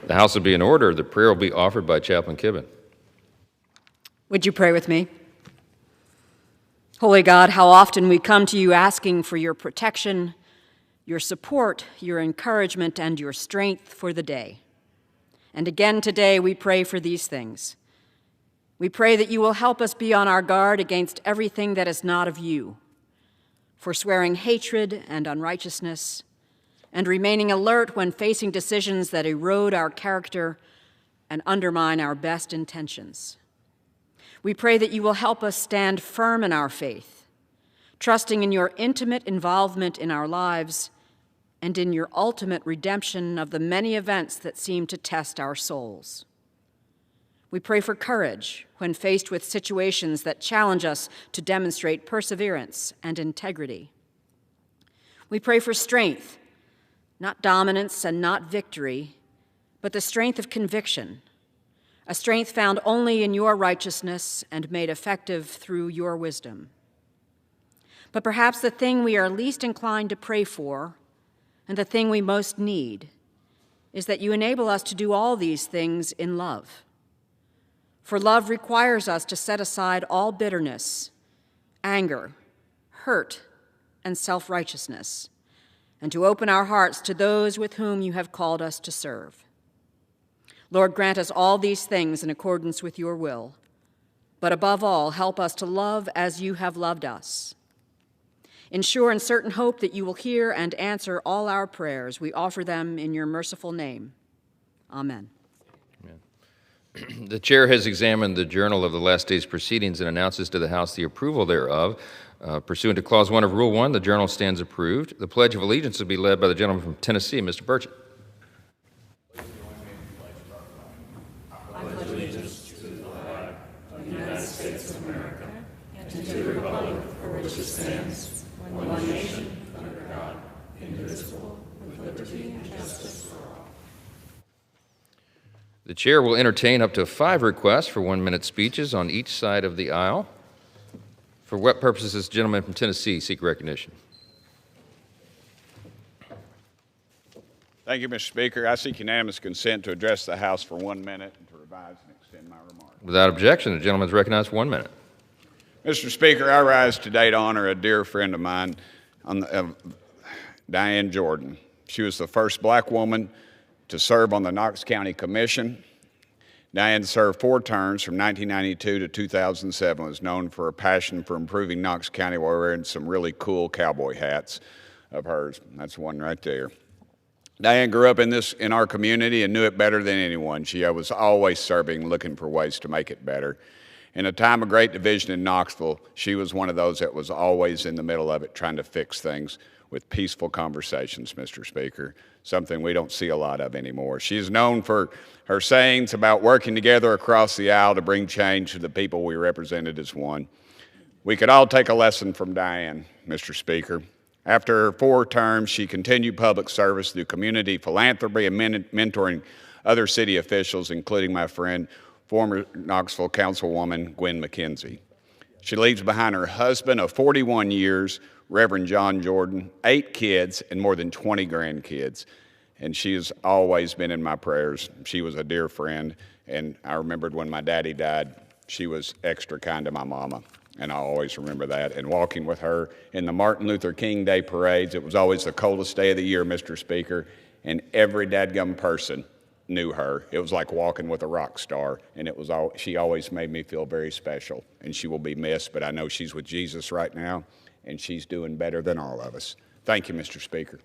The House will be in order. The prayer will be offered by Chaplain Kibben. Would you pray with me? Holy God, how often we come to you asking for your protection, your support, your encouragement, and your strength for the day. And again today we pray for these things. We pray that you will help us be on our guard against everything that is not of you, forswearing hatred and unrighteousness, and remaining alert when facing decisions that erode our character and undermine our best intentions. We pray that you will help us stand firm in our faith, trusting in your intimate involvement in our lives and in your ultimate redemption of the many events that seem to test our souls. We pray for courage when faced with situations that challenge us to demonstrate perseverance and integrity. We pray for strength, not dominance and not victory, but the strength of conviction, a strength found only in your righteousness and made effective through your wisdom. But perhaps the thing we are least inclined to pray for, and the thing we most need, is that you enable us to do all these things in love. For love requires us to set aside all bitterness, anger, hurt, and self-righteousness, and to open our hearts to those with whom you have called us to serve. Lord, grant us all these things in accordance with your will, but above all, help us to love as you have loved us. In sure and certain hope that you will hear and answer all our prayers, we offer them in your merciful name. Amen. Amen. The chair has examined the journal of the last day's proceedings and announces to the House the approval thereof. Pursuant to Clause 1 of Rule 1, the journal stands approved. The Pledge of Allegiance will be led by the gentleman from Tennessee, Mr. Burchett. I pledge allegiance to the flag of the United States of America and to the republic for which it stands, one nation, under God, indivisible, with liberty and justice for all. The chair will entertain up to 5 requests for 1-minute speeches on each side of the aisle. For what purposes does the gentleman from Tennessee seek recognition? Thank you, Mr. Speaker. I seek unanimous consent to address the House for 1 minute and to revise and extend my remarks. Without objection, the gentleman is recognized for 1 minute. Mr. Speaker, I rise today to honor a dear friend of mine, Diane Jordan. She was the first black woman to serve on the Knox County Commission. Diane served 4 terms from 1992 to 2007, was known for a passion for improving Knox County while wearing some really cool cowboy hats of hers. That's one right there. Diane grew up in our community and knew it better than anyone. She was always serving, looking for ways to make it better. In a time of great division in Knoxville, she was one of those that was always in the middle of it, trying to fix things with peaceful conversations, Mr. Speaker, something we don't see a lot of anymore. She is known for her sayings about working together across the aisle to bring change to the people we represented as one. We could all take a lesson from Diane, Mr. Speaker. After her 4 terms, she continued public service through community philanthropy and mentoring other city officials, including my friend, former Knoxville Councilwoman Gwen McKenzie. She leaves behind her husband of 41 years, Reverend John Jordan, 8 kids, and more than 20 grandkids. And she has always been in my prayers. She was a dear friend, and I remembered when my daddy died, she was extra kind to my mama, and I always remember that. And walking with her in the Martin Luther King Day parades, it was always the coldest day of the year, Mr. Speaker, and every dadgum person knew her. It was like walking with a rock star, and she always made me feel very special, and she will be missed, but I know she's with Jesus right now, and she's doing better than all of us. Thank you, Mr. Speaker.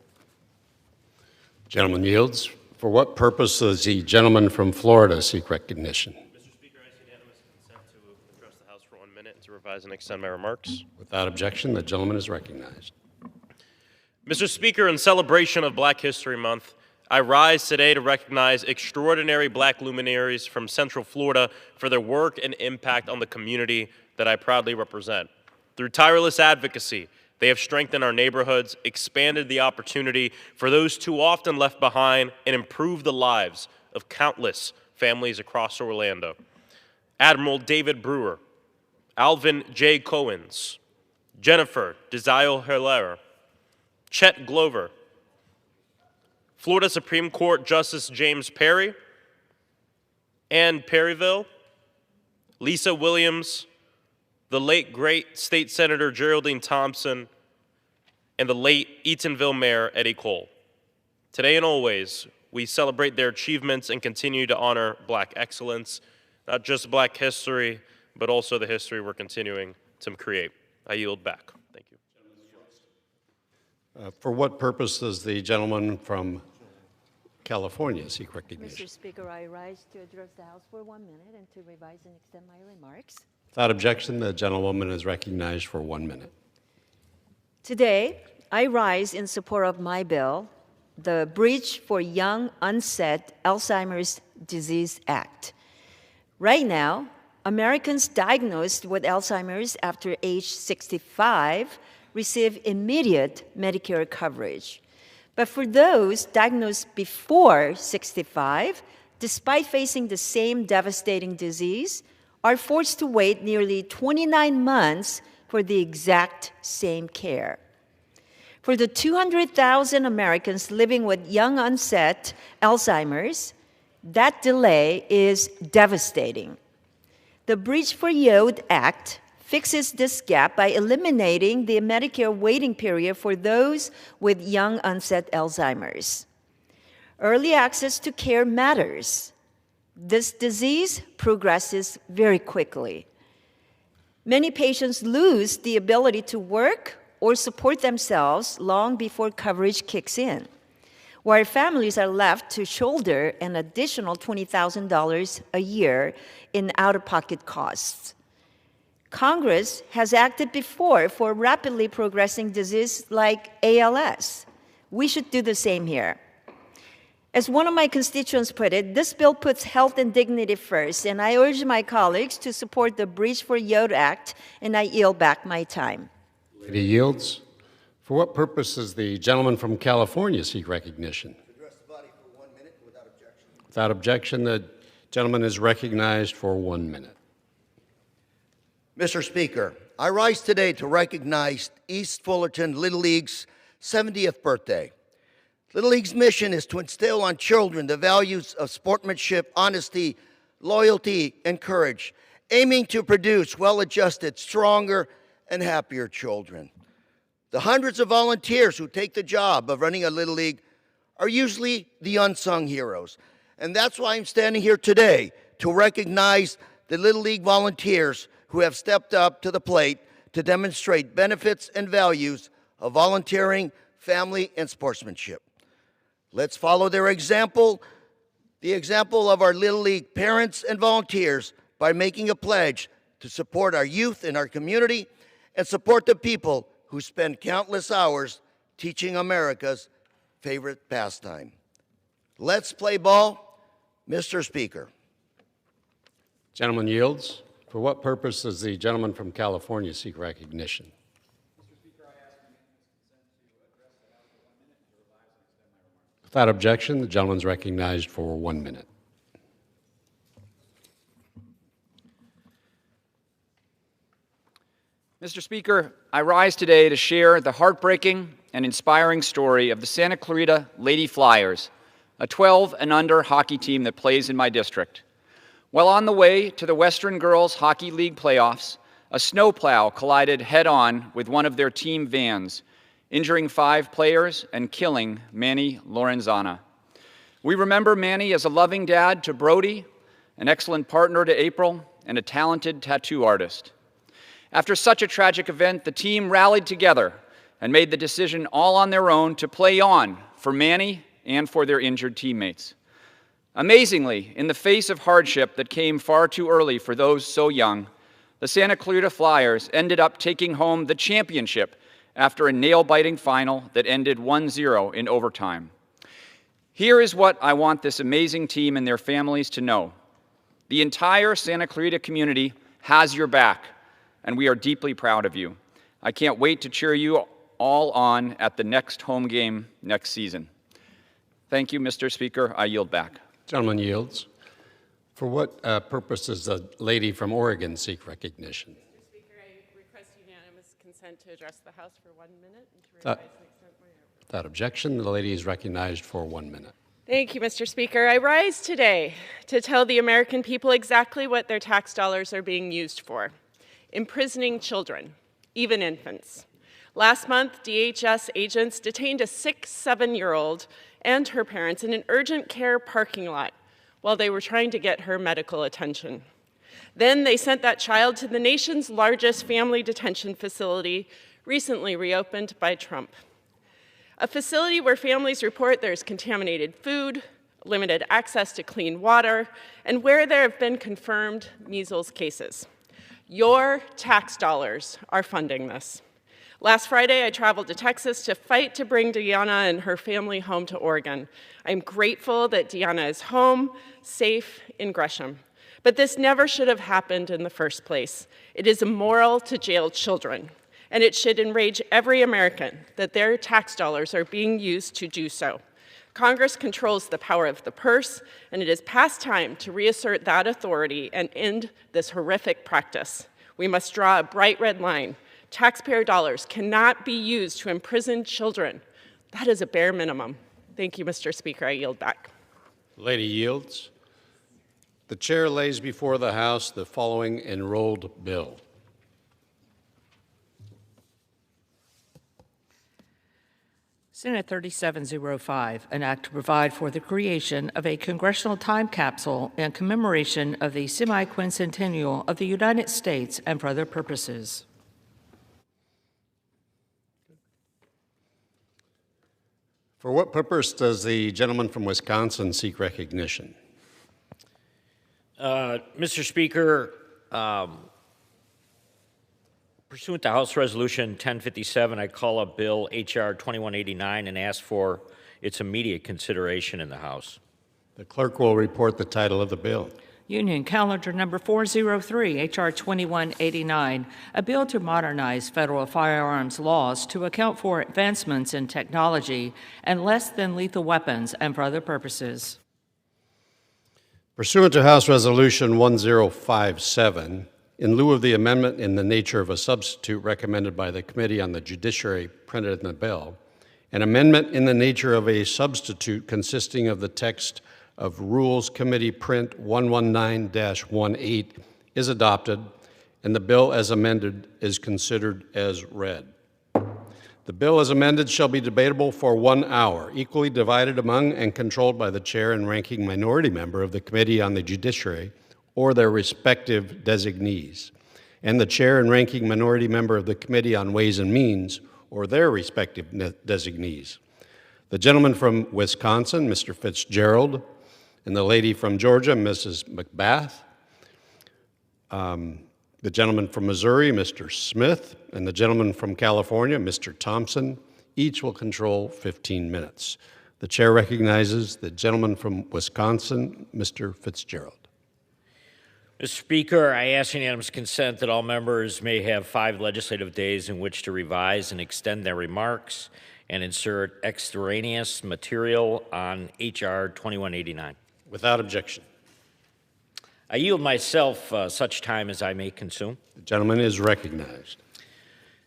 Gentleman yields. For what purpose does the gentleman from Florida seek recognition? Mr. Speaker, I seek unanimous consent to address the House for 1 minute and to revise and extend my remarks. Without objection, the gentleman is recognized. Mr. Speaker, in celebration of Black History Month, I rise today to recognize extraordinary black luminaries from Central Florida for their work and impact on the community that I proudly represent. Through tireless advocacy, they have strengthened our neighborhoods, expanded the opportunity for those too often left behind, and improved the lives of countless families across Orlando. Admiral David Brewer, Alvin J. Cohens, Jennifer Desio Herrera, Chet Glover, Florida Supreme Court Justice James Perry, Ann Perryville, Lisa Williams, the late great State Senator Geraldine Thompson, and the late Eatonville Mayor Eddie Cole. Today and always, we celebrate their achievements and continue to honor Black excellence, not just Black history, but also the history we're continuing to create. I yield back. Thank you. For what purpose does the gentleman from California seek recognition? Mr. Speaker, I rise to address the House for 1 minute and to revise and extend my remarks. Without objection, the gentlewoman is recognized for 1 minute. Today, I rise in support of my bill, the Bridge for Young Onset Alzheimer's Disease Act. Right now, Americans diagnosed with Alzheimer's after age 65 receive immediate Medicare coverage. But for those diagnosed before 65, despite facing the same devastating disease, are forced to wait nearly 29 months for the exact same care. For the 200,000 Americans living with young onset Alzheimer's, that delay is devastating. The Bridge for Youth Act fixes this gap by eliminating the Medicare waiting period for those with young onset Alzheimer's. Early access to care matters. This disease progresses very quickly. Many patients lose the ability to work or support themselves long before coverage kicks in, while families are left to shoulder an additional $20,000 a year in out-of-pocket costs. Congress has acted before for rapidly progressing disease like ALS. We should do the same here. As one of my constituents put it, this bill puts health and dignity first, and I urge my colleagues to support the Bridge for Youth Act, and I yield back my time. Lady yields. For what purpose does the gentleman from California seek recognition? Address the body for 1 minute without objection. Without objection, the gentleman is recognized for 1 minute. Mr. Speaker, I rise today to recognize East Fullerton Little League's 70th birthday. Little League's mission is to instill on children the values of sportsmanship, honesty, loyalty, and courage, aiming to produce well-adjusted, stronger, and happier children. The hundreds of volunteers who take the job of running a Little League are usually the unsung heroes. And that's why I'm standing here today to recognize the Little League volunteers who have stepped up to the plate to demonstrate benefits and values of volunteering, family, and sportsmanship. Let's follow their example, the example of our Little League parents and volunteers, by making a pledge to support our youth in our community and support the people who spend countless hours teaching America's favorite pastime. Let's play ball, Mr. Speaker. Gentleman yields. For what purpose does the gentleman from California seek recognition? Mr. Speaker, I ask unanimous consent to address the House for 1 minute and to revise and extend my remarks. Without objection, the gentleman is recognized for 1 minute. Mr. Speaker, I rise today to share the heartbreaking and inspiring story of the Santa Clarita Lady Flyers, a 12 and under hockey team that plays in my district. While on the way to the Western Girls Hockey League playoffs, a snowplow collided head-on with one of their team vans, injuring 5 players and killing Manny Lorenzana. We remember Manny as a loving dad to Brody, an excellent partner to April, and a talented tattoo artist. After such a tragic event, the team rallied together and made the decision all on their own to play on for Manny and for their injured teammates. Amazingly, in the face of hardship that came far too early for those so young, the Santa Clarita Flyers ended up taking home the championship after a nail-biting final that ended 1-0 in overtime. Here is what I want this amazing team and their families to know. The entire Santa Clarita community has your back, and we are deeply proud of you. I can't wait to cheer you all on at the next home game next season. Thank you, Mr. Speaker. I yield back. Gentleman yields. For what purpose does the lady from Oregon seek recognition? Mr. Speaker, I request unanimous consent to address the House for 1 minute and to revise and extend my remarks. Without objection, the lady is recognized for 1 minute. Thank you, Mr. Speaker. I rise today to tell the American people exactly what their tax dollars are being used for: imprisoning children, even infants. Last month, DHS agents detained a 7-year-old and her parents in an urgent care parking lot while they were trying to get her medical attention. Then they sent that child to the nation's largest family detention facility, recently reopened by Trump. A facility where families report there's contaminated food, limited access to clean water, and where there have been confirmed measles cases. Your tax dollars are funding this. Last Friday, I traveled to Texas to fight to bring Deanna and her family home to Oregon. I'm grateful that Deanna is home, safe in Gresham. But this never should have happened in the first place. It is immoral to jail children, and it should enrage every American that their tax dollars are being used to do so. Congress controls the power of the purse, and it is past time to reassert that authority and end this horrific practice. We must draw a bright red line. Taxpayer dollars cannot be used to imprison children. That is a bare minimum. Thank you, Mr. Speaker. I yield back. The lady yields. The chair lays before the House the following enrolled bill. Senate 3705, an act to provide for the creation of a congressional time capsule in commemoration of the semi-quincentennial of the United States and for other purposes. For what purpose does the gentleman from Wisconsin seek recognition? Mr. Speaker, pursuant to House Resolution 1057, I call up Bill H.R. 2189 and ask for its immediate consideration in the House. The clerk will report the title of the bill. Union Calendar Number 403, H.R. 2189, a bill to modernize federal firearms laws to account for advancements in technology and less than lethal weapons and for other purposes. Pursuant to House Resolution 1057, in lieu of the amendment in the nature of a substitute recommended by the Committee on the Judiciary printed in the bill, an amendment in the nature of a substitute consisting of the text of Rules Committee Print 119-18 is adopted, and the bill as amended is considered as read. The bill as amended shall be debatable for 1 hour, equally divided among and controlled by the chair and ranking minority member of the Committee on the Judiciary or their respective designees, and the chair and ranking minority member of the Committee on Ways and Means or their respective designees. The gentleman from Wisconsin, Mr. Fitzgerald, and the lady from Georgia, Mrs. McBath, the gentleman from Missouri, Mr. Smith, and the gentleman from California, Mr. Thompson, each will control 15 minutes. The chair recognizes the gentleman from Wisconsin, Mr. Fitzgerald. Mr. Speaker, I ask unanimous consent that all members may have 5 legislative days in which to revise and extend their remarks and insert extraneous material on H.R. 2189. Without objection. I yield myself such time as I may consume. The gentleman is recognized.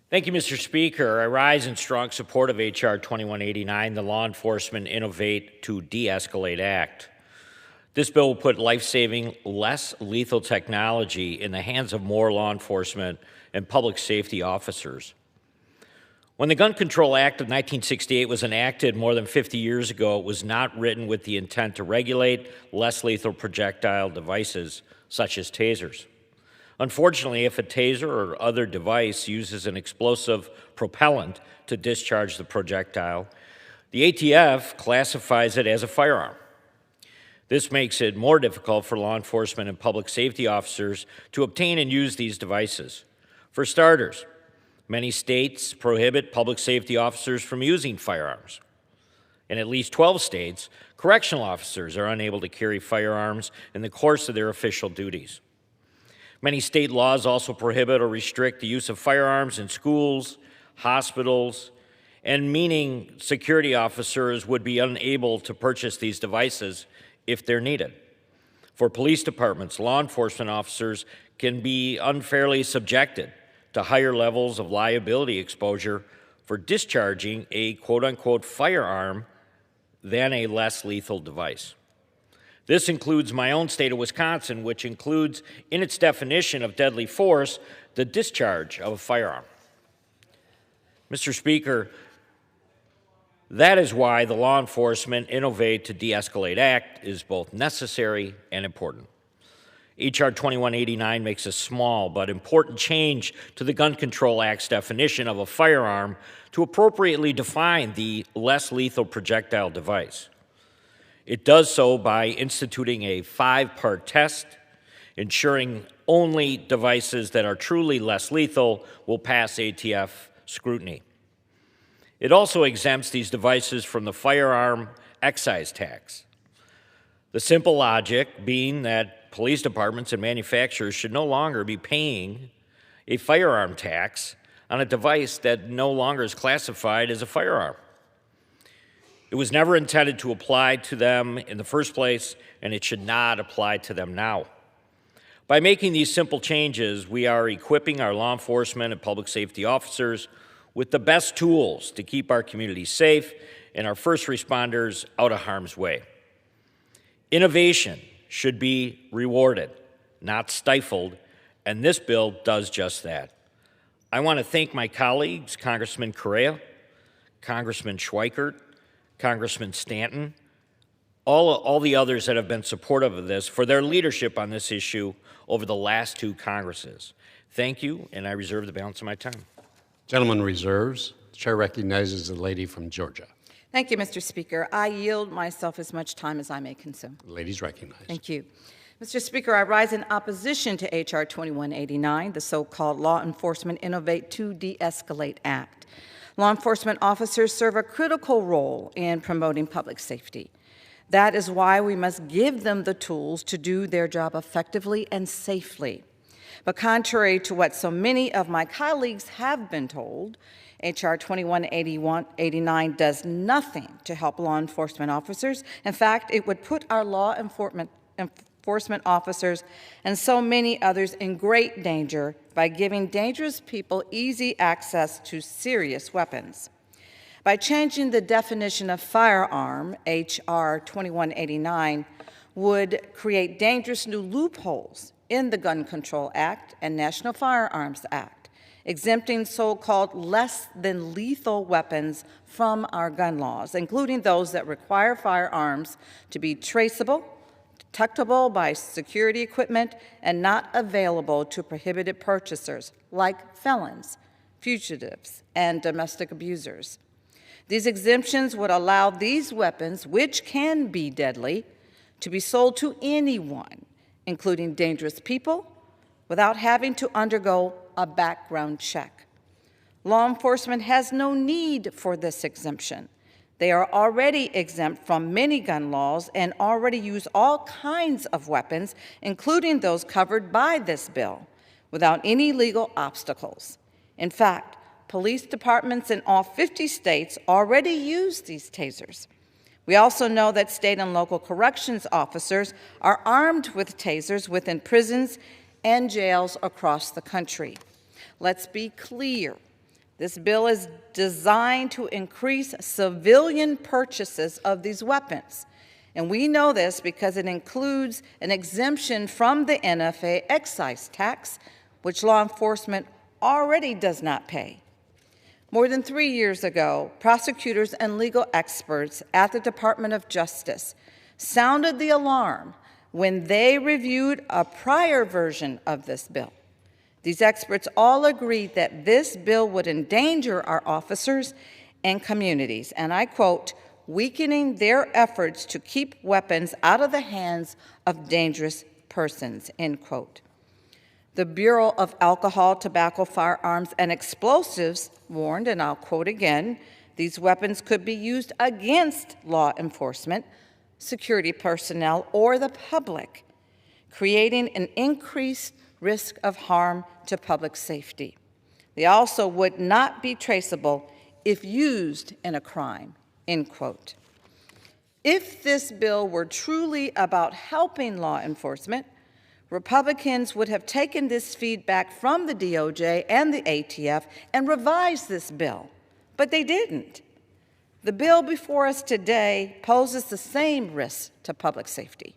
Thank you, Mr. Speaker. I rise in strong support of H.R. 2189, the Law Enforcement Innovate to De-Escalate Act. This bill will put life-saving, less lethal technology in the hands of more law enforcement and public safety officers. When the Gun Control Act of 1968 was enacted more than 50 years ago, it was not written with the intent to regulate less lethal projectile devices such as tasers. Unfortunately, if a taser or other device uses an explosive propellant to discharge the projectile, the ATF classifies it as a firearm. This makes it more difficult for law enforcement and public safety officers to obtain and use these devices. For starters, many states prohibit public safety officers from using firearms. In at least 12 states, correctional officers are unable to carry firearms in the course of their official duties. Many state laws also prohibit or restrict the use of firearms in schools, hospitals, and meaning security officers would be unable to purchase these devices if they're needed. For police departments, law enforcement officers can be unfairly subjected to higher levels of liability exposure for discharging a quote-unquote firearm than a less lethal device. This includes my own state of Wisconsin, which includes in its definition of deadly force the discharge of a firearm. Mr. Speaker, that is why the Law Enforcement Innovate to De-Escalate Act is both necessary and important. H.R. 2189 makes a small but important change to the Gun Control Act's definition of a firearm to appropriately define the less lethal projectile device. It does so by instituting a 5-part test, ensuring only devices that are truly less lethal will pass ATF scrutiny. It also exempts these devices from the firearm excise tax. The simple logic being that police departments and manufacturers should no longer be paying a firearm tax on a device that no longer is classified as a firearm. It was never intended to apply to them in the first place, and it should not apply to them now. By making these simple changes, we are equipping our law enforcement and public safety officers with the best tools to keep our communities safe and our first responders out of harm's way. Innovation should be rewarded, not stifled, and this bill does just that. I want to thank my colleagues, Congressman Correa, Congressman Schweikert, Congressman Stanton, all the others that have been supportive of this for their leadership on this issue over the last 2 Congresses. Thank you, and I reserve the balance of my time. Gentleman reserves. The chair recognizes the lady from Georgia. Thank you, Mr. Speaker. I yield myself as much time as I may consume. The lady's recognized. Thank you. Mr. Speaker, I rise in opposition to H.R. 2189, the so-called Law Enforcement Innovate to De-Escalate Act. Law enforcement officers serve a critical role in promoting public safety. That is why we must give them the tools to do their job effectively and safely. But contrary to what so many of my colleagues have been told, H.R. 2189 does nothing to help law enforcement officers. In fact, it would put our law enforcement officers and so many others in great danger by giving dangerous people easy access to serious weapons. By changing the definition of firearm, H.R. 2189 would create dangerous new loopholes in the Gun Control Act and National Firearms Act, exempting so-called less than lethal weapons from our gun laws, including those that require firearms to be traceable, detectable by security equipment, and not available to prohibited purchasers like felons, fugitives, and domestic abusers. These exemptions would allow these weapons, which can be deadly, to be sold to anyone, including dangerous people, without having to undergo a background check. Law enforcement has no need for this exemption. They are already exempt from many gun laws and already use all kinds of weapons, including those covered by this bill, without any legal obstacles. In fact, police departments in all 50 states already use these tasers. We also know that state and local corrections officers are armed with tasers within prisons and jails across the country. Let's be clear. This bill is designed to increase civilian purchases of these weapons. And we know this because it includes an exemption from the NFA excise tax, which law enforcement already does not pay. More than 3 years ago, prosecutors and legal experts at the Department of Justice sounded the alarm when they reviewed a prior version of this bill. These experts all agreed that this bill would endanger our officers and communities, and I quote, weakening their efforts to keep weapons out of the hands of dangerous persons, end quote. The Bureau of Alcohol, Tobacco, Firearms, and Explosives warned, and I'll quote again, these weapons could be used against law enforcement, security personnel, or the public, creating an increased risk of harm to public safety. They also would not be traceable if used in a crime, end quote. If this bill were truly about helping law enforcement, Republicans would have taken this feedback from the DOJ and the ATF and revised this bill, but they didn't. The bill before us today poses the same risk to public safety.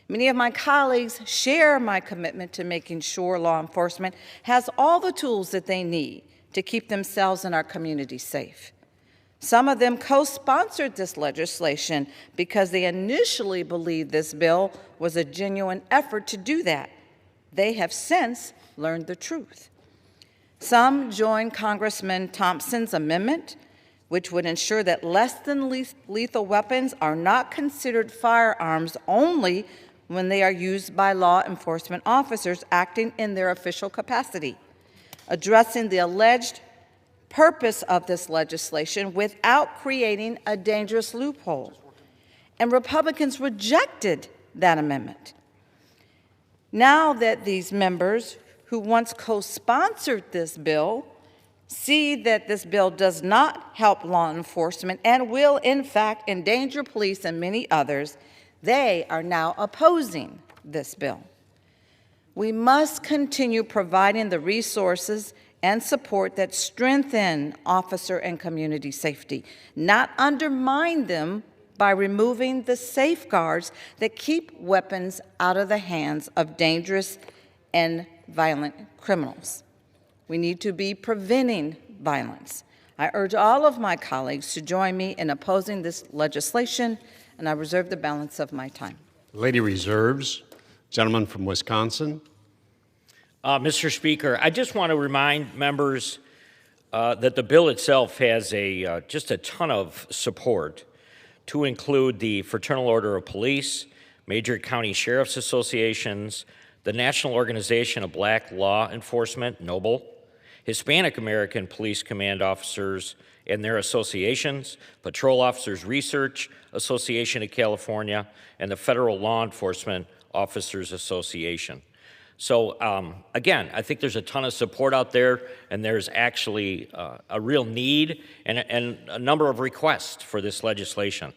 Many of my colleagues share my commitment to making sure law enforcement has all the tools that they need to keep themselves and our community safe. Some of them co-sponsored this legislation because they initially believed this bill was a genuine effort to do that. They have since learned the truth. Some joined Congressman Thompson's amendment, which would ensure that less than lethal weapons are not considered firearms only when they are used by law enforcement officers acting in their official capacity, addressing the alleged purpose of this legislation without creating a dangerous loophole. And Republicans rejected that amendment. Now that these members who once co-sponsored this bill see that this bill does not help law enforcement and will, in fact, endanger police and many others, they are now opposing this bill. We must continue providing the resources and support that strengthen officer and community safety, not undermine them by removing the safeguards that keep weapons out of the hands of dangerous and violent criminals. We need to be preventing violence. I urge all of my colleagues to join me in opposing this legislation, and I reserve the balance of my time. The lady reserves. Gentleman from Wisconsin. Mr. Speaker, I just want to remind members that the bill itself has just a ton of support, to include the Fraternal Order of Police, major county sheriff's associations, the National Organization of Black Law Enforcement, NOBLE, Hispanic American Police Command Officers and their associations, Patrol Officers Research Association of California, and the Federal Law Enforcement Officers Association. So again, I think there's a ton of support out there, and there's actually a real need and a number of requests for this legislation.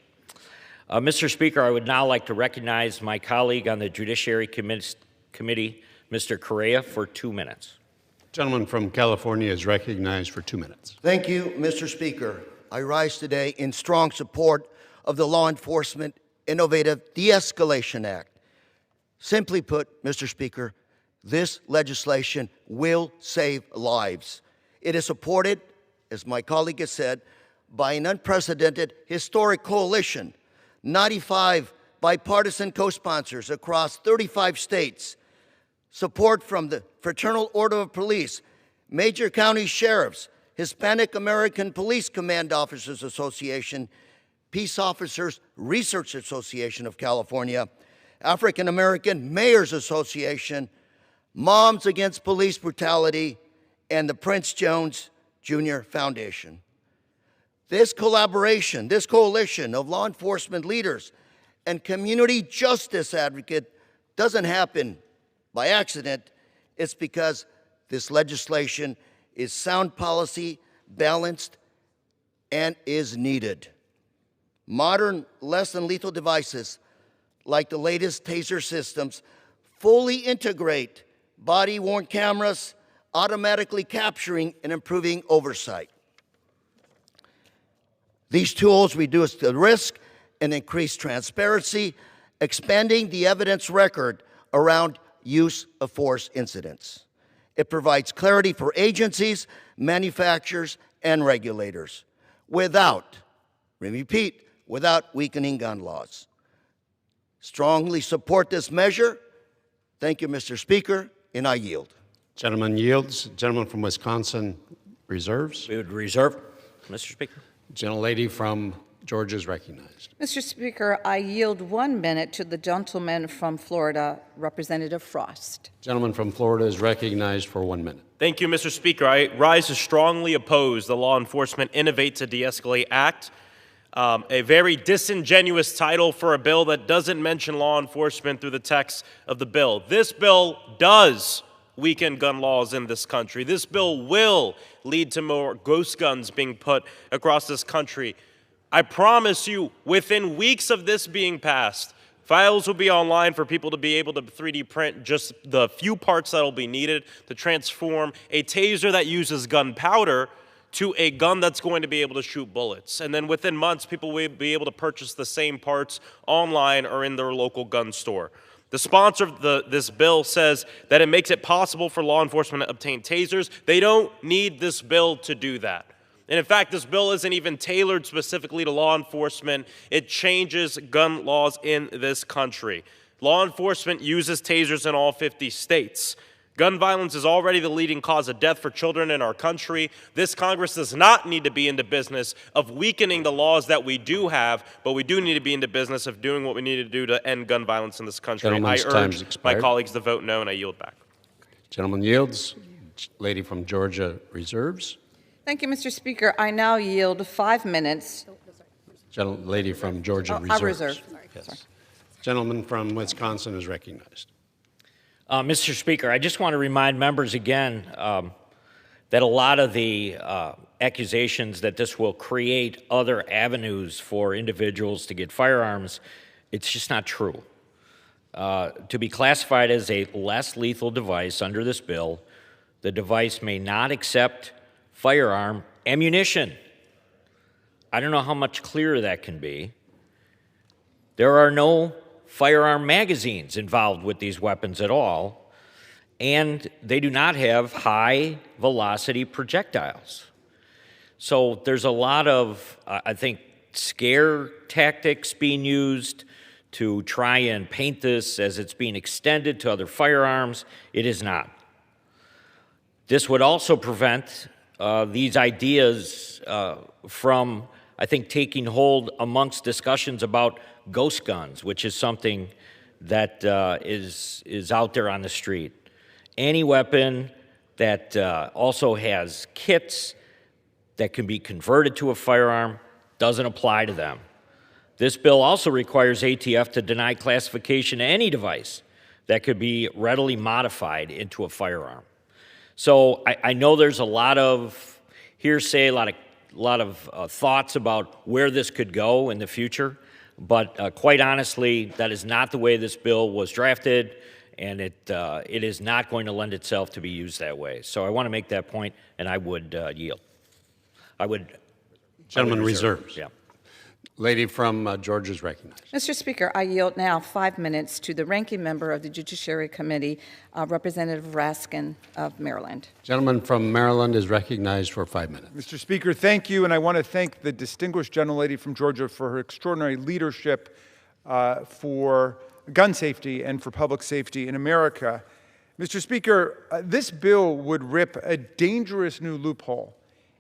Mr. Speaker, I would now like to recognize my colleague on the Judiciary Committee, Mr. Correa, for 2 minutes. Gentleman from California is recognized for 2 minutes. Thank you, Mr. Speaker. I rise today in strong support of the Law Enforcement Innovative De-Escalation Act. Simply put, Mr. Speaker, this legislation will save lives. It is supported, as my colleague has said, by an unprecedented historic coalition, 95 bipartisan co-sponsors across 35 states, support from the Fraternal Order of Police, major county sheriffs, Hispanic American Police Command Officers Association, Peace Officers Research Association of California, African American Mayors Association, Moms Against Police Brutality, and the Prince Jones Jr. Foundation. This collaboration, this coalition of law enforcement leaders and community justice advocates doesn't happen by accident. It's because this legislation is sound policy, balanced, and is needed. Modern, less than lethal devices, like the latest taser systems, fully integrate body-worn cameras, automatically capturing and improving oversight. These tools reduce the risk and increase transparency, expanding the evidence record around use of force incidents. It provides clarity for agencies, manufacturers, and regulators without, repeat, without weakening gun laws. Strongly support this measure. Thank you, Mr. Speaker, and I yield. Gentleman yields. Gentleman from Wisconsin reserves. We would reserve, Mr. Speaker. Gentlelady from Georgia is recognized. Mr. Speaker, I yield 1 minute to the gentleman from Florida, Representative Frost. Gentleman from Florida is recognized for 1 minute. Thank you, Mr. Speaker. I rise to strongly oppose the Law Enforcement Innovate to De-Escalate Act, a very disingenuous title for a bill that doesn't mention law enforcement through the text of the bill. This bill does weaken gun laws in this country. This bill will lead to more ghost guns being put across this country. I promise you, within weeks of this being passed, files will be online for people to be able to 3D print just the few parts that will be needed to transform a taser that uses gunpowder to a gun that's going to be able to shoot bullets. And then within months, people will be able to purchase the same parts online or in their local gun store. The sponsor of this bill says that it makes it possible for law enforcement to obtain tasers. They don't need this bill to do that. And in fact, this bill isn't even tailored specifically to law enforcement. It changes gun laws in this country. Law enforcement uses tasers in all 50 states. Gun violence is already the leading cause of death for children in our country. This Congress does not need to be in the business of weakening the laws that we do have, but we do need to be in the business of doing what we need to do to end gun violence in this country. Gentleman's I time's urge expired. my colleagues to vote no, and I yield back. Gentleman yields. Lady from Georgia reserves. Thank you, Mr. Speaker. I now yield 5 minutes. Lady from Georgia reserves. I reserve. Yes. Sorry. Gentleman from Wisconsin is recognized. Mr. Speaker, I just want to remind members again that a lot of the accusations that this will create other avenues for individuals to get firearms, it's just not true. To be classified as a less lethal device under this bill, the device may not accept firearm ammunition. I don't know how much clearer that can be. There are no firearm magazines involved with these weapons at all, and they do not have high-velocity projectiles. So there's a lot of, I think, scare tactics being used to try and paint this as it's being extended to other firearms. It is not. This would also prevent these ideas from, I think, taking hold amongst discussions about ghost guns, which is something that is out there on the street. Any weapon that also has kits that can be converted to a firearm doesn't apply to them. This bill also requires ATF to deny classification to any device that could be readily modified into a firearm. So I know there's a lot of hearsay, a lot of thoughts about where this could go in the future, but quite honestly, that is not the way this bill was drafted, and it is not going to lend itself to be used that way. So I want to make that point, and I would yield. Gentleman reserves. Yeah. Lady from Georgia is recognized. Mr. Speaker, I yield now 5 minutes to the ranking member of the Judiciary Committee, Representative Raskin of Maryland. Gentleman from Maryland is recognized for 5 minutes. Mr. Speaker, thank you, and I want to thank the distinguished gentlelady from Georgia for her extraordinary leadership for gun safety and for public safety in America. Mr. Speaker, this bill would rip a dangerous new loophole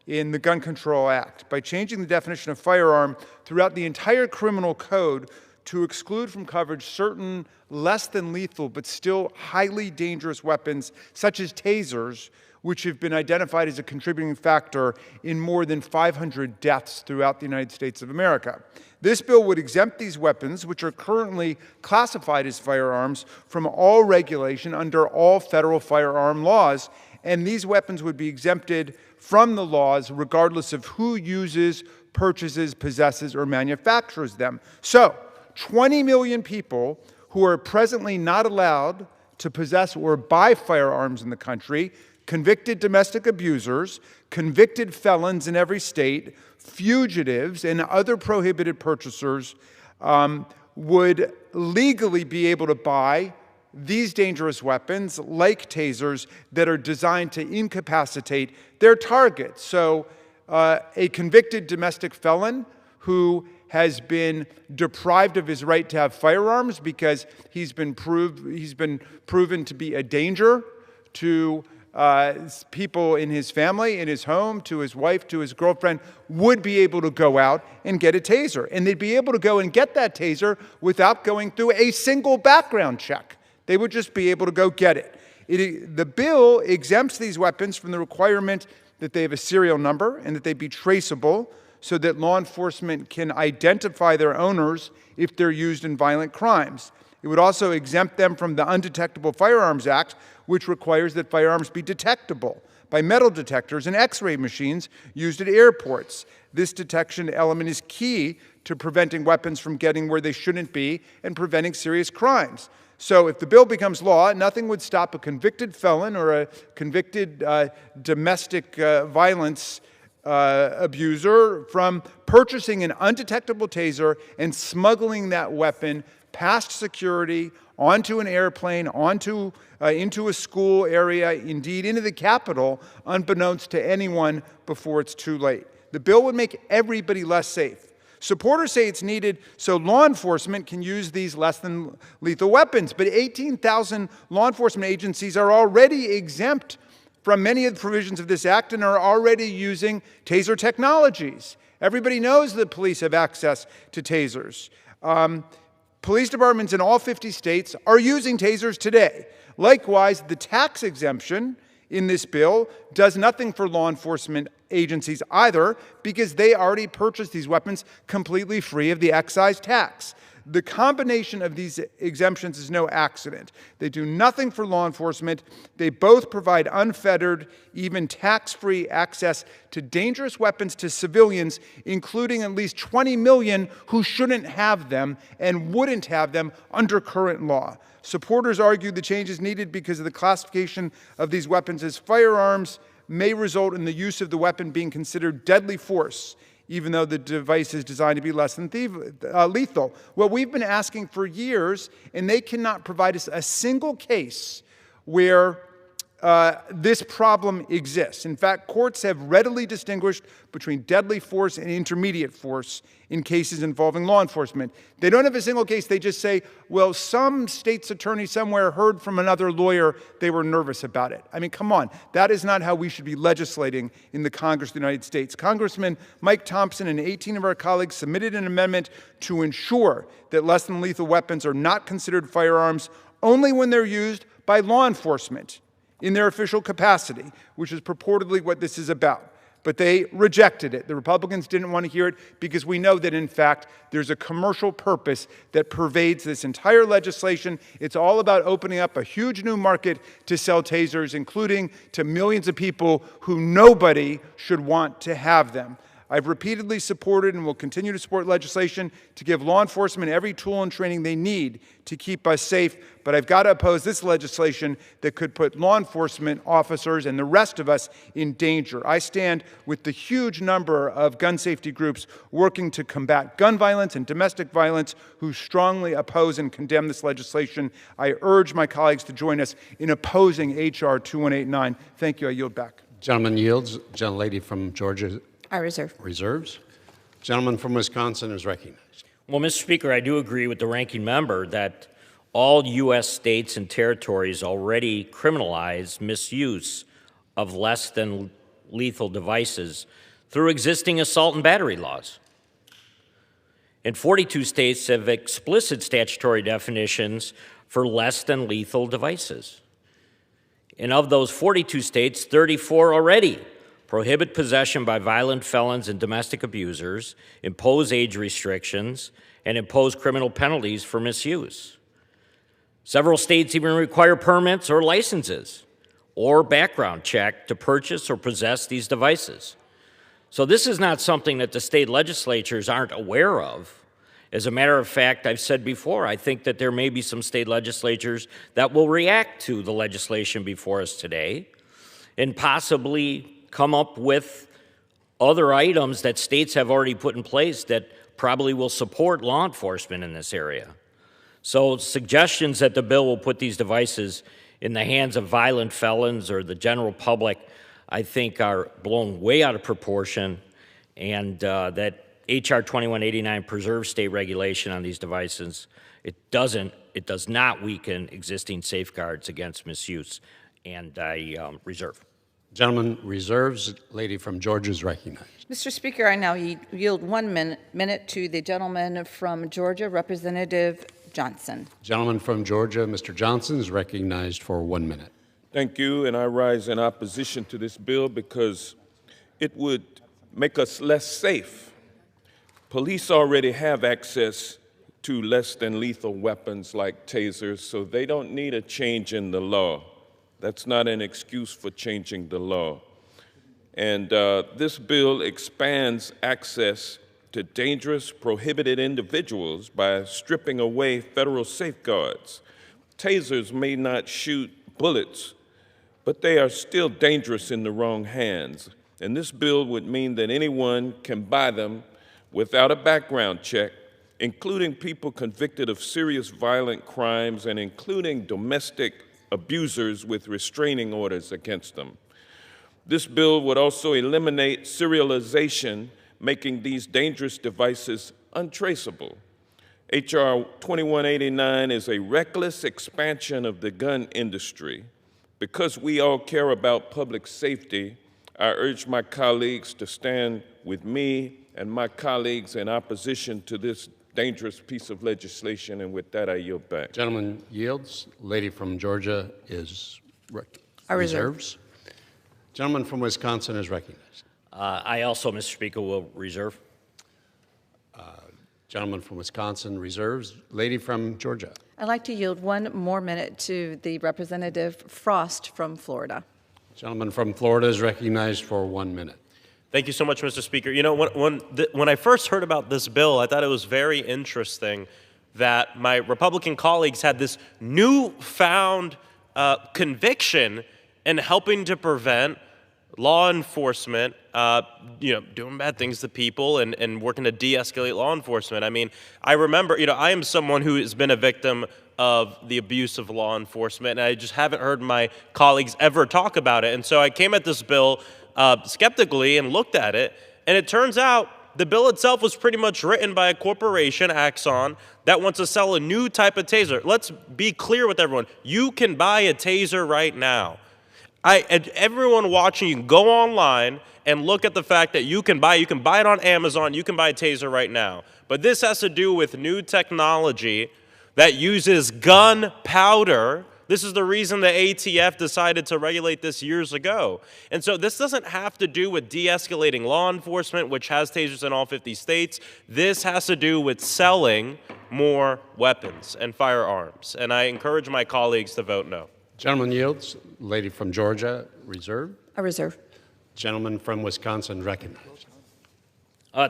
in the Gun Control Act by changing the definition of firearm throughout the entire criminal code to exclude from coverage certain less than lethal but still highly dangerous weapons such as tasers, which have been identified as a contributing factor in more than 500 deaths throughout the United States of America. This bill would exempt these weapons, which are currently classified as firearms, from all regulation under all federal firearm laws, and these weapons would be exempted from the laws regardless of who uses, purchases, possesses, or manufactures them. So, 20 million people who are presently not allowed to possess or buy firearms in the country, convicted domestic abusers, convicted felons in every state, fugitives, and other prohibited purchasers would legally be able to buy these dangerous weapons, like tasers, that are designed to incapacitate their target. So a convicted domestic felon who has been deprived of his right to have firearms because he's been proven to be a danger to people in his family, in his home, to his wife, to his girlfriend, would be able to go out and get a taser. And they'd be able to go and get that taser without going through a single background check. They would just be able to go get it. The bill exempts these weapons from the requirement that they have a serial number and that they be traceable so that law enforcement can identify their owners if they're used in violent crimes. It would also exempt them from the Undetectable Firearms Act, which requires that firearms be detectable by metal detectors and X-ray machines used at airports. This detection element is key to preventing weapons from getting where they shouldn't be and preventing serious crimes. So if the bill becomes law, nothing would stop a convicted felon or a convicted domestic violence abuser from purchasing an undetectable taser and smuggling that weapon past security, onto an airplane, into a school area, indeed into the Capitol, unbeknownst to anyone before it's too late. The bill would make everybody less safe. Supporters say it's needed so law enforcement can use these less than lethal weapons, but 18,000 law enforcement agencies are already exempt from many of the provisions of this act and are already using taser technologies. Everybody knows that police have access to tasers. Police departments in all 50 states are using tasers today. Likewise, the tax exemption in this bill does nothing for law enforcement agencies either, because they already purchased these weapons completely free of the excise tax. The combination of these exemptions is no accident. They do nothing for law enforcement. They both provide unfettered, even tax-free access to dangerous weapons to civilians, including at least 20 million who shouldn't have them and wouldn't have them under current law. Supporters argue the change is needed because of the classification of these weapons as firearms may result in the use of the weapon being considered deadly force, even though the device is designed to be less than lethal. Well, we've been asking for years, and they cannot provide us a single case where this problem exists. In fact, courts have readily distinguished between deadly force and intermediate force in cases involving law enforcement. They don't have a single case. They just say, well, some state's attorney somewhere heard from another lawyer, they were nervous about it. I mean, come on. That is not how we should be legislating in the Congress of the United States. Congressman Mike Thompson and 18 of our colleagues submitted an amendment to ensure that less than lethal weapons are not considered firearms only when they're used by law enforcement in their official capacity, which is purportedly what this is about. But they rejected it. The Republicans didn't want to hear it because we know that, in fact, there's a commercial purpose that pervades this entire legislation. It's all about opening up a huge new market to sell tasers, including to millions of people who nobody should want to have them. I've repeatedly supported and will continue to support legislation to give law enforcement every tool and training they need to keep us safe, but I've got to oppose this legislation that could put law enforcement officers and the rest of us in danger. I stand with the huge number of gun safety groups working to combat gun violence and domestic violence who strongly oppose and condemn this legislation. I urge my colleagues to join us in opposing H.R. 2189. Thank you. I yield back. Gentleman yields. Gentlelady from Georgia I reserve. reserves. Gentleman from Wisconsin is recognized. Well, Mr. Speaker, I do agree with the ranking member that all U.S. states and territories already criminalize misuse of less than lethal devices through existing assault and battery laws. And 42 states have explicit statutory definitions for less than lethal devices. And of those 42 states, 34 already prohibit possession by violent felons and domestic abusers, impose age restrictions, and impose criminal penalties for misuse. Several states even require permits or licenses or background check to purchase or possess these devices. So this is not something that the state legislatures aren't aware of. As a matter of fact, I've said before, I think that there may be some state legislatures that will react to the legislation before us today and possibly come up with other items that states have already put in place that probably will support law enforcement in this area. So suggestions that the bill will put these devices in the hands of violent felons or the general public, I think, are blown way out of proportion, and that H.R. 2189 preserves state regulation on these devices. It does not weaken existing safeguards against misuse, and I reserve. Gentleman reserves. Lady from Georgia is recognized. Mr. Speaker, I now yield 1 minute to the gentleman from Georgia, Representative Johnson. Gentleman from Georgia, Mr. Johnson, is recognized for 1 minute. Thank you, and I rise in opposition to this bill because it would make us less safe. Police already have access to less than lethal weapons like tasers, so they don't need a change in the law. That's not an excuse for changing the law. And this bill expands access to dangerous, prohibited individuals by stripping away federal safeguards. Tasers may not shoot bullets, but they are still dangerous in the wrong hands. And this bill would mean that anyone can buy them without a background check, including people convicted of serious violent crimes and including domestic abusers with restraining orders against them. This bill would also eliminate serialization, making these dangerous devices untraceable. H.R. 2189 is a reckless expansion of the gun industry. Because we all care about public safety, I urge my colleagues to stand with me and my colleagues in opposition to this dangerous piece of legislation, and with that, I yield back. Gentleman yields. Lady from Georgia is I reserves. Gentleman from Wisconsin is recognized. I also, Mr. Speaker, will reserve. Gentleman from Wisconsin reserves. Lady from Georgia. I'd like to yield 1 more minute to the Representative Frost from Florida. Gentleman from Florida is recognized for 1 minute. Thank you so much, Mr. Speaker. You know, when I first heard about this bill, I thought it was very interesting that my Republican colleagues had this newfound conviction in helping to prevent law enforcement, doing bad things to people and working to de-escalate law enforcement. I mean, I remember, I am someone who has been a victim of the abuse of law enforcement, and I just haven't heard my colleagues ever talk about it. And so I came at this bill skeptically and looked at it, and it turns out the bill itself was pretty much written by a corporation, Axon, that wants to sell a new type of taser. Let's be clear with everyone. You can buy a taser right now. And everyone watching, you can go online and look at the fact that you can buy it on Amazon, you can buy a taser right now. But this has to do with new technology that uses gunpowder. This is the reason the ATF decided to regulate this years ago. And so this doesn't have to do with de-escalating law enforcement, which has tasers in all 50 states. This has to do with selling more weapons and firearms. And I encourage my colleagues to vote no. Gentleman yields. Lady from Georgia, reserve. I reserve. Gentleman from Wisconsin, recognized.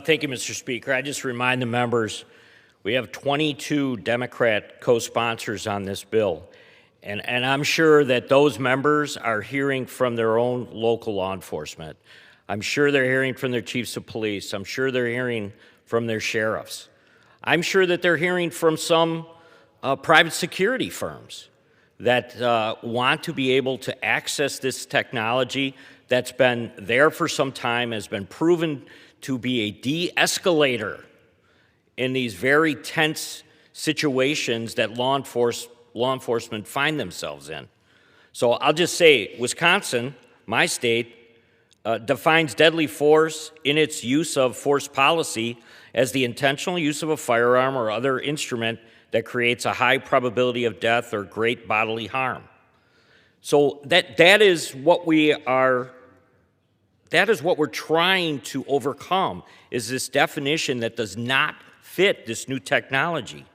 Thank you, Mr. Speaker. I just remind the members we have 22 Democrat co-sponsors on this bill. And I'm sure that those members are hearing from their own local law enforcement. I'm sure they're hearing from their chiefs of police. I'm sure they're hearing from their sheriffs. I'm sure that they're hearing from some private security firms that want to be able to access this technology that's been there for some time, has been proven to be a de-escalator in these very tense situations that law enforcement find themselves in. So I'll just say, Wisconsin, my state, defines deadly force in its use of force policy as the intentional use of a firearm or other instrument that creates a high probability of death or great bodily harm. So that is what we're trying to overcome, is this definition that does not fit this new technology.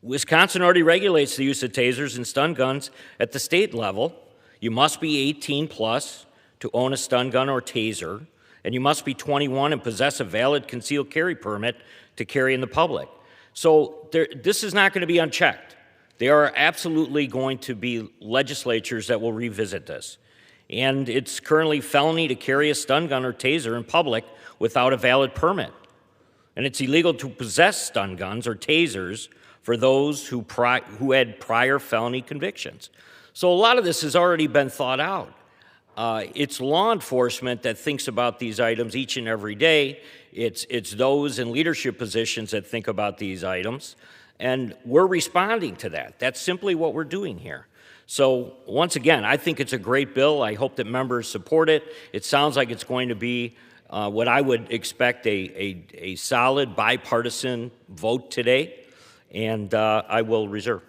Wisconsin already regulates the use of tasers and stun guns at the state level. You must be 18 plus to own a stun gun or taser, and you must be 21 and possess a valid concealed carry permit to carry in the public. So this is not going to be unchecked. There are absolutely going to be legislatures that will revisit this. And it's currently felony to carry a stun gun or taser in public without a valid permit. And it's illegal to possess stun guns or tasers for those who had prior felony convictions. So a lot of this has already been thought out. It's law enforcement that thinks about these items each and every day. It's those in leadership positions that think about these items, and we're responding to that. That's simply what we're doing here. So once again, I think it's a great bill. I hope that members support it. It sounds like it's going to be what I would expect a solid bipartisan vote today, and I will reserve.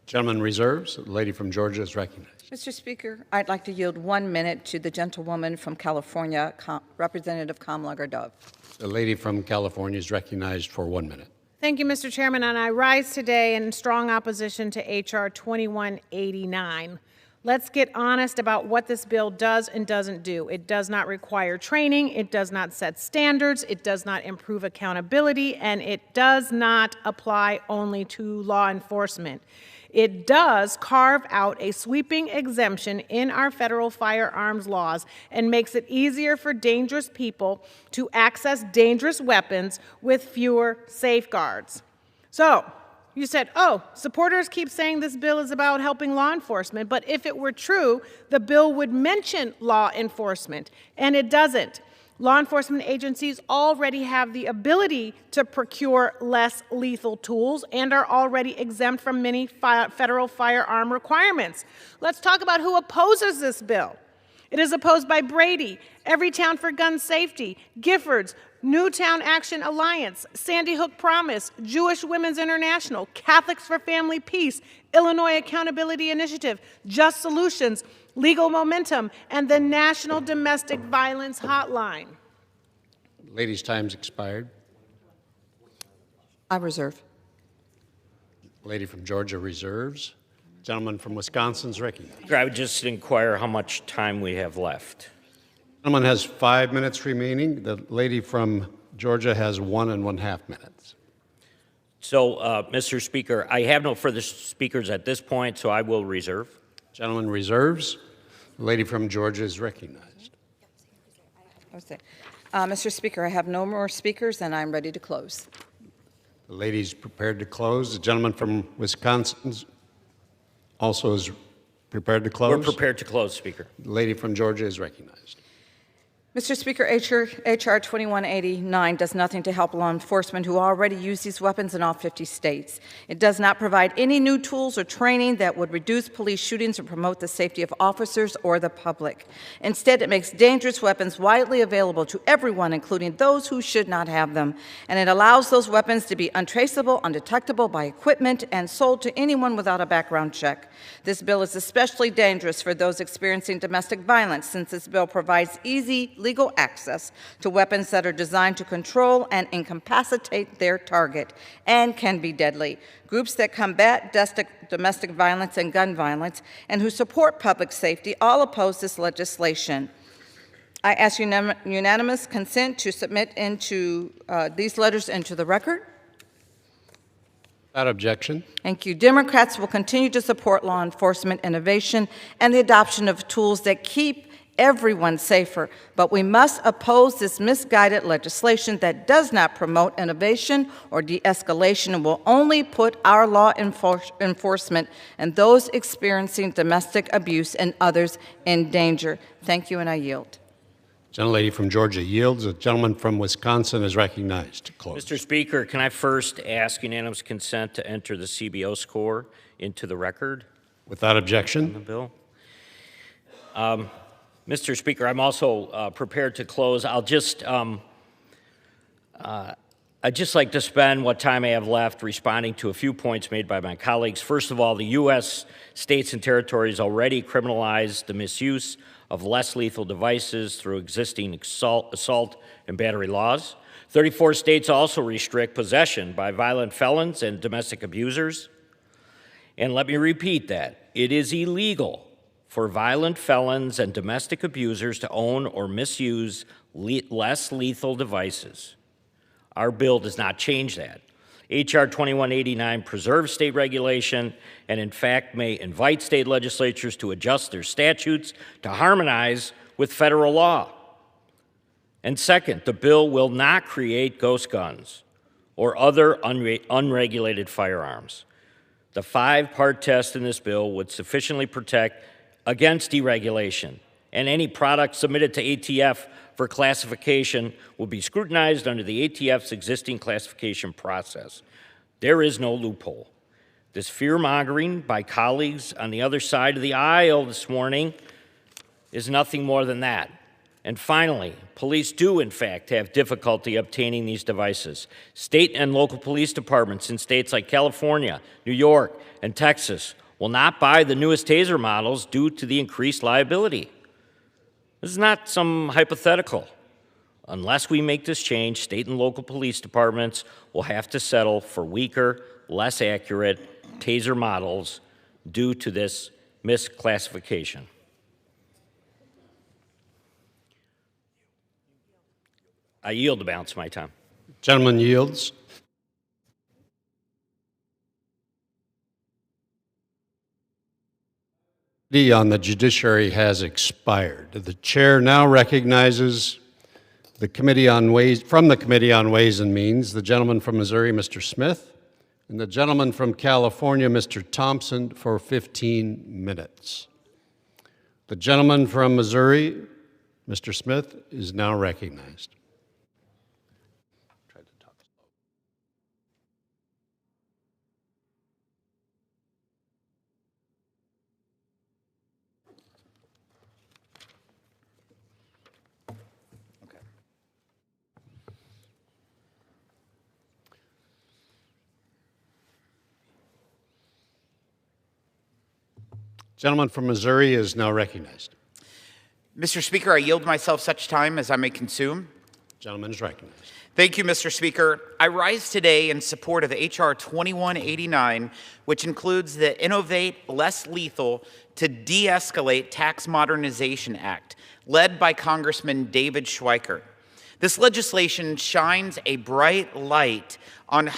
Gentleman reserves. The lady from Georgia is recognized. Mr. Speaker, I'd like to yield 1 minute to the gentlewoman from California, Representative Kamlager-Dove. The lady from California is recognized for 1 minute. Thank you, Mr. Chairman, and I rise today in strong opposition to H.R. 2189. Let's get honest about what this bill does and doesn't do. It does not require training, it does not set standards, it does not improve accountability, and it does not apply only to law enforcement. it does carve out a sweeping exemption in our federal firearms laws and makes it easier for dangerous people to access dangerous weapons with fewer safeguards. So, you said, oh, supporters keep saying this bill is about helping law enforcement, but if it were true, the bill would mention law enforcement, and it doesn't. Law enforcement agencies already have the ability to procure less lethal tools and are already exempt from many federal firearm requirements. Let's talk about who opposes this bill. It is opposed by Brady, Everytown for Gun Safety, Giffords, Newtown Action Alliance, Sandy Hook Promise, Jewish Women's International, Catholics for Family Peace, Illinois Accountability Initiative, Just Solutions, Legal Momentum, and the National Domestic Violence Hotline. Ladies' time's expired. I reserve. Lady from Georgia reserves. Gentleman from Wisconsin's recognized. I would just inquire how much time we have left. Gentleman has 5 minutes remaining. The lady from Georgia has 1.5 minutes. So, Mr. Speaker, I have no further speakers at this point, so I will reserve. Gentleman reserves. The lady from Georgia is recognized. Mr. Speaker, I have no more speakers, and I'm ready to close. The lady's prepared to close. The gentleman from Wisconsin also is prepared to close. We're prepared to close, Speaker. The lady from Georgia is recognized. Mr. Speaker, H.R. 2189 does nothing to help law enforcement who already use these weapons in all 50 states. It does not provide any new tools or training that would reduce police shootings or promote the safety of officers or the public. Instead, it makes dangerous weapons widely available to everyone, including those who should not have them. And it allows those weapons to be untraceable, undetectable by equipment, and sold to anyone without a background check. This bill is especially dangerous for those experiencing domestic violence, since this bill provides easy legal access to weapons that are designed to control and incapacitate their target and can be deadly. Groups that combat domestic violence and gun violence and who support public safety all oppose this legislation. I ask unanimous consent to submit these letters into the record. Without objection. Thank you. Democrats will continue to support law enforcement innovation and the adoption of tools that keep everyone safer, but we must oppose this misguided legislation that does not promote innovation or de-escalation and will only put our law enforcement and those experiencing domestic abuse and others in danger. Thank you, and I yield. Gentlelady from Georgia yields. The gentleman from Wisconsin is recognized to close. Mr. Speaker, can I first ask unanimous consent to enter the CBO score into the record? Without objection. On the bill. Mr. Speaker, I'm also prepared to close. I'd just like to spend what time I have left responding to a few points made by my colleagues. First of all, the U.S. states and territories already criminalize the misuse of less lethal devices through existing assault and battery laws. 34 states also restrict possession by violent felons and domestic abusers. And let me repeat that. It is illegal for violent felons and domestic abusers to own or misuse less lethal devices. Our bill does not change that. H.R. 2189 preserves state regulation and, in fact, may invite state legislatures to adjust their statutes to harmonize with federal law. And second, the bill will not create ghost guns or other unregulated firearms. The 5-part test in this bill would sufficiently protect against deregulation, and any product submitted to ATF for classification will be scrutinized under the ATF's existing classification process. There is no loophole. This fear-mongering by colleagues on the other side of the aisle this morning is nothing more than that. And finally, police do, in fact, have difficulty obtaining these devices. State and local police departments in states like California, New York, and Texas will not buy the newest taser models due to the increased liability. This is not some hypothetical. Unless we make this change, state and local police departments will have to settle for weaker, less accurate taser models due to this misclassification. I yield the balance of my time. Gentleman yields. on the judiciary has expired. The chair now recognizes the Committee on Ways, from the Committee on Ways and Means, the gentleman from Missouri, Mr. Smith, and the gentleman from California, Mr. Thompson, for 15 minutes. The gentleman from Missouri, Mr. Smith, is now recognized. Gentleman from Missouri is now recognized. Mr. Speaker, I yield myself such time as I may consume. Gentleman is recognized. Thank you, Mr. Speaker. I rise today in support of H.R. 2189, which includes the Innovate Less Lethal to De-Escalate Tax Modernization Act, led by Congressman David Schweikert. This legislation shines a bright light on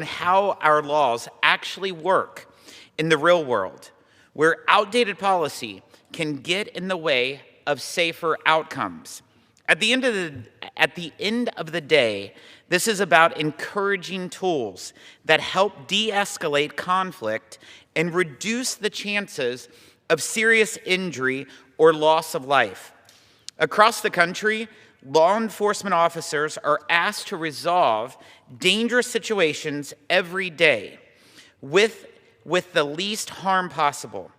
how our laws actually work in the real world, where outdated policy can get in the way of safer outcomes. At the end of the day, this is about encouraging tools that help de-escalate conflict and reduce the chances of serious injury or loss of life. Across the country, law enforcement officers are asked to resolve dangerous situations every day with the least harm possible.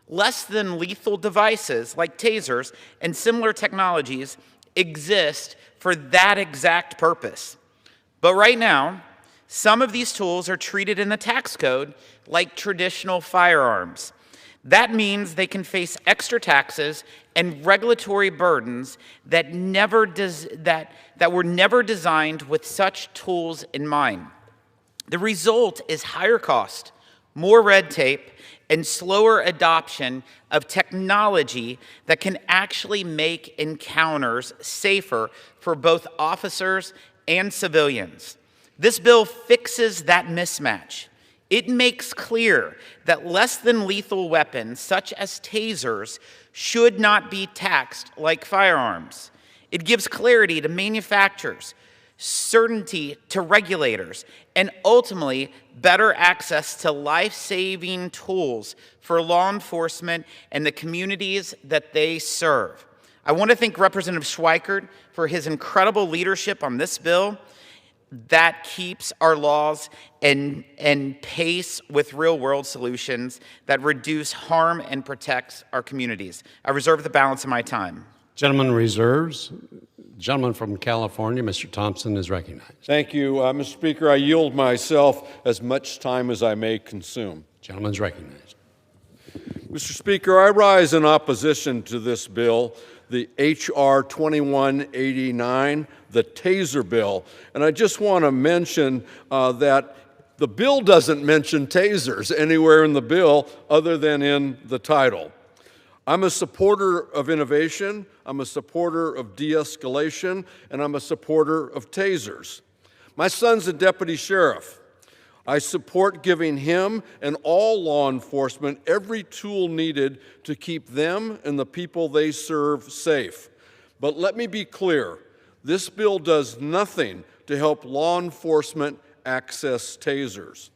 Less than lethal devices like tasers and similar technologies exist for that exact purpose. But right now, some of these tools are treated in the tax code like traditional firearms. That means they can face extra taxes and regulatory burdens that were never designed with such tools in mind. The result is higher cost, more red tape, and slower adoption of technology that can actually make encounters safer for both officers and civilians. This bill fixes that mismatch. It makes clear that less than lethal weapons, such as tasers, should not be taxed like firearms. It gives clarity to manufacturers, certainty to regulators, and ultimately better access to life-saving tools for law enforcement and the communities that they serve. I want to thank Representative Schweikert for his incredible leadership on this bill that keeps our laws in pace with real-world solutions that reduce harm and protects our communities. I reserve the balance of my time. Gentleman reserves. Gentleman from California, Mr. Thompson, is recognized. Thank you, Mr. Speaker. I yield myself as much time as I may consume. Gentleman's recognized. Mr. Speaker, I rise in opposition to this bill, the H.R. 2189, the taser bill. And I just want to mention that the bill doesn't mention tasers anywhere in the bill other than in the title. I'm a supporter of innovation, I'm a supporter of de-escalation, and I'm a supporter of tasers. My son's a deputy sheriff. I support giving him and all law enforcement every tool needed to keep them and the people they serve safe. But let me be clear, this bill does nothing to help law enforcement access tasers.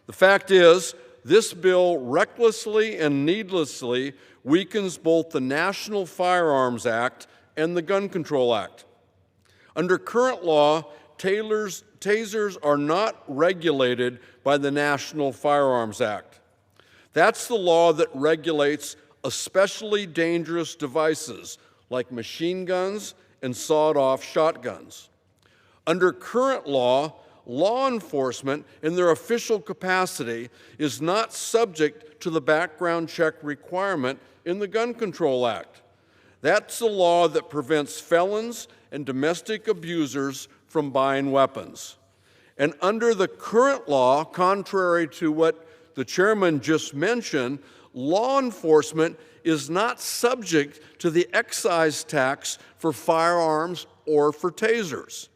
The fact is, this bill recklessly and needlessly weakens both the National Firearms Act and the Gun Control Act. Under current law, tasers are not regulated by the National Firearms Act. That's the law that regulates especially dangerous devices like machine guns and sawed-off shotguns. Under current law, law enforcement in their official capacity is not subject to the background check requirement in the Gun Control Act. That's the law that prevents felons and domestic abusers from buying weapons. And under the current law, contrary to what the chairman just mentioned, law enforcement is not subject to the excise tax for firearms or for tasers.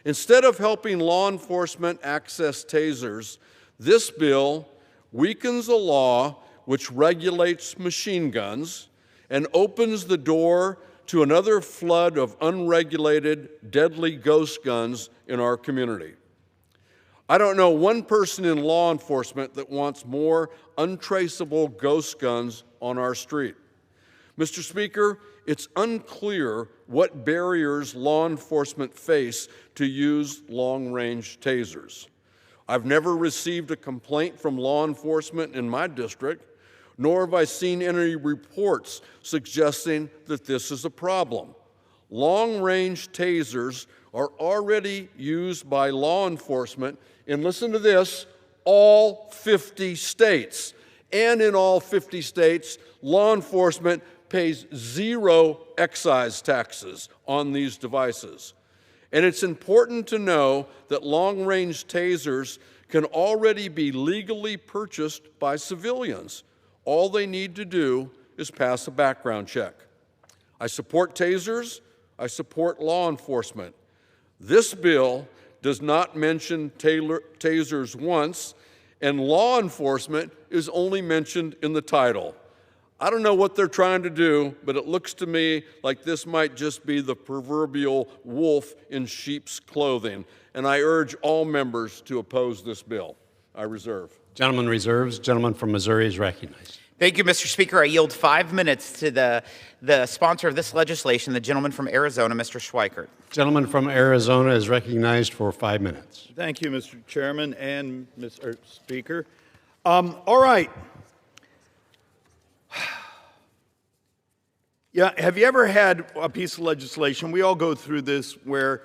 Instead of helping law enforcement access tasers, this bill weakens a law which regulates machine guns and opens the door to another flood of unregulated, deadly ghost guns in our community. I don't know one person in law enforcement that wants more untraceable ghost guns on our street. Mr. Speaker, it's unclear what barriers law enforcement face to use long-range tasers. I've never received a complaint from law enforcement in my district, nor have I seen any reports suggesting that this is a problem. Long-range tasers are already used by law enforcement in, listen to this, all 50 states. And in all 50 states, law enforcement pays 0 excise taxes on these devices. And it's important to know that long-range tasers can already be legally purchased by civilians. All they need to do is pass a background check. I support tasers. I support law enforcement. This bill does not mention tasers once, and law enforcement is only mentioned in the title. I don't know what they're trying to do, but it looks to me like this might just be the proverbial wolf in sheep's clothing, and I urge all members to oppose this bill. I reserve. Gentleman reserves. Gentleman from Missouri is recognized. Thank you, Mr. Speaker. I yield 5 minutes to the sponsor of this legislation, the gentleman from Arizona, Mr. Schweikert. Gentleman from Arizona is recognized for 5 minutes. Thank you, Mr. Chairman and Mr. Speaker. All right. Yeah, have you ever had a piece of legislation, we all go through this, where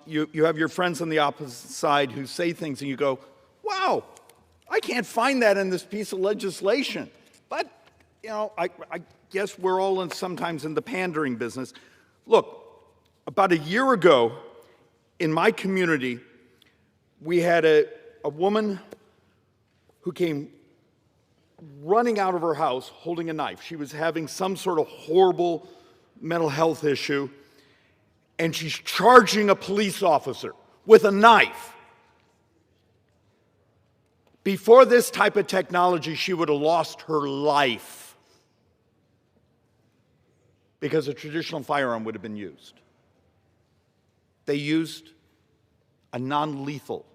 you have your friends on the opposite side who say things and you go, wow, I can't find that in this piece of legislation. But, you know, I guess we're all sometimes in the pandering business. Look, about a year ago, in my community, we had a woman who came running out of her house holding a knife. She was having some sort of horrible mental health issue, and she's charging a police officer with a knife. Before this type of technology, she would have lost her life because a traditional firearm would have been used. They used a non-lethal.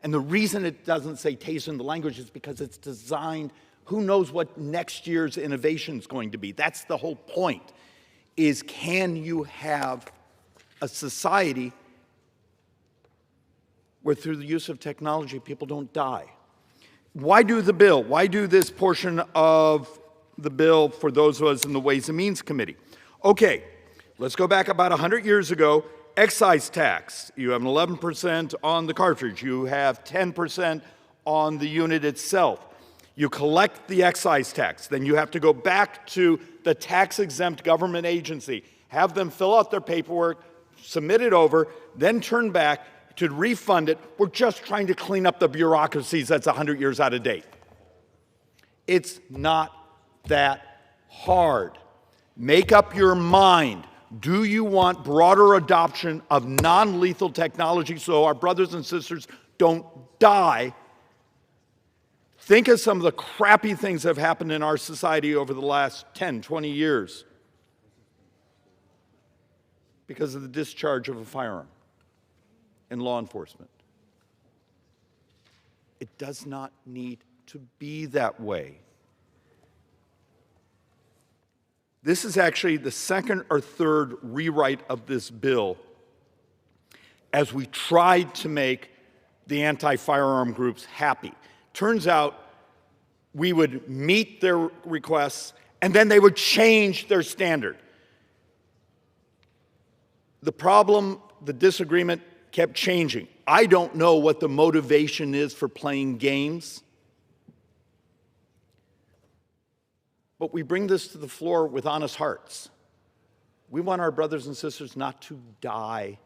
And the reason it doesn't say taser in the language is because it's designed, who knows what next year's innovation is going to be. That's the whole point, is can you have a society where through the use of technology, people don't die? Why do the bill? Why do this portion of the bill for those of us in the Ways and Means Committee? Okay, let's go back about 100 years ago. Excise tax. You have an 11% on the cartridge. You have 10% on the unit itself. You collect the excise tax. Then you have to go back to the tax-exempt government agency, have them fill out their paperwork, submit it over, then turn back to refund it. We're just trying to clean up the bureaucracies that's 100 years out of date. It's not that hard. Make up your mind. Do you want broader adoption of non-lethal technology so our brothers and sisters don't die? Think of some of the crappy things that have happened in our society over the last 10, 20 years because of the discharge of a firearm in law enforcement. It does not need to be that way. This is actually the second or third rewrite of this bill as we tried to make the anti-firearm groups happy. Turns out we would meet their requests and then they would change their standard. The problem, the disagreement kept changing. I don't know what the motivation is for playing games. But we bring this to the floor with honest hearts. We want our brothers and sisters not to die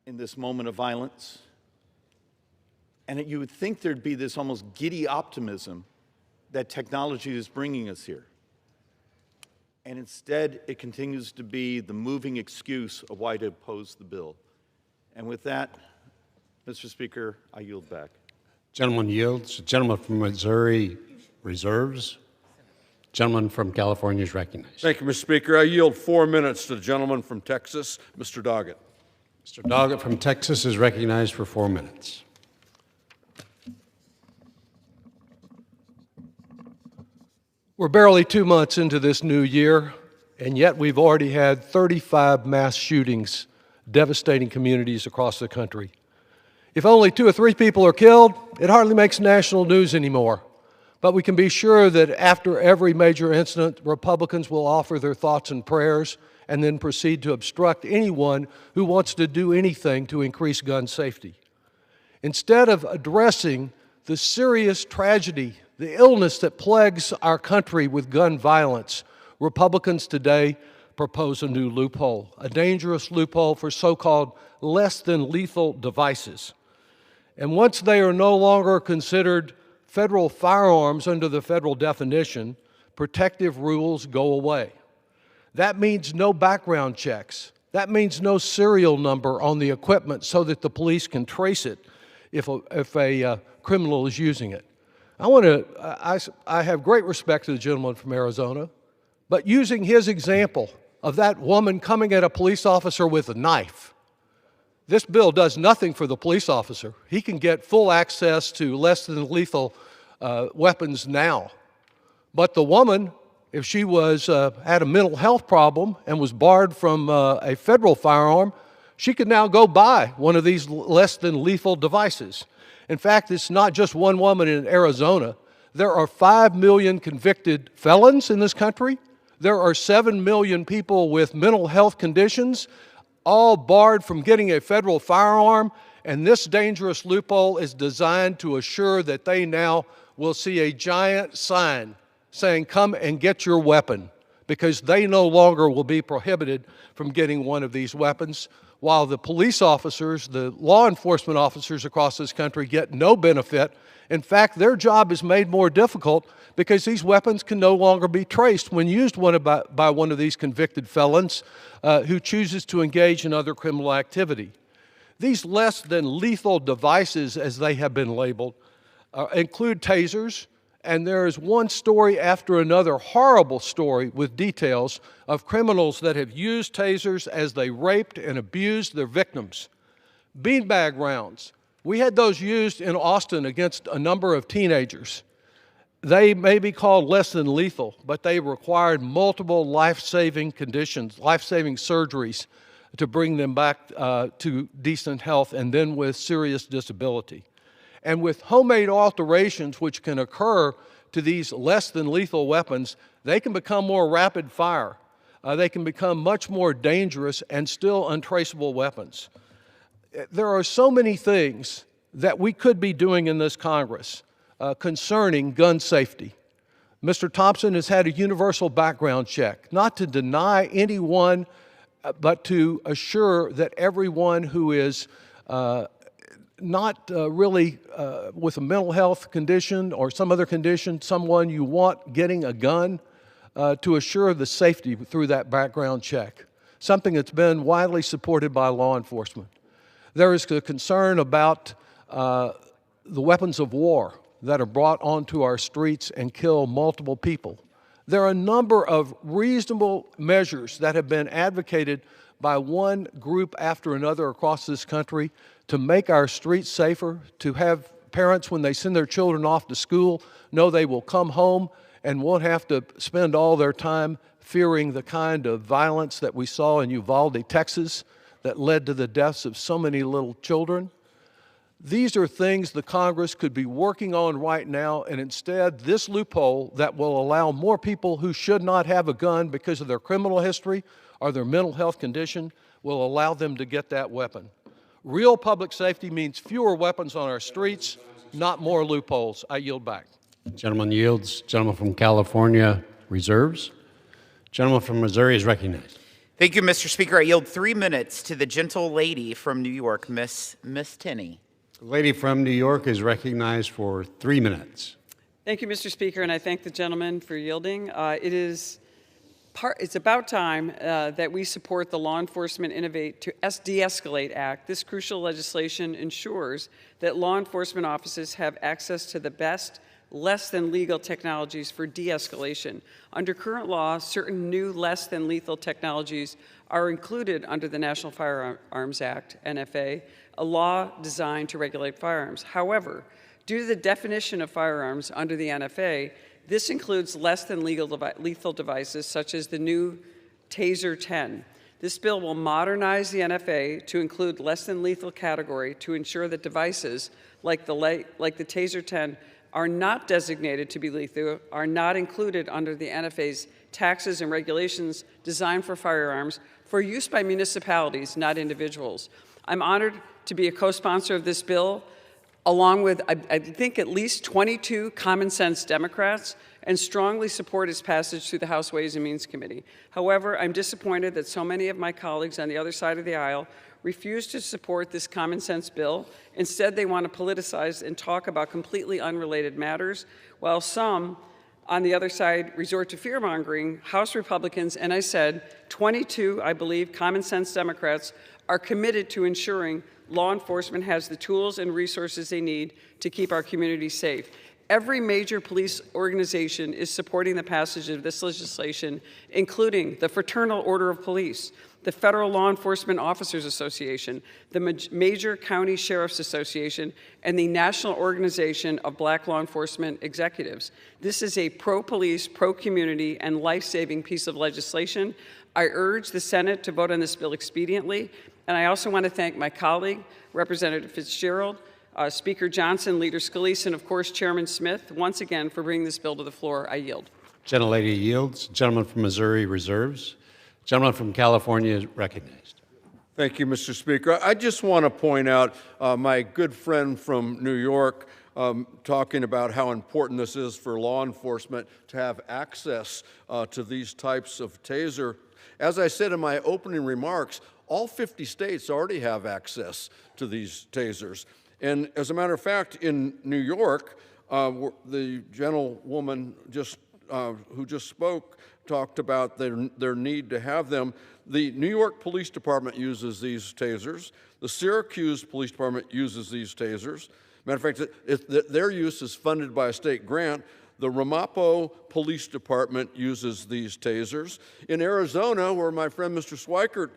in this moment of violence. And you would think there'd be this almost giddy optimism that technology is bringing us here. And instead, it continues to be the moving excuse of why to oppose the bill. And with that, Mr. Speaker, I yield back. Gentleman yields. The gentleman from Missouri reserves. Gentleman from California is recognized. Thank you, Mr. Speaker. I yield 4 minutes to the gentleman from Texas, Mr. Doggett. Mr. Doggett from Texas is recognized for 4 minutes. We're barely 2 months into this new year, and yet we've already had 35 mass shootings devastating communities across the country. If only 2 or 3 people are killed, it hardly makes national news anymore. But we can be sure that after every major incident, Republicans will offer their thoughts and prayers and then proceed to obstruct anyone who wants to do anything to increase gun safety. Instead of addressing the serious tragedy, the illness that plagues our country with gun violence, Republicans today propose a new loophole, a dangerous loophole for so-called less than lethal devices. And once they are no longer considered federal firearms under the federal definition, protective rules go away. That means no background checks. That means no serial number on the equipment so that the police can trace it if a criminal is using it. I have great respect to the gentleman from Arizona, but using his example of that woman coming at a police officer with a knife, this bill does nothing for the police officer. He can get full access to less than lethal weapons now. But the woman, if she had a mental health problem and was barred from a federal firearm, she could now go buy one of these less than lethal devices. In fact, it's not just one woman in Arizona. There are 5 million convicted felons in this country. There are 7 million people with mental health conditions, all barred from getting a federal firearm, and this dangerous loophole is designed to assure that they now will see a giant sign saying, "Come and get your weapon," because they no longer will be prohibited from getting one of these weapons, while the police officers, the law enforcement officers across this country get no benefit. In fact, their job is made more difficult because these weapons can no longer be traced when used by one of these convicted felons who chooses to engage in other criminal activity. These less than lethal devices, as they have been labeled, include tasers, and there is one story after another, horrible story with details of criminals that have used tasers as they raped and abused their victims. Beanbag rounds. We had those used in Austin against a number of teenagers. They may be called less than lethal, but they required multiple life-saving conditions, life-saving surgeries to bring them back to decent health, and then with serious disability. And with homemade alterations which can occur to these less than lethal weapons, they can become more rapid fire. They can become much more dangerous and still untraceable weapons. There are so many things that we could be doing in this Congress concerning gun safety. Mr. Thompson has had a universal background check, not to deny anyone, but to assure that everyone who is not really with a mental health condition or some other condition, someone you want getting a gun, to assure the safety through that background check, something that's been widely supported by law enforcement. There is a concern about the weapons of war that are brought onto our streets and kill multiple people. There are a number of reasonable measures that have been advocated by one group after another across this country to make our streets safer, to have parents, when they send their children off to school, know they will come home and won't have to spend all their time fearing the kind of violence that we saw in Uvalde, Texas, that led to the deaths of so many little children. These are things the Congress could be working on right now, and instead this loophole that will allow more people who should not have a gun because of their criminal history or their mental health condition will allow them to get that weapon. Real public safety means fewer weapons on our streets, not more loopholes. I yield back. Gentleman yields. Gentleman from California reserves. Gentleman from Missouri is recognized. Thank you, Mr. Speaker. I yield 3 minutes to the gentle lady from New York, Miss Tenney. The lady from New York is recognized for 3 minutes. Thank you, Mr. Speaker, and I thank the gentleman for yielding. It is it's about time that we support the Law Enforcement Innovate to De-Escalate Act. This crucial legislation ensures that law enforcement offices have access to the best, less than legal technologies for de-escalation. Under current law, certain new less than lethal technologies are included under the National Firearms Act, NFA, a law designed to regulate firearms. However, due to the definition of firearms under the NFA, this includes less than lethal devices such as the new Taser 10. This bill will modernize the NFA to include less than lethal category to ensure that devices like the Taser 10 are not designated to be lethal, are not included under the NFA's taxes and regulations designed for firearms for use by municipalities, not individuals. I'm honored to be a co-sponsor of this bill, along with, I think, at least 22 common sense Democrats, and strongly support its passage through the House Ways and Means Committee. However, I'm disappointed that so many of my colleagues on the other side of the aisle refuse to support this common sense bill. Instead, they want to politicize and talk about completely unrelated matters, while some on the other side resort to fear-mongering. House Republicans, and I said 22, I believe, common sense Democrats are committed to ensuring law enforcement has the tools and resources they need to keep our communities safe. Every major police organization is supporting the passage of this legislation, including the Fraternal Order of Police, the Federal Law Enforcement Officers Association, the Major County Sheriff's Association, and the National Organization of Black Law Enforcement Executives. This is a pro-police, pro-community, and life-saving piece of legislation. I urge the Senate to vote on this bill expediently, and I also want to thank my colleague, Representative Fitzgerald, Speaker Johnson, Leader Scalise, and of course Chairman Smith, once again for bringing this bill to the floor. I yield. Gentlelady yields. Gentleman from Missouri reserves. Gentleman from California is recognized. Thank you, Mr. Speaker. I just want to point out my good friend from New York talking about how important this is for law enforcement to have access to these types of taser. As I said in my opening remarks, all 50 states already have access to these tasers. And as a matter of fact, in New York, the gentlewoman who just spoke talked about their need to have them. The New York Police Department uses these tasers. The Syracuse Police Department uses these tasers. Matter of fact, their use is funded by a state grant. The Ramapo Police Department uses these tasers. In Arizona, where my friend Mr. Schweikert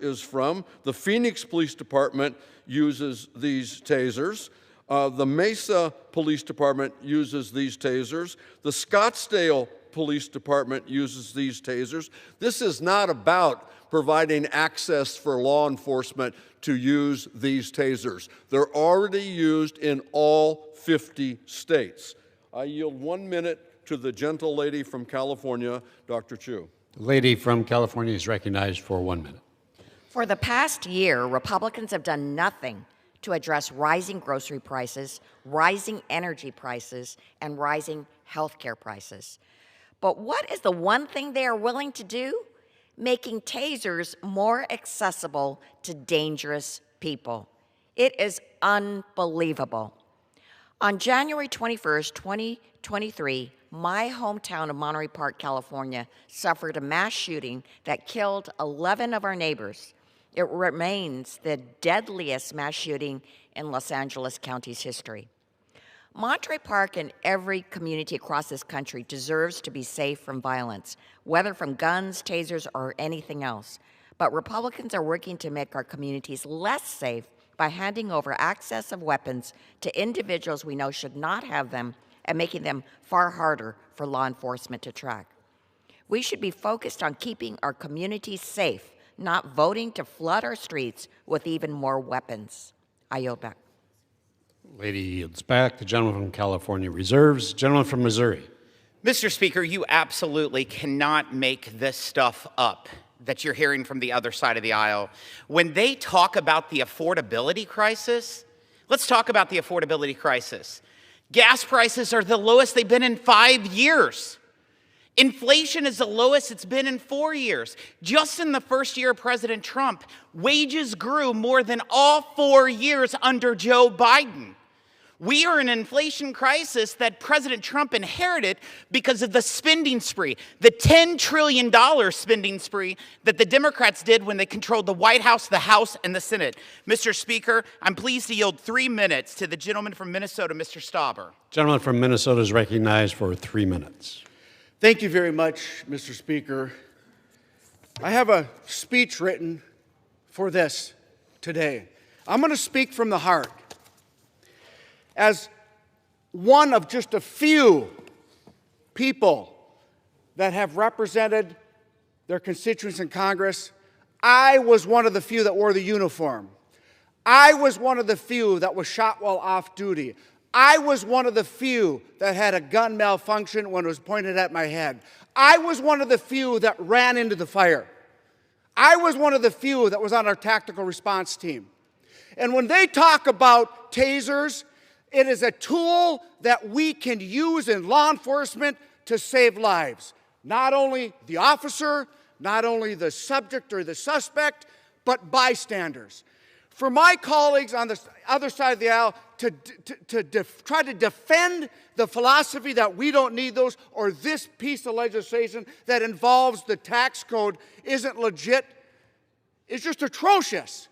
is from, the Phoenix Police Department uses these tasers. The Mesa Police Department uses these tasers. The Scottsdale Police Department uses these tasers. This is not about providing access for law enforcement to use these tasers. They're already used in all 50 states. I yield 1 minute to the gentle lady from California, Dr. Chu. The lady from California is recognized for 1 minute. For the past year, Republicans have done nothing to address rising grocery prices, rising energy prices, and rising health care prices. But what is the one thing they are willing to do? Making tasers more accessible to dangerous people. It is unbelievable. On January 21st, 2023, my hometown of Monterey Park, California, suffered a mass shooting that killed 11 of our neighbors. It remains the deadliest mass shooting in Los Angeles County's history. Monterey Park and every community across this country deserves to be safe from violence, whether from guns, tasers, or anything else. But Republicans are working to make our communities less safe by handing over access of weapons to individuals we know should not have them and making them far harder for law enforcement to track. We should be focused on keeping our communities safe, not voting to flood our streets with even more weapons. I yield back. Lady yields back. The gentleman from California reserves. Gentleman from Missouri. Mr. Speaker, you absolutely cannot make this stuff up that you're hearing from the other side of the aisle. When they talk about the affordability crisis, let's talk about the affordability crisis. Gas prices are the lowest they've been in 5 years. Inflation is the lowest it's been in 4 years. Just in the first year of President Trump, wages grew more than all 4 years under Joe Biden. We are in an inflation crisis that President Trump inherited because of the spending spree, the $10 trillion spending spree that the Democrats did when they controlled the White House, the House, and the Senate. Mr. Speaker, I'm pleased to yield 3 minutes to the gentleman from Minnesota, Mr. Stauber. Gentleman from Minnesota is recognized for 3 minutes. Thank you very much, Mr. Speaker. I have a speech written for this today. I'm going to speak from the heart. As one of just a few people that have represented their constituents in Congress, I was one of the few that wore the uniform. I was one of the few that was shot while off duty. I was one of the few that had a gun malfunction when it was pointed at my head. I was one of the few that ran into the fire. I was one of the few that was on our tactical response team. And when they talk about tasers, it is a tool that we can use in law enforcement to save lives. Not only the officer, not only the subject or the suspect, but bystanders. For my colleagues on the other side of the aisle to try to defend the philosophy that we don't need those, or this piece of legislation that involves the tax code isn't legit, is just atrocious.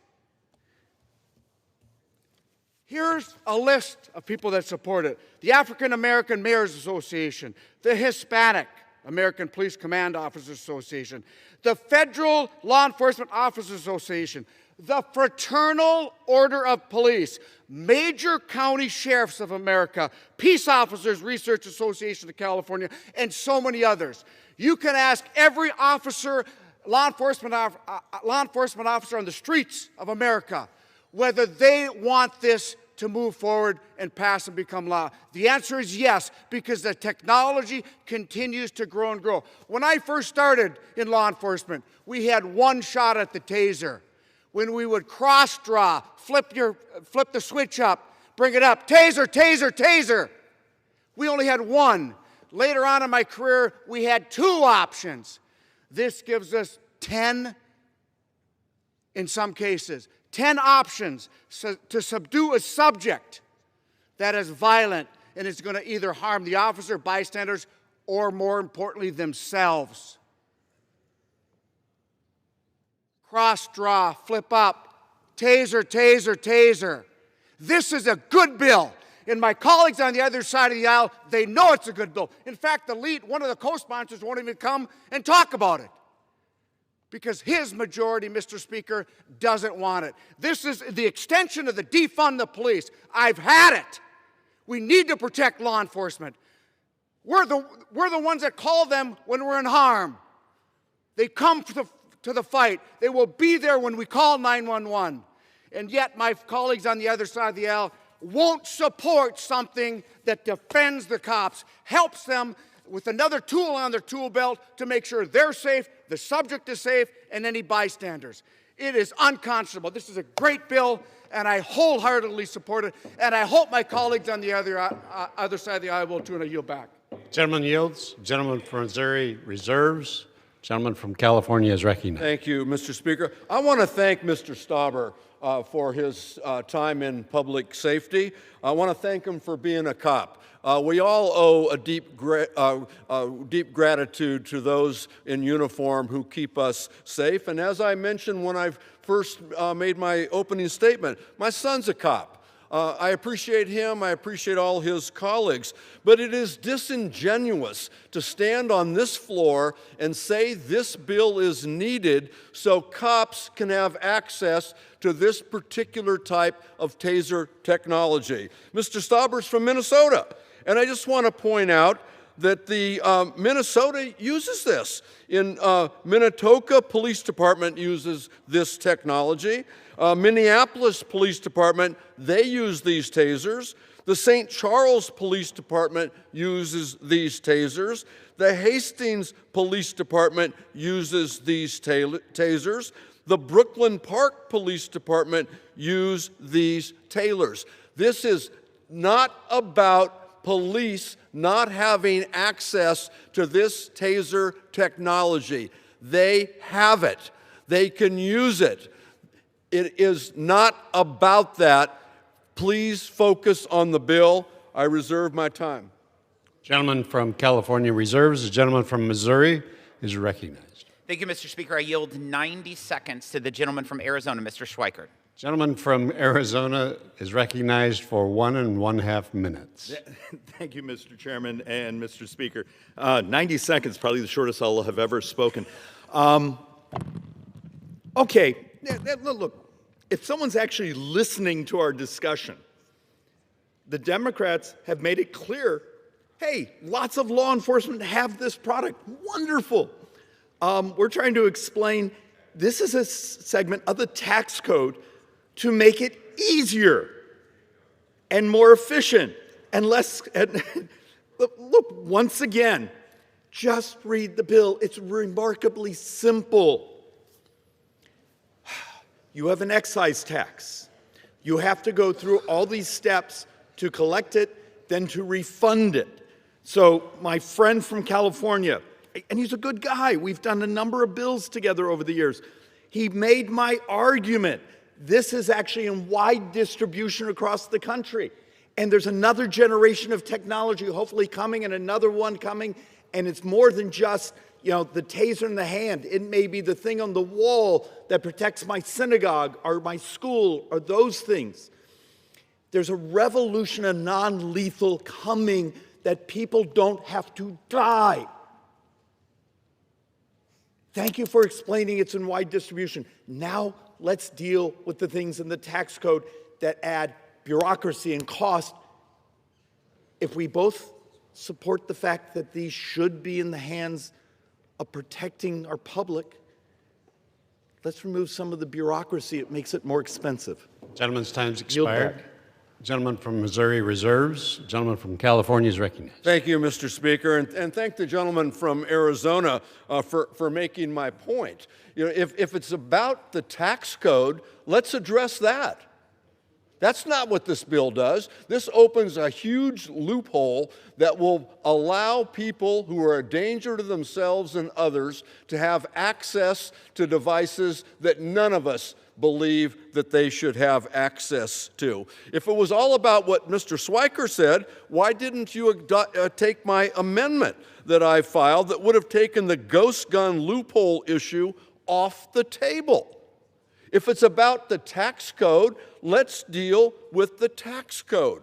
Here's a list of people that support it. The African American Mayors Association, the Hispanic American Police Command Officers Association, the Federal Law Enforcement Officers Association, the Fraternal Order of Police, Major County Sheriffs of America, Peace Officers Research Association of California, and so many others. You can ask every officer, law enforcement officer on the streets of America whether they want this to move forward and pass and become law. The answer is yes, because the technology continues to grow and grow. When I first started in law enforcement, we had one shot at the taser. When we would cross draw, flip the switch up, bring it up, taser, taser, taser. We only had one. Later on in my career, we had 2 options. This gives us 10 in some cases. 10 options to subdue a subject that is violent and is going to either harm the officer, bystanders, or more importantly, themselves. Cross draw, flip up, taser, taser, taser. This is a good bill. And my colleagues on the other side of the aisle, they know it's a good bill. In fact, one of the co-sponsors won't even come and talk about it, because his majority, Mr. Speaker, doesn't want it. This is the extension of the defund the police. I've had it. We need to protect law enforcement. We're the ones that call them when we're in harm. They come to the fight. They will be there when we call 911. And yet my colleagues on the other side of the aisle won't support something that defends the cops, helps them with another tool on their tool belt to make sure they're safe, the subject is safe, and any bystanders. It is unconscionable. This is a great bill, and I wholeheartedly support it, and I hope my colleagues on the other side of the aisle will too, and I yield back. Gentleman yields. Gentleman from Missouri reserves. Gentleman from California is recognized. Thank you, Mr. Speaker. I want to thank Mr. Stauber for his time in public safety. I want to thank him for being a cop. We all owe a deep gratitude to those in uniform who keep us safe. And as I mentioned when I first made my opening statement, my son's a cop. I appreciate him. I appreciate all his colleagues. But it is disingenuous to stand on this floor and say this bill is needed so cops can have access to this particular type of taser technology. Mr. Stauber's from Minnesota. And I just want to point out that the Minnesota uses this. In Minnetonka Police Department uses this technology. Minneapolis Police Department, they use these tasers. The St. Charles Police Department uses these tasers. The Hastings Police Department uses these tasers. The Brooklyn Park Police Department use these tasers. This is not about police not having access to this taser technology. They have it. They can use it. It is not about that. Please focus on the bill. I reserve my time. Gentleman from California reserves. The gentleman from Missouri is recognized. Thank you, Mr. Speaker. I yield 90 seconds to the gentleman from Arizona, Mr. Schweikert. Gentleman from Arizona is recognized for 1.5 minutes. Thank you, Mr. Chairman and Mr. Speaker. 90 seconds, probably the shortest I'll have ever spoken. Okay, look, if someone's actually listening to our discussion, the Democrats have made it clear, hey, lots of law enforcement have this product. Wonderful. We're trying to explain this is a segment of the tax code to make it easier and more efficient and less. Look, once again, just read the bill. It's remarkably simple. You have an excise tax. You have to go through all these steps to collect it, then to refund it. So my friend from California, and he's a good guy. We've done a number of bills together over the years. He made my argument. This is actually in wide distribution across the country. And there's another generation of technology hopefully coming and another one coming. And it's more than just, the taser in the hand. It may be the thing on the wall that protects my synagogue or my school or those things. There's a revolution of non-lethal coming that people don't have to die. Thank you for explaining it's in wide distribution. Now let's deal with the things in the tax code that add bureaucracy and cost. If we both support the fact that these should be in the hands of protecting our public, let's remove some of the bureaucracy. It makes it more expensive. Gentleman's time's expired. Gentleman from Missouri reserves. Gentleman from California is recognized. Thank you, Mr. Speaker, and thank the gentleman from Arizona for making my point. If it's about the tax code, let's address that. That's not what this bill does. This opens a huge loophole that will allow people who are a danger to themselves and others to have access to devices that none of us believe that they should have access to. If it was all about what Mr. Schweikert said, why didn't you take my amendment that I filed that would have taken the ghost gun loophole issue off the table? If it's about the tax code, let's deal with the tax code.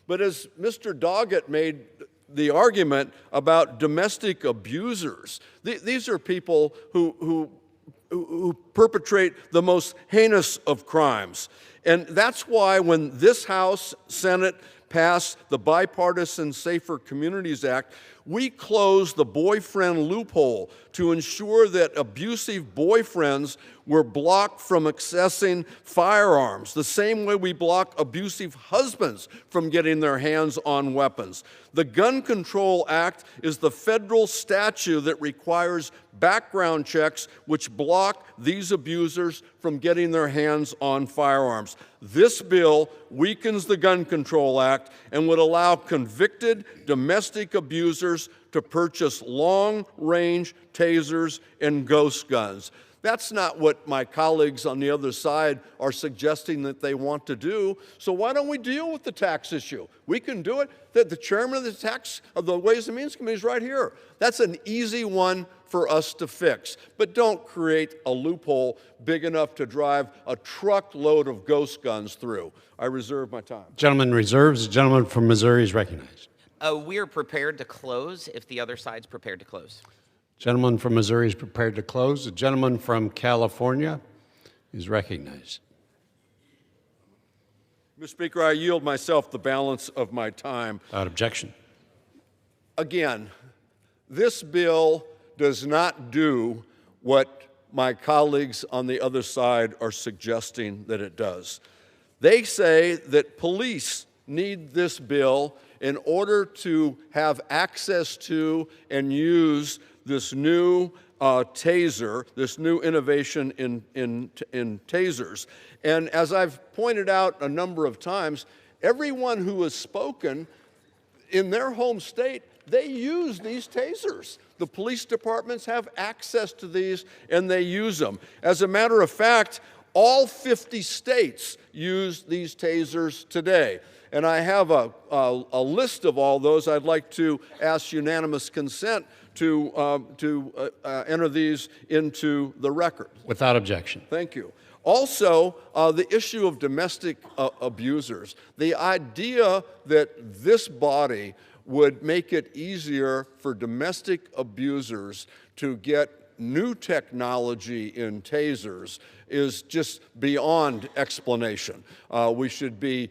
But as Mr. Doggett made the argument about domestic abusers, these are people who perpetrate the most heinous of crimes. And that's why when this House, Senate passed the Bipartisan Safer Communities Act, we closed the boyfriend loophole to ensure that abusive boyfriends were blocked from accessing firearms, the same way we block abusive husbands from getting their hands on weapons. The Gun Control Act is the federal statute that requires background checks which block these abusers from getting their hands on firearms. This bill weakens the Gun Control Act and would allow convicted domestic abusers to purchase long-range tasers and ghost guns. That's not what my colleagues on the other side are suggesting that they want to do. So why don't we deal with the tax issue? We can do it. The chairman of the Ways and Means Committee is right here. That's an easy one for us to fix. But don't create a loophole big enough to drive a truckload of ghost guns through. I reserve my time. Gentleman reserves. The gentleman from Missouri is recognized. We are prepared to close if the other side's prepared to close. Gentleman from Missouri is prepared to close. The gentleman from California is recognized. Mr. Speaker, I yield myself the balance of my time. Without objection. Again, this bill does not do what my colleagues on the other side are suggesting that it does. They say that police need this bill in order to have access to and use this new taser, this new innovation in tasers. And as I've pointed out a number of times, everyone who has spoken in their home state, they use these tasers. The police departments have access to these and they use them. As a matter of fact, All 50 states use these tasers today. And I have a list of all those. I'd like to ask unanimous consent to enter these into the record. Without objection. Thank you. Also, the issue of domestic abusers. The idea that this body would make it easier for domestic abusers to get new technology in tasers is just beyond explanation. We should be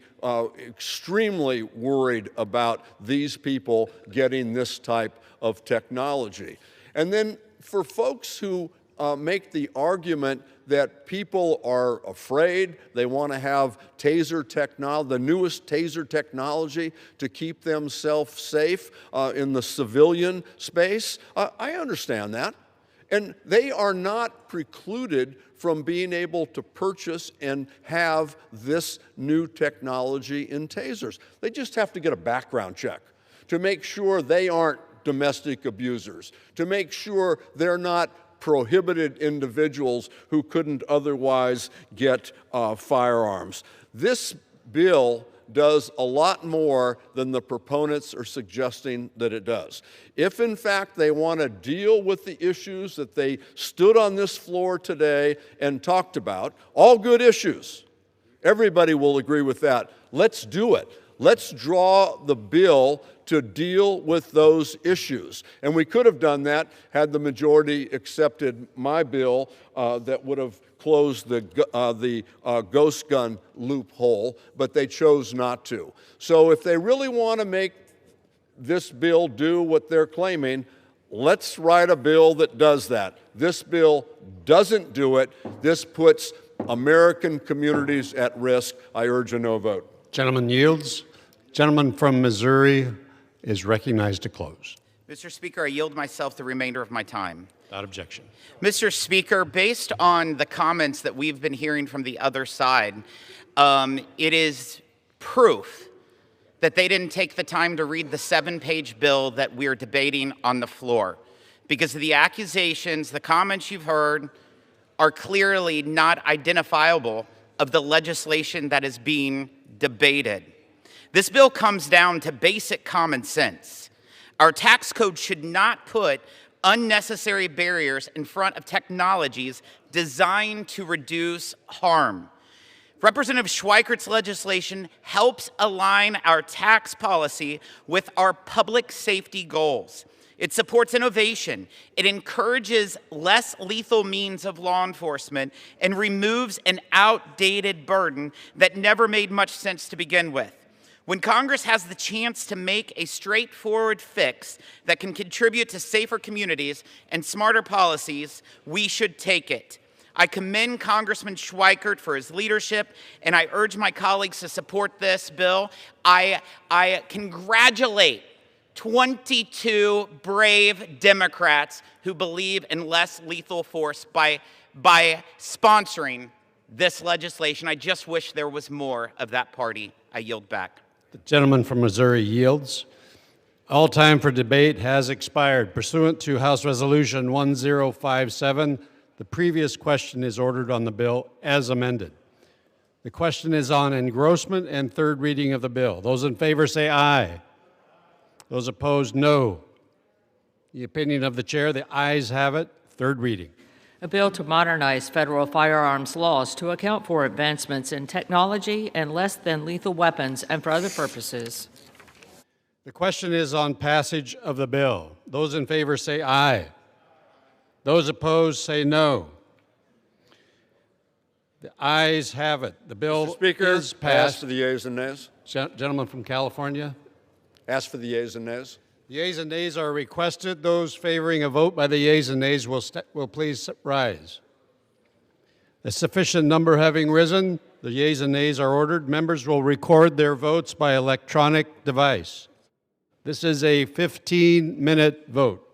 extremely worried about these people getting this type of technology. And then for folks who make the argument that people are afraid, they want to have taser technology, the newest taser technology to keep themselves safe in the civilian space, I understand that. And they are not precluded from being able to purchase and have this new technology in tasers. They just have to get a background check to make sure they aren't domestic abusers, to make sure they're not prohibited individuals who couldn't otherwise get firearms. This bill does a lot more than the proponents are suggesting that it does. If, in fact, they want to deal with the issues that they stood on this floor today and talked about, all good issues, everybody will agree with that. Let's do it. Let's draw the bill to deal with those issues. And we could have done that had the majority accepted my bill that would have closed the ghost gun loophole, but they chose not to. So if they really want to make this bill do what they're claiming, let's write a bill that does that. This bill doesn't do it. This puts American communities at risk. I urge a no vote. Gentleman yields. Gentleman from Missouri is recognized to close. Mr. Speaker, I yield myself the remainder of my time. Without objection. Mr. Speaker, based on the comments that we've been hearing from the other side, it is proof that they didn't take the time to read the 7-page bill that we're debating on the floor. Because the accusations, the comments you've heard, are clearly not identifiable of the legislation that is being debated. This bill comes down to basic common sense. Our tax code should not put unnecessary barriers in front of technologies designed to reduce harm. Representative Schweikert's legislation helps align our tax policy with our public safety goals. It supports innovation. It encourages less lethal means of law enforcement and removes an outdated burden that never made much sense to begin with. When Congress has the chance to make a straightforward fix that can contribute to safer communities and smarter policies, we should take it. I commend Congressman Schweikert for his leadership, and I urge my colleagues to support this bill. I congratulate 22 brave Democrats who believe in less lethal force by sponsoring this legislation. I just wish there was more of that party. I yield back. The gentleman from Missouri yields. All time for debate has expired. Pursuant to House Resolution 1057, the previous question is ordered on the bill as amended. The question is on engrossment and third reading of the bill. Those in favor say aye. Those opposed, no. The opinion of the chair, the ayes have it. Third reading. A bill to modernize federal firearms laws to account for advancements in technology and less than lethal weapons and for other purposes. The question is on passage of the bill. Those in favor say aye. Those opposed say no. The ayes have it. The bill Mr. Speaker, is passed. ask for the yeas and nays. Gentleman from California. Ask for the yeas and nays. The yeas and nays are requested. Those favoring a vote by the yeas and nays will please rise. A sufficient number having risen, the yeas and nays are ordered. Members will record their votes by electronic device. This is a 15-minute vote.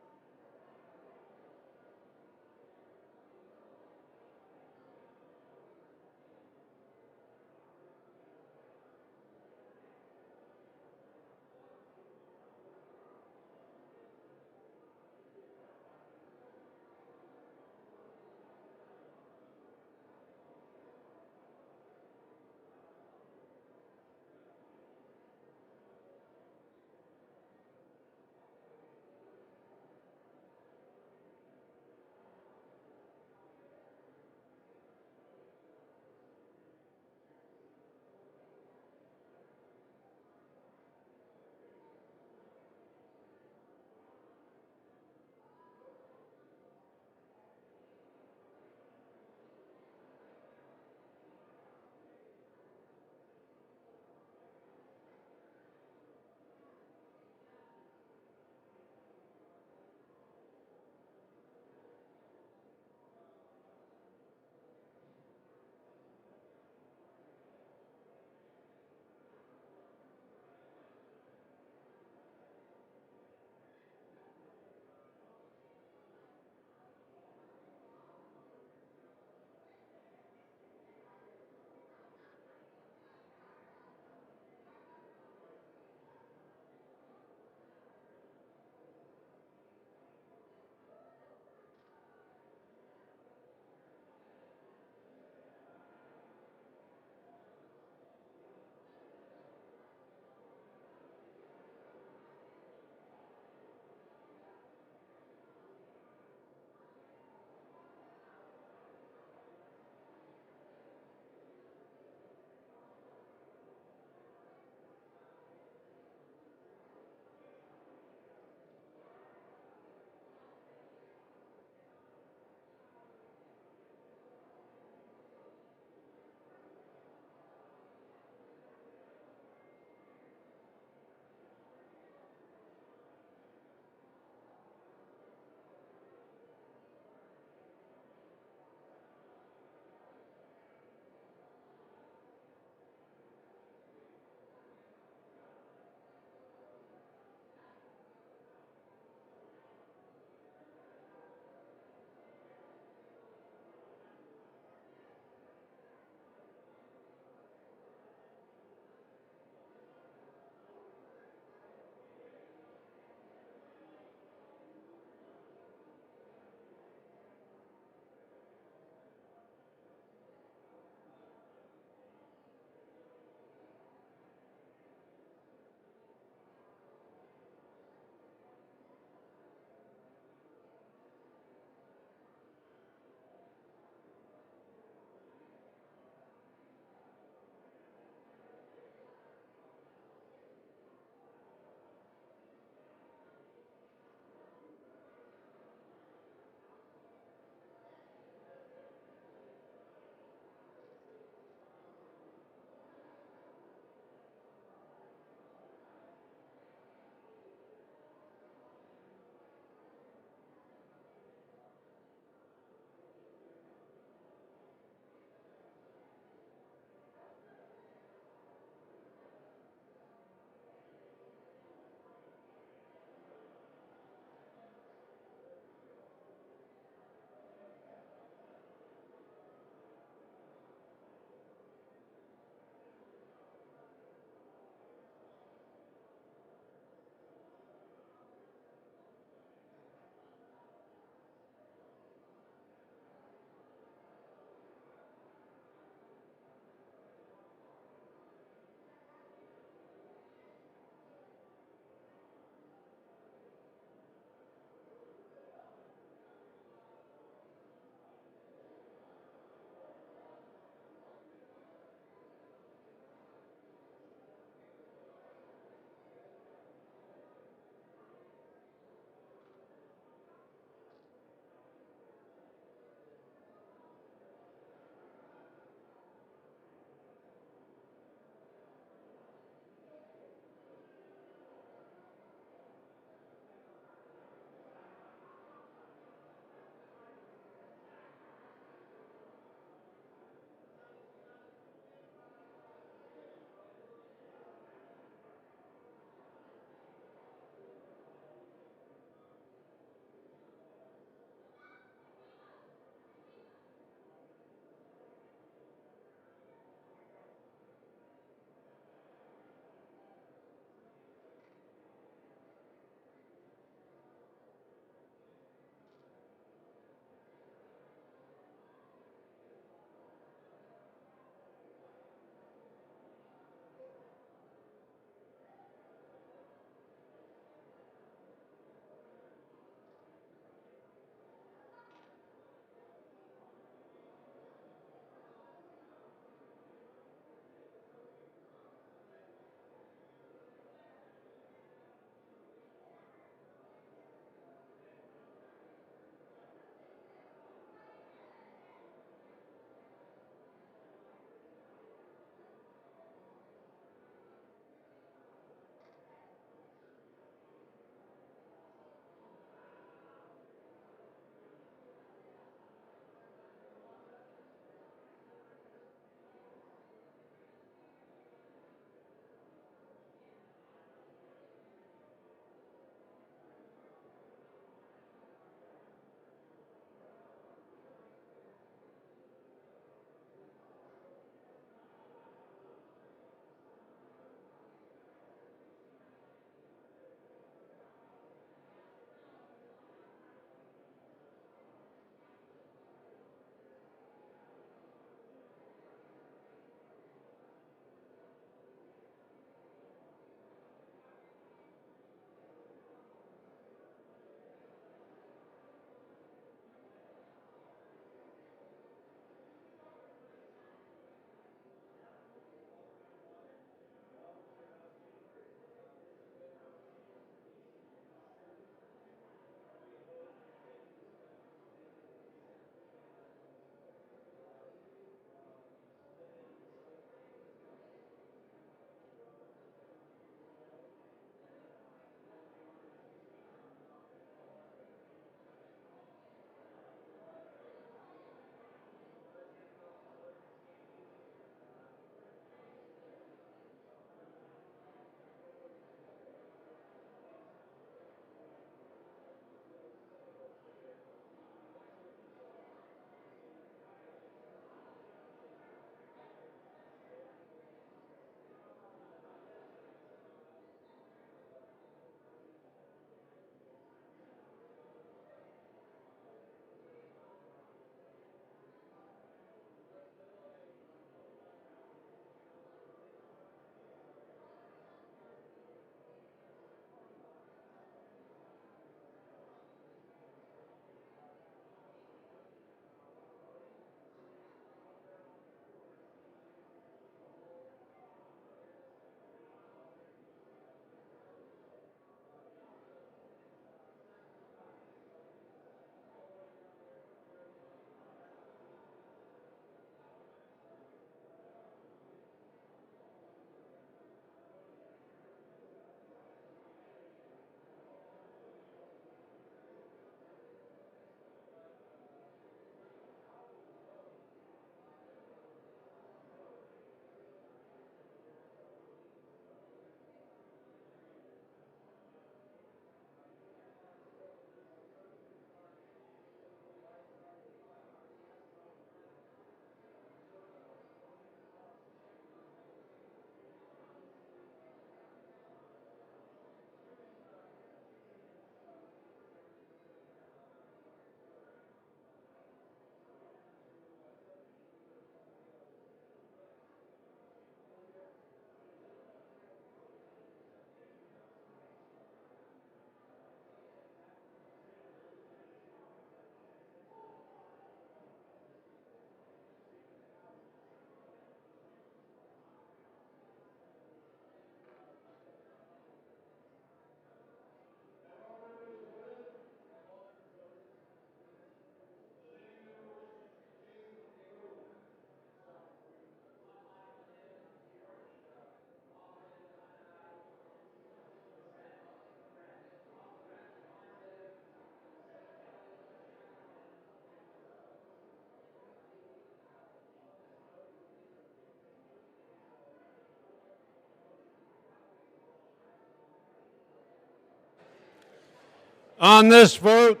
On this vote,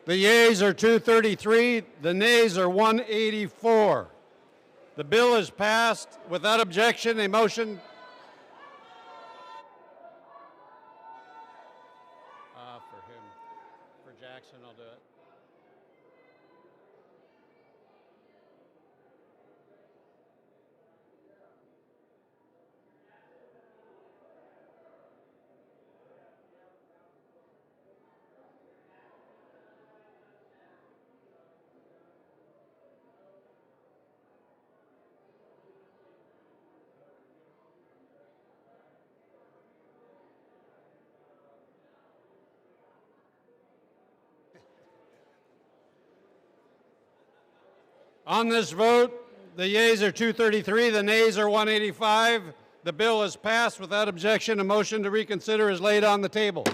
the yeas are 233, the nays are 184. The bill is passed. Without objection, a motion. For him. For Jackson, I'll do it. On this vote, the yeas are 233, the nays are 185. The bill is passed without objection. A motion to reconsider is laid on the table.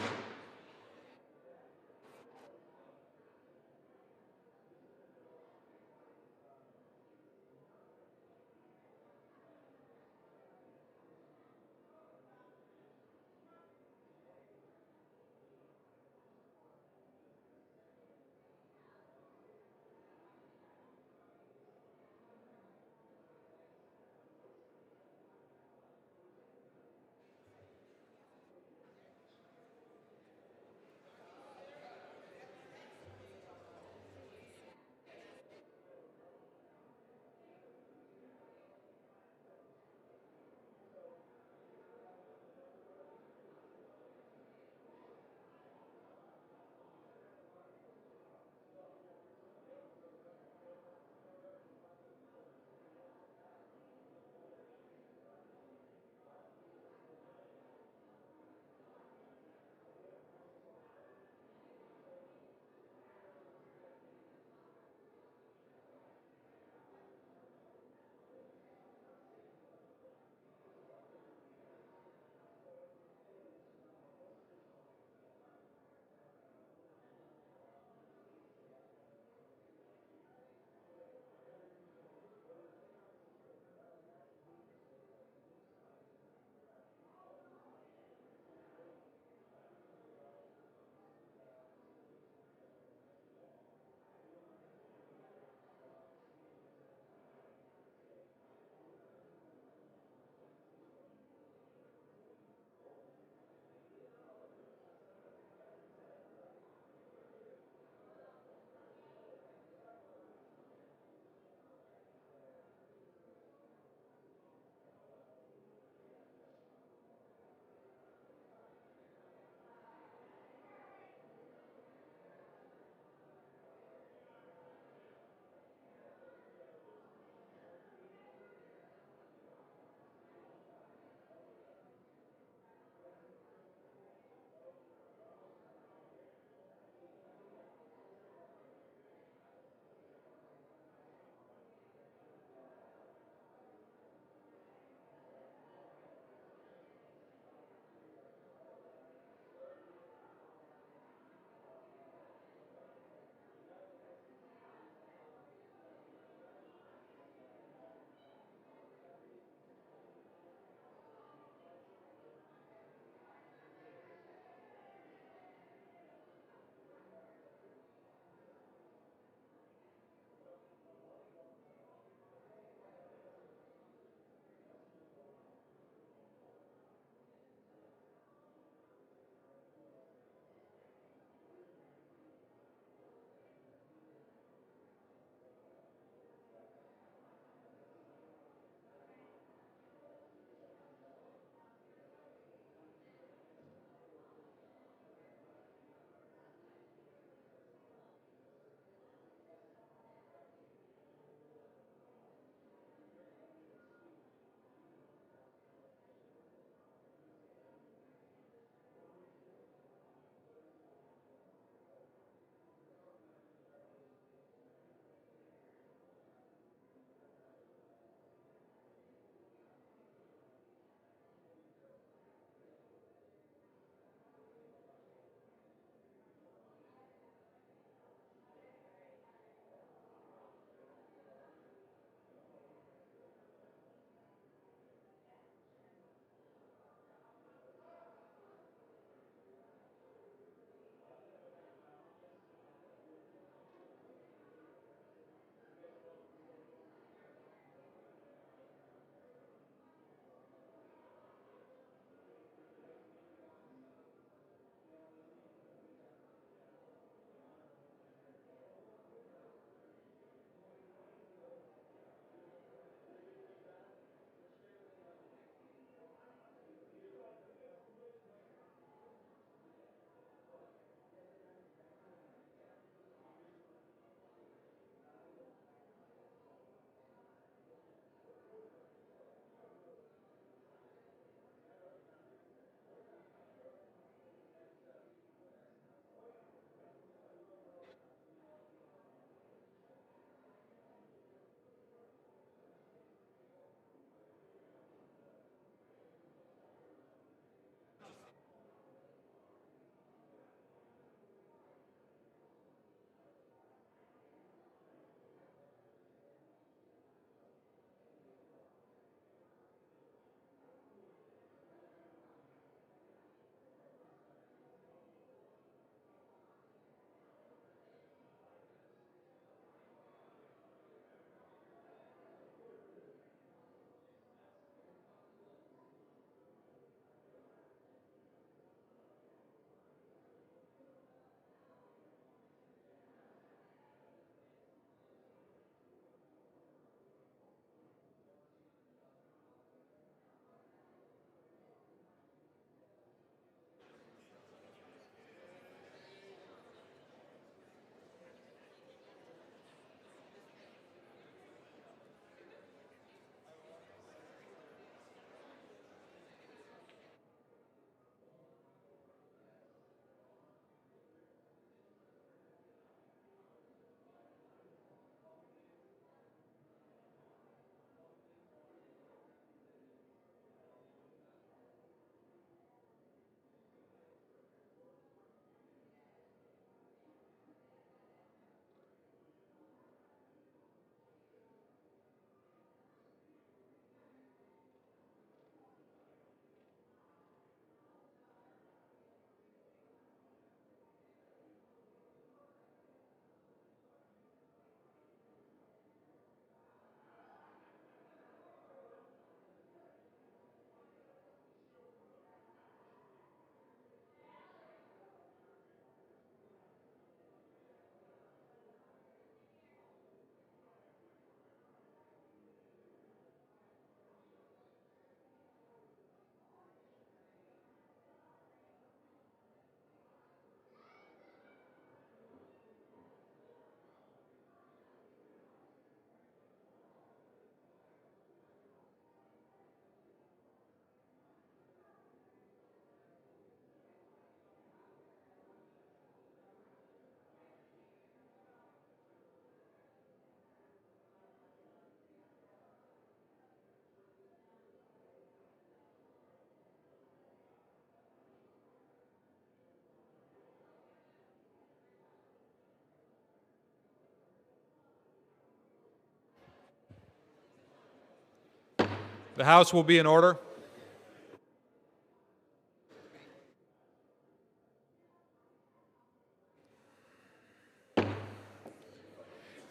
The House will be in order.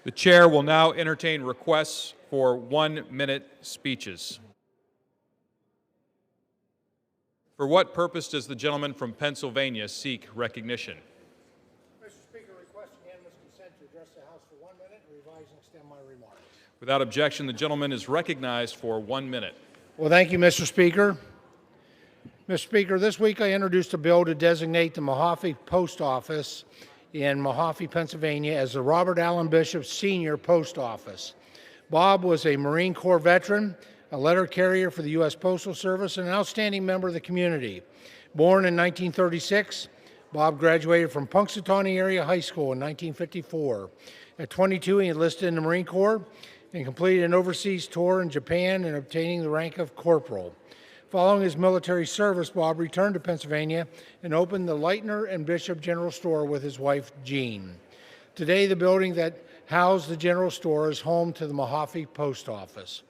The chair will now entertain requests for 1-minute speeches. For what purpose does the gentleman from Pennsylvania seek recognition? Mr. Speaker, request unanimous consent to address the House for 1 minute and revise and extend my remarks. Without objection, the gentleman is recognized for 1 minute. Well, thank you, Mr. Speaker. Mr. Speaker, this week I introduced a bill to designate the Mahaffey Post Office in Mahaffey, Pennsylvania as the Robert Allen Bishop Sr. Post Office. Bob was a Marine Corps veteran, a letter carrier for the U.S. Postal Service, and an outstanding member of the community. Born in 1936, Bob graduated from Punxsutawney Area High School in 1954. At 22, he enlisted in the Marine Corps and completed an overseas tour in Japan and obtaining the rank of corporal. Following his military service, Bob returned to Pennsylvania and opened the Leitner and Bishop General Store with his wife, Jean. Today, the building that housed the general store is home to the Mahaffey Post Office.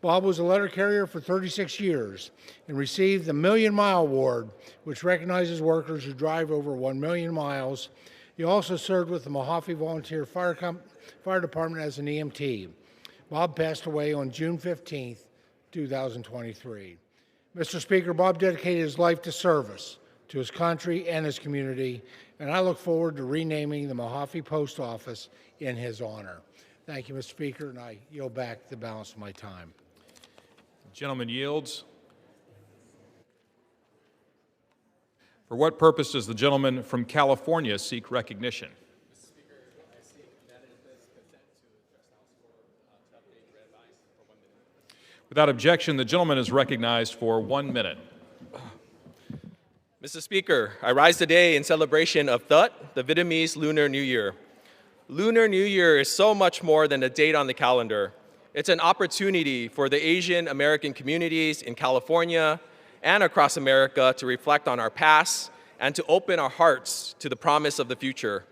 Bob was a letter carrier for 36 years and received the Million Mile Award, which recognizes workers who drive over 1 million miles. He also served with the Mahaffey Volunteer Fire Department as an EMT. Bob passed away on June 15, 2023. Mr. Speaker, Bob dedicated his life to service to his country and his community, and I look forward to renaming the Mahaffey Post Office in his honor. Thank you, Mr. Speaker, and I yield back the balance of my time. The gentleman yields. For what purpose does the gentleman from California seek recognition? Without objection, the gentleman is recognized for 1 minute. Mr. Speaker, I rise today in celebration of Thut, the Vietnamese Lunar New Year. Lunar New Year is so much more than a date on the calendar. It's an opportunity for the Asian American communities in California and across America to reflect on our past and to open our hearts to the promise of the future.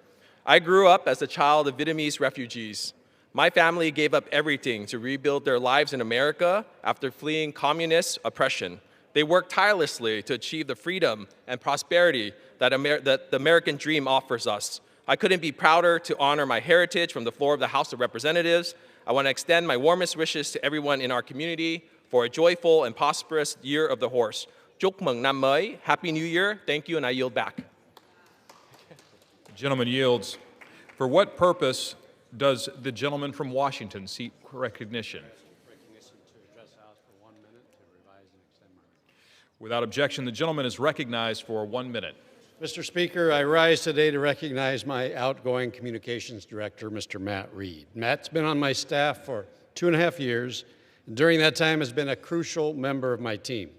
I grew up as a child of Vietnamese refugees. My family gave up everything to rebuild their lives in America after fleeing communist oppression. They worked tirelessly to achieve the freedom and prosperity that the American dream offers us. I couldn't be prouder to honor my heritage from the floor of the House of Representatives. I want to extend my warmest wishes to everyone in our community for a joyful and prosperous Year of the Horse. Chúc mừng năm mới. Happy New Year. Thank you, and I yield back. The gentleman yields. For what purpose does the gentleman from Washington seek recognition? Without objection, the gentleman is recognized for 1 minute. Mr. Speaker, I rise today to recognize my outgoing communications director, Mr. Matt Reed. Matt's been on my staff for 2.5 years, and during that time has been a crucial member of my team.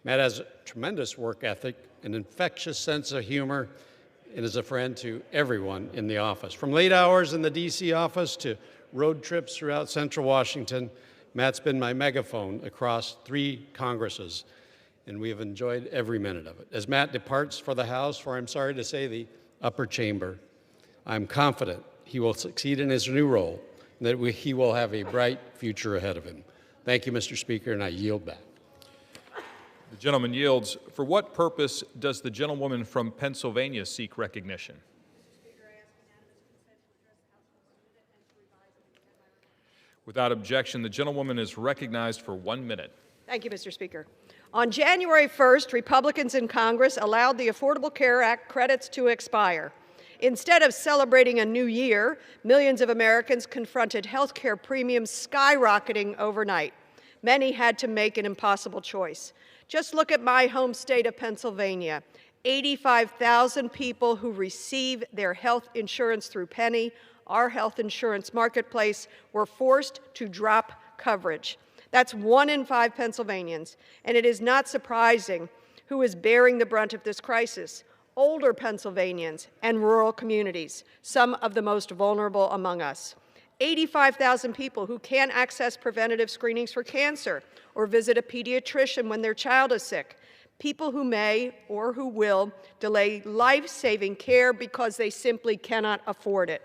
Matt has a tremendous work ethic, an infectious sense of humor, and is a friend to everyone in the office. From late hours in the D.C. office to road trips throughout Central Washington, Matt's been my megaphone across 3 Congresses, and we have enjoyed every minute of it. As Matt departs for the House, for I'm sorry to say the upper chamber, I'm confident he will succeed in his new role, and that he will have a bright future ahead of him. Thank you, Mr. Speaker, and I yield back. The gentleman yields. For what purpose does the gentlewoman from Pennsylvania seek recognition? Without objection, the gentlewoman is recognized for 1 minute. Thank you, Mr. Speaker. On January 1st, Republicans in Congress allowed the Affordable Care Act credits to expire. Instead of celebrating a new year, millions of Americans confronted health care premiums skyrocketing overnight. Many had to make an impossible choice. Just look at my home state of Pennsylvania. 85,000 people who receive their health insurance through Penny, our health insurance marketplace, were forced to drop coverage. That's 1 in 5 Pennsylvanians, and it is not surprising who is bearing the brunt of this crisis. Older Pennsylvanians and rural communities, some of the most vulnerable among us. 85,000 people who can't access preventative screenings for cancer or visit a pediatrician when their child is sick. People who may or who will delay life-saving care because they simply cannot afford it.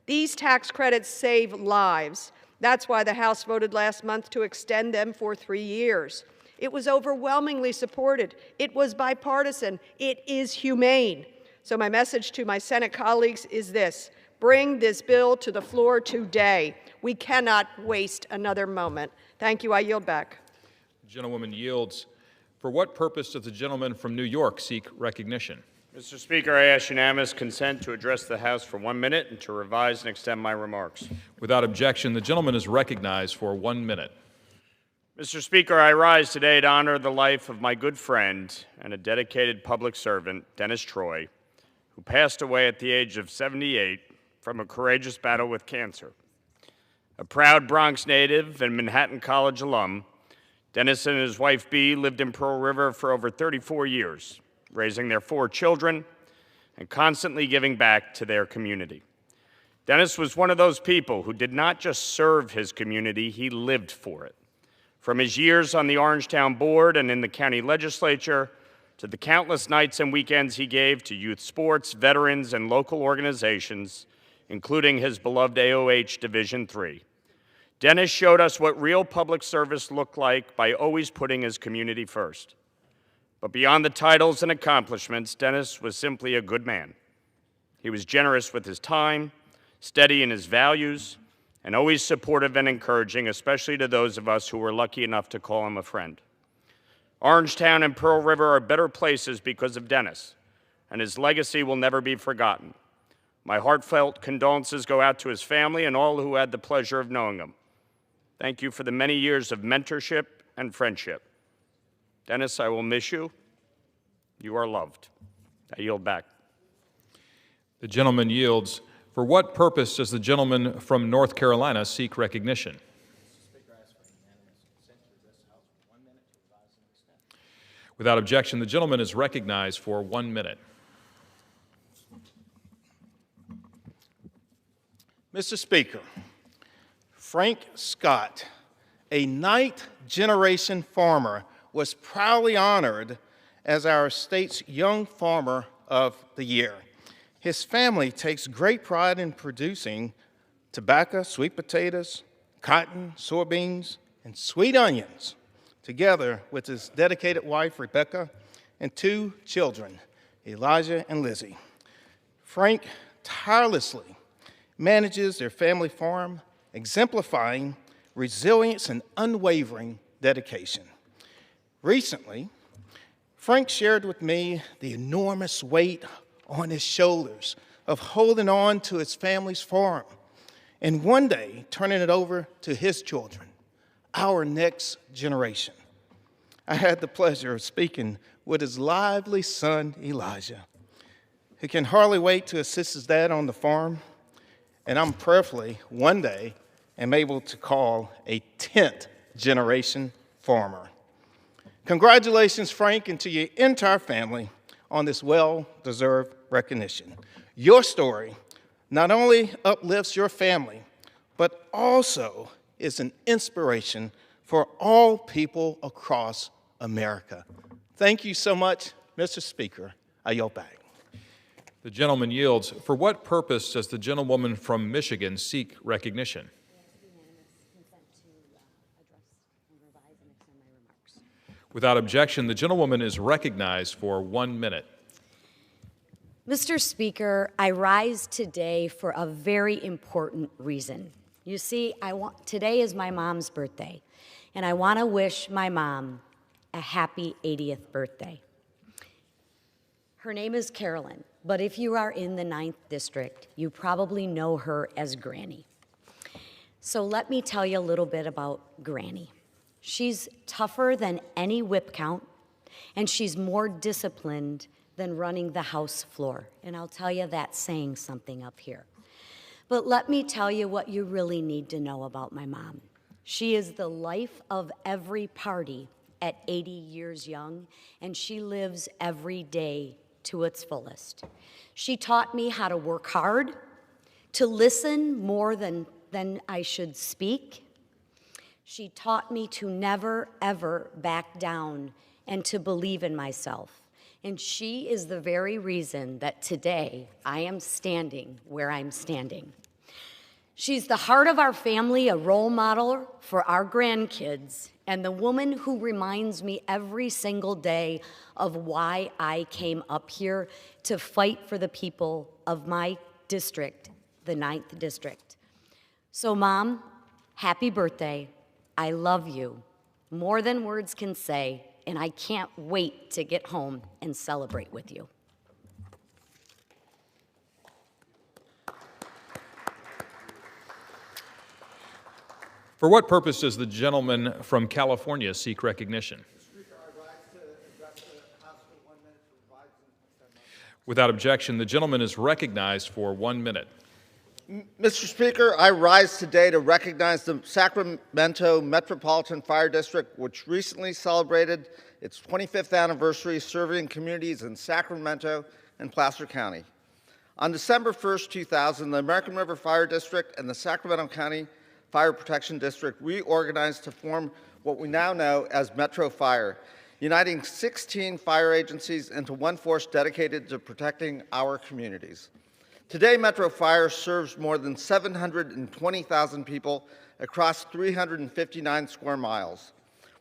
These tax credits save lives That's why the House voted last month to extend them for 3 years. It was overwhelmingly supported. It was bipartisan. It is humane. So my message to my Senate colleagues is this: bring this bill to the floor today. We cannot waste another moment. Thank you. I yield back. The gentlewoman yields. For what purpose does the gentleman from New York seek recognition? Mr. Speaker, I ask unanimous consent to address the House for 1 minute and to revise and extend my remarks. Without objection, the gentleman is recognized for 1 minute. Mr. Speaker, I rise today to honor the life of my good friend and a dedicated public servant, Dennis Troy, who passed away at the age of 78 from a courageous battle with cancer. A proud Bronx native and Manhattan College alum, Dennis and his wife Bee lived in Pearl River for over 34 years, raising their 4 children and constantly giving back to their community. Dennis was one of those people who did not just serve his community, he lived for it. From his years on the Orangetown Board and in the county legislature, to the countless nights and weekends he gave to youth sports, veterans, and local organizations, including his beloved AOH Division III. Dennis showed us what real public service looked like by always putting his community first. But beyond the titles and accomplishments, Dennis was simply a good man. He was generous with his time, steady in his values, and always supportive and encouraging, especially to those of us who were lucky enough to call him a friend. Orangetown and Pearl River are better places because of Dennis, and his legacy will never be forgotten. My heartfelt condolences go out to his family and all who had the pleasure of knowing him. Thank you for the many years of mentorship and friendship. Dennis, I will miss you. You are loved. I yield back. The gentleman yields. For what purpose does the gentleman from North Carolina seek recognition? Without objection, the gentleman is recognized for 1 minute. Mr. Speaker, Frank Scott, a ninth-generation farmer, was proudly honored as our state's Young Farmer of the Year. His family takes great pride in producing tobacco, sweet potatoes, cotton, soybeans, and sweet onions, together with his dedicated wife, Rebecca, and 2 children, Elijah and Lizzie. Frank tirelessly manages their family farm, exemplifying resilience and unwavering dedication. Recently, Frank shared with me the enormous weight on his shoulders of holding on to his family's farm and one day turning it over to his children, our next generation. I had the pleasure of speaking with his lively son, Elijah, who can hardly wait to assist his dad on the farm, and I'm prayerfully one day am able to call a 10th generation farmer. Congratulations, Frank, and to your entire family on this well-deserved recognition. Your story not only uplifts your family, but also is an inspiration for all people across America. Thank you so much, Mr. Speaker. I yield back. The gentleman yields. For what purpose does the gentlewoman from Michigan seek recognition? Without objection, the gentlewoman is recognized for 1 minute. Mr. Speaker, I rise today for a very important reason. You see, today is my mom's birthday, and I want to wish my mom a happy 80th birthday. Her name is Carolyn, but if you are in the 9th District, you probably know her as Granny. So let me tell you a little bit about Granny. She's tougher than any whip count, and she's more disciplined than running the House floor. And I'll tell you that's saying something up here. But let me tell you what you really need to know about my mom. She is the life of every party at 80 years young, and she lives every day to its fullest. She taught me how to work hard, to listen more than I should speak. She taught me to never, ever back down and to believe in myself. And she is the very reason that today I am standing where I'm standing. She's the heart of our family, a role model for our grandkids, and the woman who reminds me every single day of why I came up here to fight for the people of my district, the 9th District. So, Mom, happy birthday. I love you more than words can say, and I can't wait to get home and celebrate with you. For what purpose does the gentleman from California seek recognition? Without objection, the gentleman is recognized for 1 minute. Mr. Speaker, I rise today to recognize the Sacramento Metropolitan Fire District, which recently celebrated its 25th anniversary serving communities in Sacramento and Placer County. On December 1st, 2000, the American River Fire District and the Sacramento County Fire Protection District reorganized to form what we now know as Metro Fire, uniting 16 fire agencies into one force dedicated to protecting our communities. Today, Metro Fire serves more than 720,000 people across 359 square miles.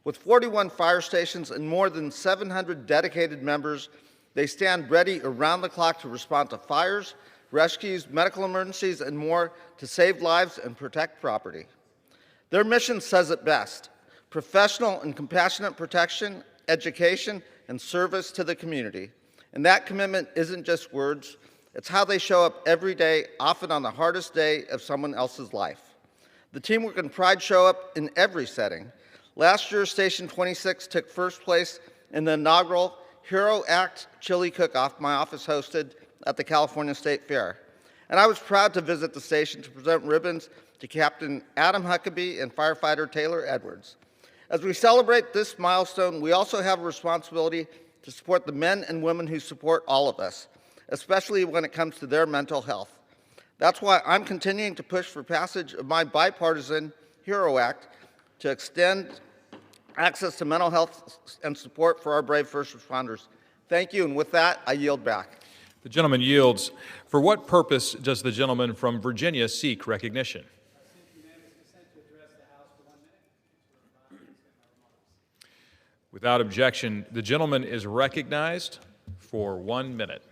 With 41 fire stations and more than 700 dedicated members, they stand ready around the clock to respond to fires, rescues, medical emergencies, and more to save lives and protect property. Their mission says it best: professional and compassionate protection, education, and service to the community. And that commitment isn't just words, it's how they show up every day, often on the hardest day of someone else's life. The teamwork and pride show up in every setting. Last year, Station 26 took first place in the inaugural Hero Act Chili Cook-Off my office hosted at the California State Fair. And I was proud to visit the station to present ribbons to Captain Adam Huckabee and firefighter Taylor Edwards. As we celebrate this milestone, we also have a responsibility to support the men and women who support all of us, especially when it comes to their mental health. That's why I'm continuing to push for passage of my bipartisan HERO Act to extend access to mental health and support for our brave first responders. Thank you, and with that, I yield back. The gentleman yields. For what purpose does the gentleman from Virginia seek recognition? Without objection, the gentleman is recognized for 1 minute.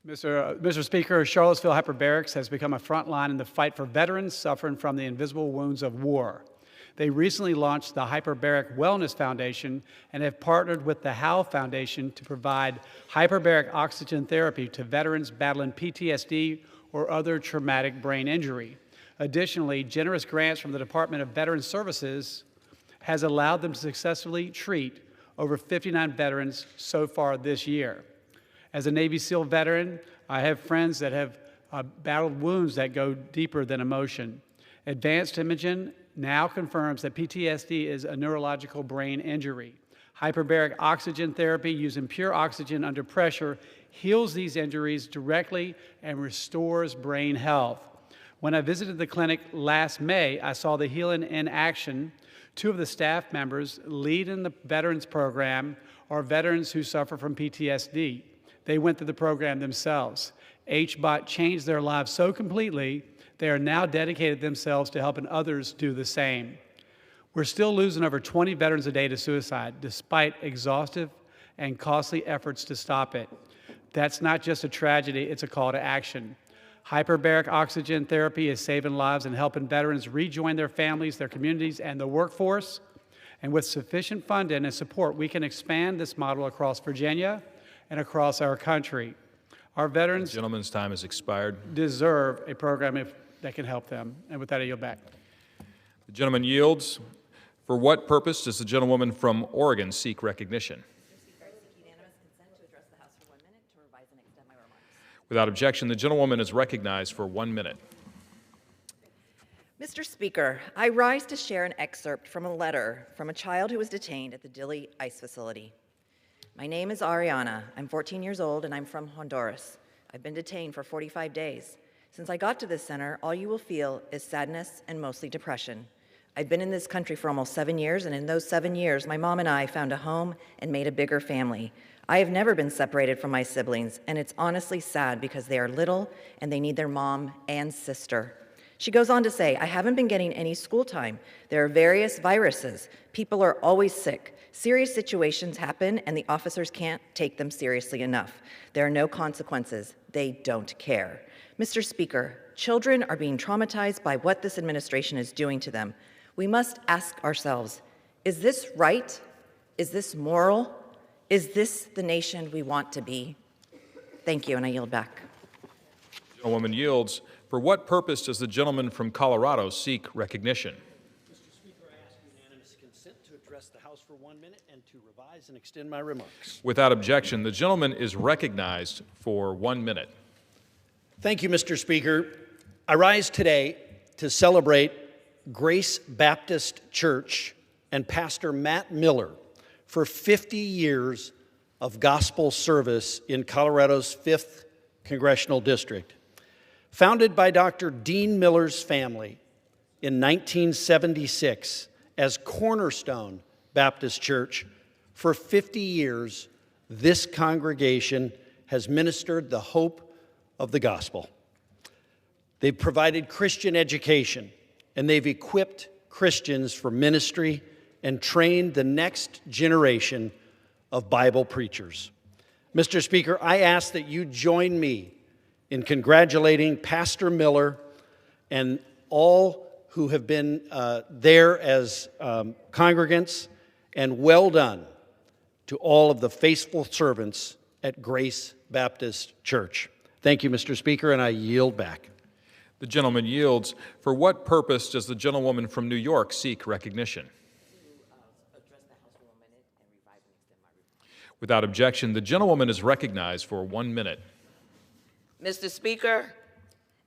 Mr. Speaker, Charlottesville Hyperbarics has become a front line in the fight for veterans suffering from the invisible wounds of war. They recently launched the Hyperbaric Wellness Foundation and have partnered with the Howe Foundation to provide hyperbaric oxygen therapy to veterans battling PTSD or other traumatic brain injury. Additionally, generous grants from the Department of Veterans Services has allowed them to successfully treat over 59 veterans so far this year. As a Navy SEAL veteran, I have friends that have battled wounds that go deeper than emotion. Advanced imaging now confirms that PTSD is a neurological brain injury. Hyperbaric oxygen therapy using pure oxygen under pressure heals these injuries directly and restores brain health. When I visited the clinic last May, I saw the healing in action. Two of the staff members leading the veterans program are veterans who suffer from PTSD. They went through the program themselves. HBOT changed their lives so completely, they are now dedicated themselves to helping others do the same. We're still losing over 20 veterans a day to suicide, despite exhaustive and costly efforts to stop it. That's not just a tragedy, it's a call to action. Hyperbaric oxygen therapy is saving lives and helping veterans rejoin their families, their communities, and the workforce. And with sufficient funding and support, we can expand this model across Virginia and across our country. Our veterans, the gentleman's time has expired, deserve a program that can help them. And with that, I yield back. The gentleman yields. For what purpose does the gentlewoman from Oregon seek recognition? Without objection, the gentlewoman is recognized for 1 minute. Mr. Speaker, I rise to share an excerpt from a letter from a child who was detained at the Dilley ICE facility. My name is Ariana. I'm 14 years old and I'm from Honduras. I've been detained for 45 days. Since I got to this center, all you will feel is sadness and mostly depression. I've been in this country for almost 7 years, and in those 7 years, my mom and I found a home and made a bigger family. I have never been separated from my siblings, and it's honestly sad because they are little and they need their mom and sister. She goes on to say, I haven't been getting any school time. There are various viruses. People are always sick. Serious situations happen, and the officers can't take them seriously enough. There are no consequences. They don't care. Mr. Speaker, children are being traumatized by what this administration is doing to them. We must ask ourselves, is this right? Is this moral? Is this the nation we want to be? Thank you, and I yield back. The gentlewoman yields. For what purpose does the gentleman from Colorado seek recognition? Mr. Speaker, I ask unanimous consent to address the House for 1 minute and to revise and extend my remarks. Without objection, the gentleman is recognized for 1 minute. Thank you, Mr. Speaker. I rise today to celebrate Grace Baptist Church and Pastor Matt Miller for 50 years of gospel service in Colorado's 5th Congressional District. Founded by Dr. Dean Miller's family in 1976 as Cornerstone Baptist Church, for 50 years, this congregation has ministered the hope of the gospel. They've provided Christian education, and they've equipped Christians for ministry and trained the next generation of Bible preachers. Mr. Speaker, I ask that you join me in congratulating Pastor Miller and all who have been there as congregants, and well done to all of the faithful servants at Grace Baptist Church. Thank you, Mr. Speaker, and I yield back. The gentleman yields. For what purpose does the gentlewoman from New York seek recognition? Without objection, the gentlewoman is recognized for 1 minute. Mr. Speaker,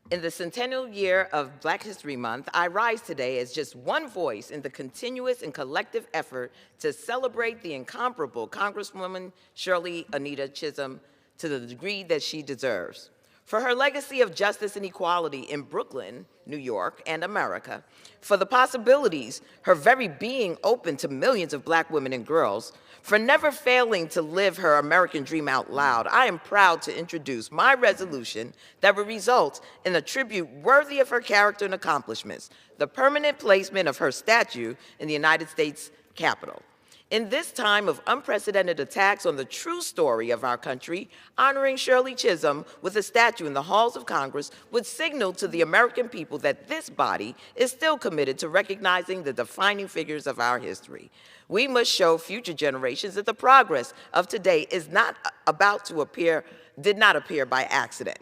in the centennial year of Black History Month, I rise today as just one voice in the continuous and collective effort to celebrate the incomparable Congresswoman Shirley Anita Chisholm to the degree that she deserves. For her legacy of justice and equality in Brooklyn, New York, and America, for the possibilities her very being opened to millions of Black women and girls, for never failing to live her American dream out loud, I am proud to introduce my resolution that will result in a tribute worthy of her character and accomplishments, the permanent placement of her statue in the United States Capitol. In this time of unprecedented attacks on the true story of our country, honoring Shirley Chisholm with a statue in the halls of Congress would signal to the American people that this body is still committed to recognizing the defining figures of our history. We must show future generations that the progress of today is not about to appear, did not appear by accident.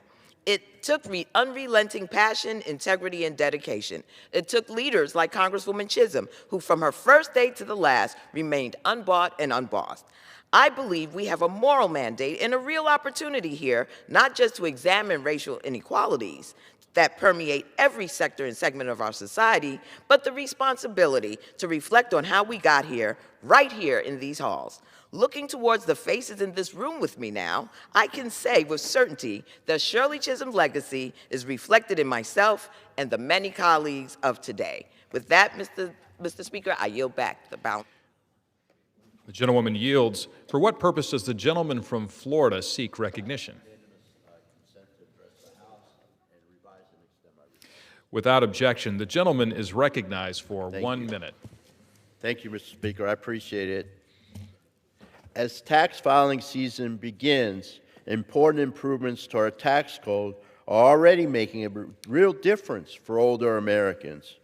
It took unrelenting passion, integrity, and dedication. It took leaders like Congresswoman Chisholm, who from her first day to the last remained unbought and unbossed. I believe we have a moral mandate and a real opportunity here, not just to examine racial inequalities that permeate every sector and segment of our society, but the responsibility to reflect on how we got here, right here in these halls. Looking towards the faces in this room with me now, I can say with certainty that Shirley Chisholm's legacy is reflected in myself and the many colleagues of today. With that, Mr. Speaker, I yield back the balance. The gentlewoman yields. For what purpose does the gentleman from Florida seek recognition? Without objection, the gentleman is recognized for 1 minute. Thank you, Mr. Speaker. I appreciate it. As tax filing season begins, important improvements to our tax code are already making a real difference for older Americans.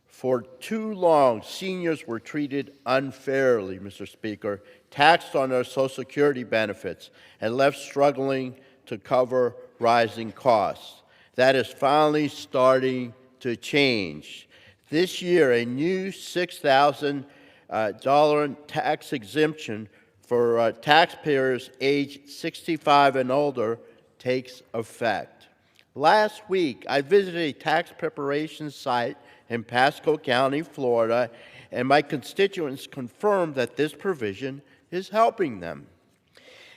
For too long, seniors were treated unfairly, Mr. Speaker, taxed on their Social Security benefits, and left struggling to cover rising costs. That is finally starting to change. This year, a new $6,000 tax exemption for taxpayers aged 65 and older takes effect. Last week, I visited a tax preparation site in Pasco County, Florida, and my constituents confirmed that this provision is helping them.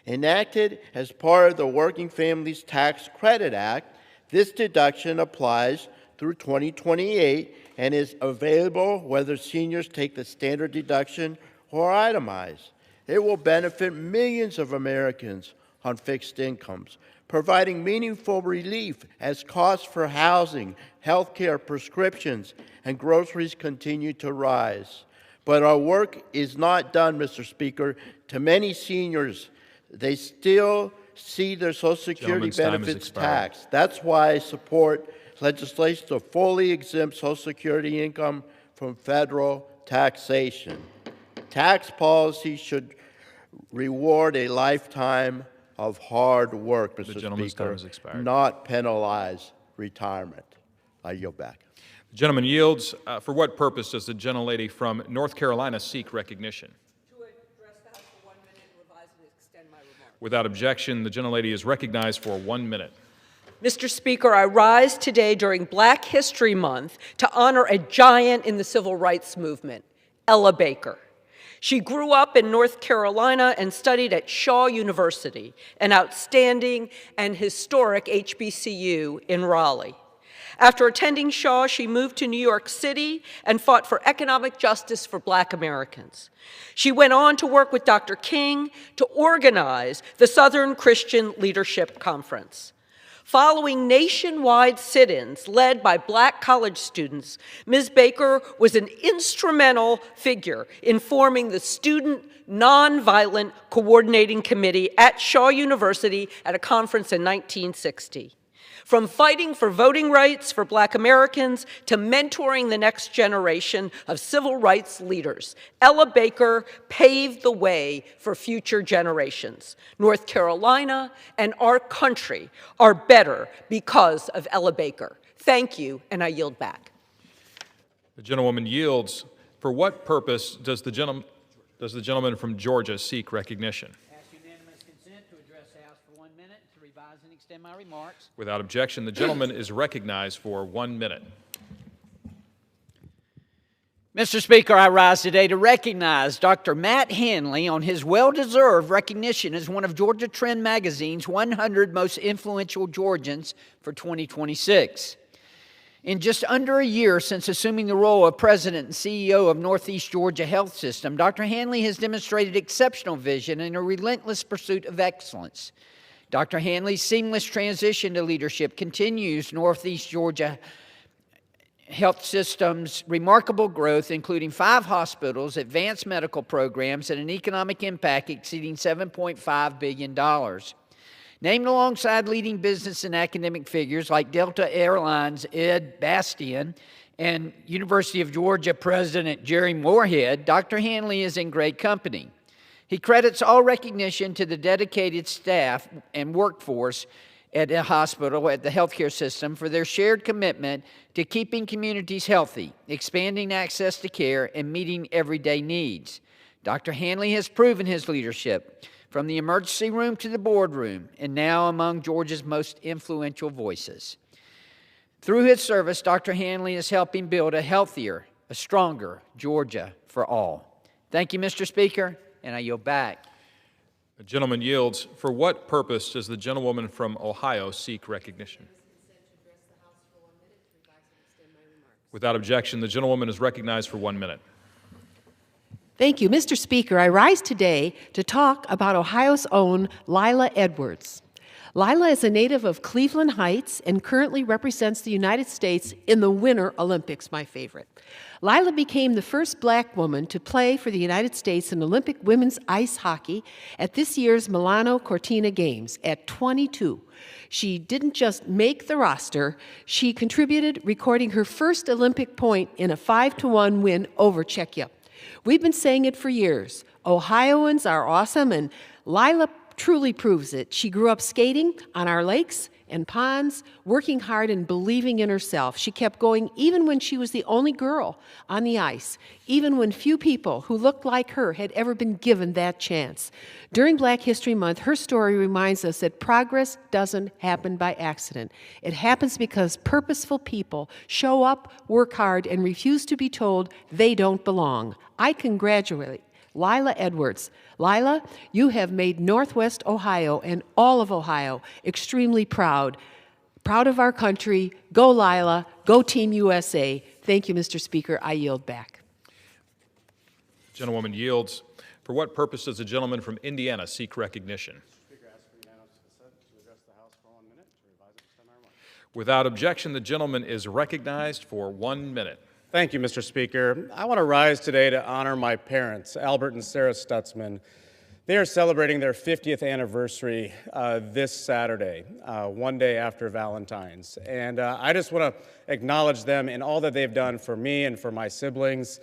Enacted as part of the Working Families Tax Credit Act, this deduction applies through 2028 and is available whether seniors take the standard deduction or itemized. It will benefit millions of Americans on fixed incomes, providing meaningful relief as costs for housing, health care, prescriptions, and groceries continue to rise. But our work is not done, Mr. Speaker. To many seniors, they still see their Social Security benefits taxed. That's why I support legislation to fully exempt Social Security income from federal taxation. Tax policy should reward a lifetime of hard work, Mr. Speaker, not penalize retirement. I yield back. The gentleman yields. For what purpose does the gentlelady from North Carolina seek recognition? To address the House for 1 minute, revise and extend my remarks. Without objection, the gentlelady is recognized for 1 minute. Mr. Speaker, I rise today during Black History Month to honor a giant in the civil rights movement, Ella Baker. She grew up in North Carolina and studied at Shaw University, an outstanding and historic HBCU in Raleigh. After attending Shaw, she moved to New York City and fought for economic justice for Black Americans. She went on to work with Dr. King to organize the Southern Christian Leadership Conference. Following nationwide sit-ins led by Black college students, Ms. Baker was an instrumental figure in forming the Student Nonviolent Coordinating Committee at Shaw University at a conference in 1960. From fighting for voting rights for Black Americans to mentoring the next generation of civil rights leaders, Ella Baker paved the way for future generations. North Carolina and our country are better because of Ella Baker. Thank you, and I yield back. The gentlewoman yields. For what purpose does the gentleman from Georgia seek recognition? My remarks. Without objection, the gentleman is recognized for 1 minute. Mr. Speaker, I rise today to recognize Dr. Matt Hanley on his well-deserved recognition as one of Georgia Trend Magazine's 100 most influential Georgians for 2026. In just under a year since assuming the role of President and CEO of Northeast Georgia Health System, Dr. Hanley has demonstrated exceptional vision and a relentless pursuit of excellence. Dr. Hanley's seamless transition to leadership continues Northeast Georgia Health System's remarkable growth, including 5 hospitals, advanced medical programs, and an economic impact exceeding $7.5 billion. Named alongside leading business and academic figures like Delta Airlines' Ed Bastian and University of Georgia President Jerry Moorhead, Dr. Hanley is in great company. He credits all recognition to the dedicated staff and workforce at the hospital, at the healthcare system, for their shared commitment to keeping communities healthy, expanding access to care, and meeting everyday needs. Dr. Hanley has proven his leadership from the emergency room to the boardroom, and now among Georgia's most influential voices. Through his service, Dr. Hanley is helping build a healthier, a stronger Georgia for all. Thank you, Mr. Speaker. And I yield back. The gentleman yields. For what purpose does the gentlewoman from Ohio seek recognition? Without objection, the gentlewoman is recognized for 1 minute. Thank you, Mr. Speaker. I rise today to talk about Ohio's own Lila Edwards. Lila is a native of Cleveland Heights and currently represents the United States in the Winter Olympics, my favorite. Lila became the first Black woman to play for the United States in Olympic women's ice hockey at this year's Milano Cortina Games at 22. She didn't just make the roster, she contributed, recording her first Olympic point in a 5-1 win over Czechia. We've been saying it for years. Ohioans are awesome, and Lila truly proves it. She grew up skating on our lakes and ponds, working hard and believing in herself. She kept going even when she was the only girl on the ice, even when few people who looked like her had ever been given that chance. During Black History Month, her story reminds us that progress doesn't happen by accident. It happens because purposeful people show up, work hard, and refuse to be told they don't belong. I congratulate Lila Edwards. Lila, you have made Northwest Ohio and all of Ohio extremely proud. Proud of our country. Go Lila. Go Team USA. Thank you, Mr. Speaker. I yield back. Gentlewoman yields. For what purpose does the gentleman from Indiana seek recognition? Without objection, the gentleman is recognized for 1 minute. Thank you, Mr. Speaker. I want to rise today to honor my parents, Albert and Sarah Stutzman. They are celebrating their 50th anniversary this Saturday, one day after Valentine's. And I just want to acknowledge them in all that they've done for me and for my siblings.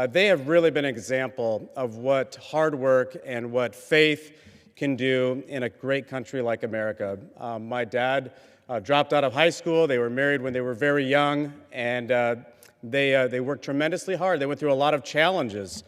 They have really been an example of what hard work and what faith can do in a great country like America. My dad dropped out of high school. They were married when they were very young, and they worked tremendously hard. They went through a lot of challenges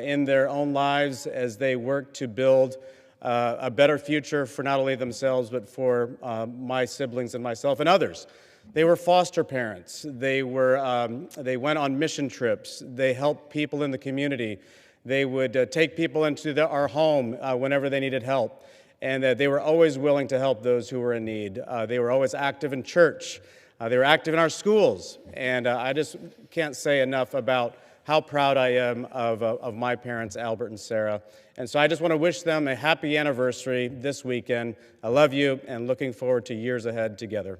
in their own lives as they worked to build a better future for not only themselves, but for my siblings and myself and others. They were foster parents. They went on mission trips. They helped people in the community. They would take people into our home whenever they needed help. And they were always willing to help those who were in need. They were always active in church. They were active in our schools. And I just can't say enough about how proud I am of my parents, Albert and Sarah. And so I just want to wish them a happy anniversary this weekend. I love you and looking forward to years ahead together.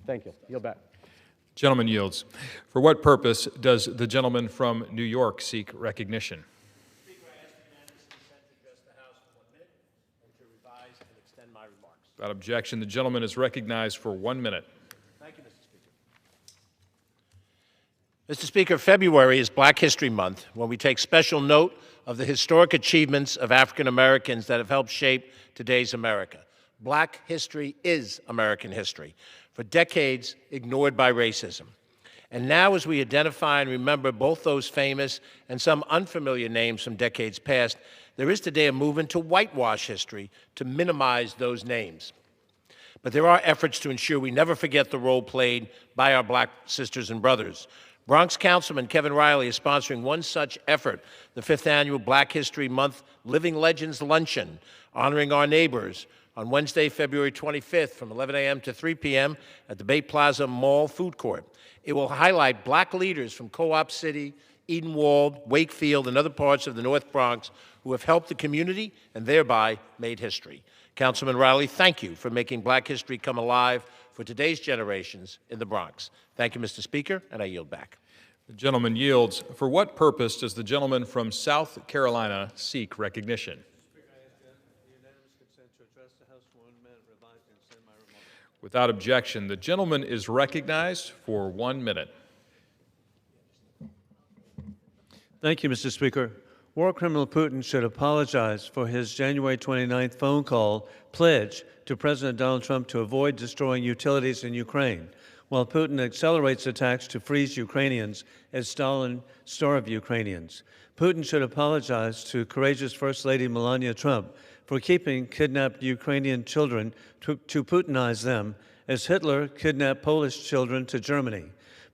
Thank you. Yield back. Gentleman yields. For what purpose does the gentleman from New York seek recognition? Without objection, the gentleman is recognized for 1 minute. Thank you, Mr. Speaker. Mr. Speaker, February is Black History Month, when we take special note of the historic achievements of African Americans that have helped shape today's America. Black history is American history, for decades ignored by racism. And now, as we identify and remember both those famous and some unfamiliar names from decades past, there is today a movement to whitewash history to minimize those names. But there are efforts to ensure we never forget the role played by our Black sisters and brothers. Bronx Councilman Kevin Riley is sponsoring one such effort, the 5th Annual Black History Month Living Legends Luncheon, honoring our neighbors, on Wednesday, February 25th from 11 a.m. to 3 p.m. at the Bay Plaza Mall Food Court. It will highlight Black leaders from Co-op City, Edenwald, Wakefield, and other parts of the North Bronx who have helped the community and thereby made history. Councilman Riley, thank you for making Black history come alive for today's generations in the Bronx. Thank you, Mr. Speaker, and I yield back. The gentleman yields. For what purpose does the gentleman from South Carolina seek recognition? Without objection, the gentleman is recognized for 1 minute. Thank you, Mr. Speaker. War criminal Putin should apologize for his January 29th phone call pledge to President Donald Trump to avoid destroying utilities in Ukraine, while Putin accelerates attacks to freeze Ukrainians as Stalin starved Ukrainians. Putin should apologize to courageous First Lady Melania Trump for keeping kidnapped Ukrainian children to Putinize them as Hitler kidnapped Polish children to Germany.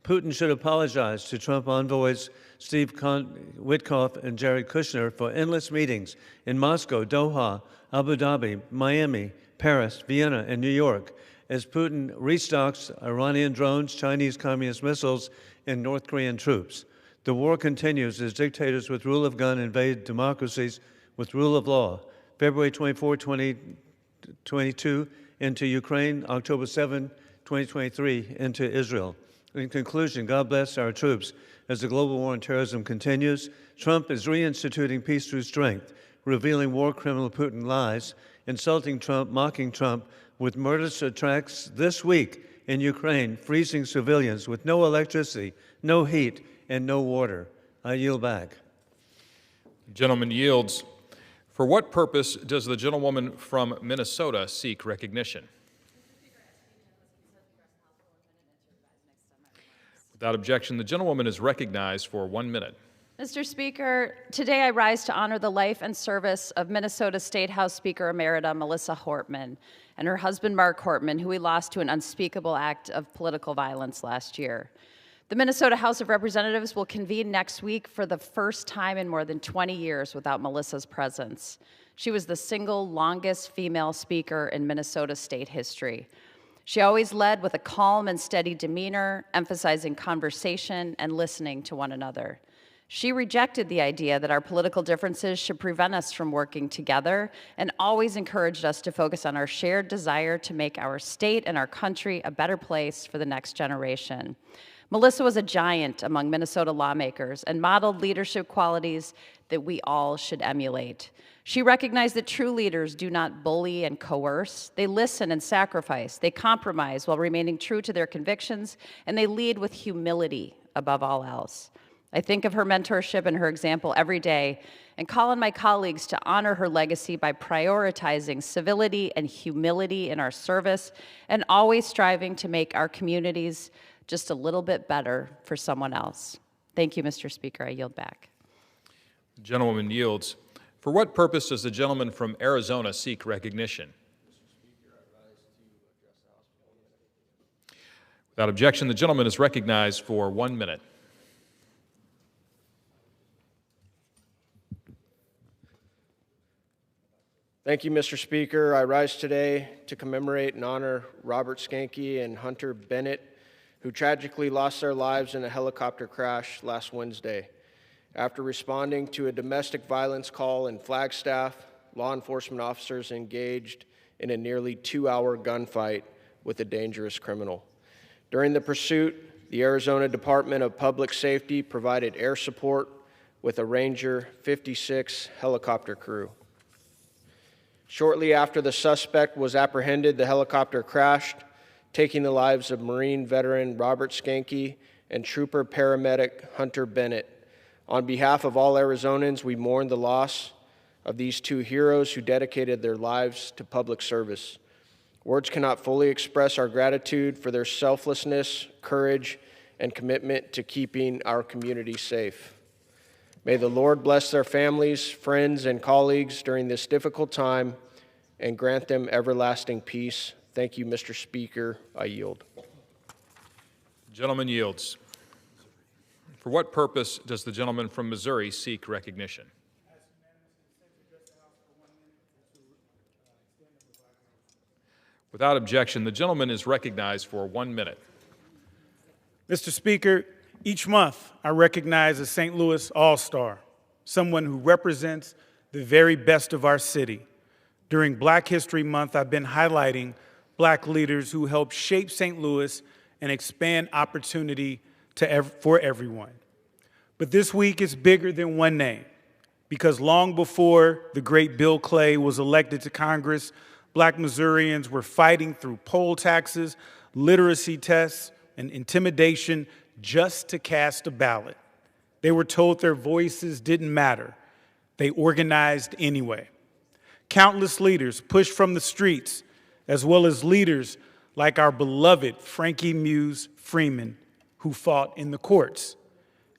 Putin should apologize to Trump envoys Steve Witkoff and Jared Kushner for endless meetings in Moscow, Doha, Abu Dhabi, Miami, Paris, Vienna, and New York as Putin restocks Iranian drones, Chinese communist missiles, and North Korean troops. The war continues as dictators with rule of gun invade democracies with rule of law. February 24, 2022 into Ukraine, October 7, 2023 into Israel. In conclusion, God bless our troops as the global war on terrorism continues. Trump is reinstituting peace through strength, revealing war criminal Putin lies, insulting Trump, mocking Trump with murderous attacks this week in Ukraine, freezing civilians with no electricity, no heat, and no water. I yield back. The gentleman yields. For what purpose does the gentlewoman from Minnesota seek recognition? Without objection, the gentlewoman is recognized for 1 minute. Mr. Speaker, today I rise to honor the life and service of Minnesota State House Speaker Emerita Melissa Hortman and her husband Mark Hortman, who we lost to an unspeakable act of political violence last year. The Minnesota House of Representatives will convene next week for the first time in more than 20 years without Melissa's presence. She was the single longest female speaker in Minnesota state history. She always led with a calm and steady demeanor, emphasizing conversation and listening to one another. She rejected the idea that our political differences should prevent us from working together and always encouraged us to focus on our shared desire to make our state and our country a better place for the next generation. Melissa was a giant among Minnesota lawmakers and modeled leadership qualities that we all should emulate. She recognized that true leaders do not bully and coerce. They listen and sacrifice. They compromise while remaining true to their convictions, and they lead with humility above all else. I think of her mentorship and her example every day and call on my colleagues to honor her legacy by prioritizing civility and humility in our service and always striving to make our communities just a little bit better for someone else. Thank you, Mr. Speaker. I yield back. The gentlewoman yields. For what purpose does the gentleman from Arizona seek recognition? Without objection, the gentleman is recognized for 1 minute. Thank you, Mr. Speaker. I rise today to commemorate and honor Robert Skanke and Hunter Bennett, who tragically lost their lives in a helicopter crash last Wednesday. After responding to a domestic violence call in Flagstaff, law enforcement officers engaged in a nearly 2-hour gunfight with a dangerous criminal. During the pursuit, the Arizona Department of Public Safety provided air support with a Ranger 56 helicopter crew. Shortly after the suspect was apprehended, the helicopter crashed, taking the lives of Marine veteran Robert Skanke and trooper paramedic Hunter Bennett. On behalf of all Arizonans, we mourn the loss of these two heroes who dedicated their lives to public service. Words cannot fully express our gratitude for their selflessness, courage, and commitment to keeping our community safe. May the Lord bless their families, friends, and colleagues during this difficult time and grant them everlasting peace. Thank you, Mr. Speaker. I yield. Gentleman yields. For what purpose does the gentleman from Missouri seek recognition? Without objection, the gentleman is recognized for 1 minute. Mr. Speaker, each month I recognize a St. Louis All-Star, someone who represents the very best of our city. During Black History Month, I've been highlighting Black leaders who helped shape St. Louis and expand opportunity for everyone. But this week is bigger than one name, because long before the great Bill Clay was elected to Congress, Black Missourians were fighting through poll taxes, literacy tests, and intimidation just to cast a ballot. They were told their voices didn't matter. They organized anyway. Countless leaders pushed from the streets, as well as leaders like our beloved Frankie Muse Freeman, who fought in the courts.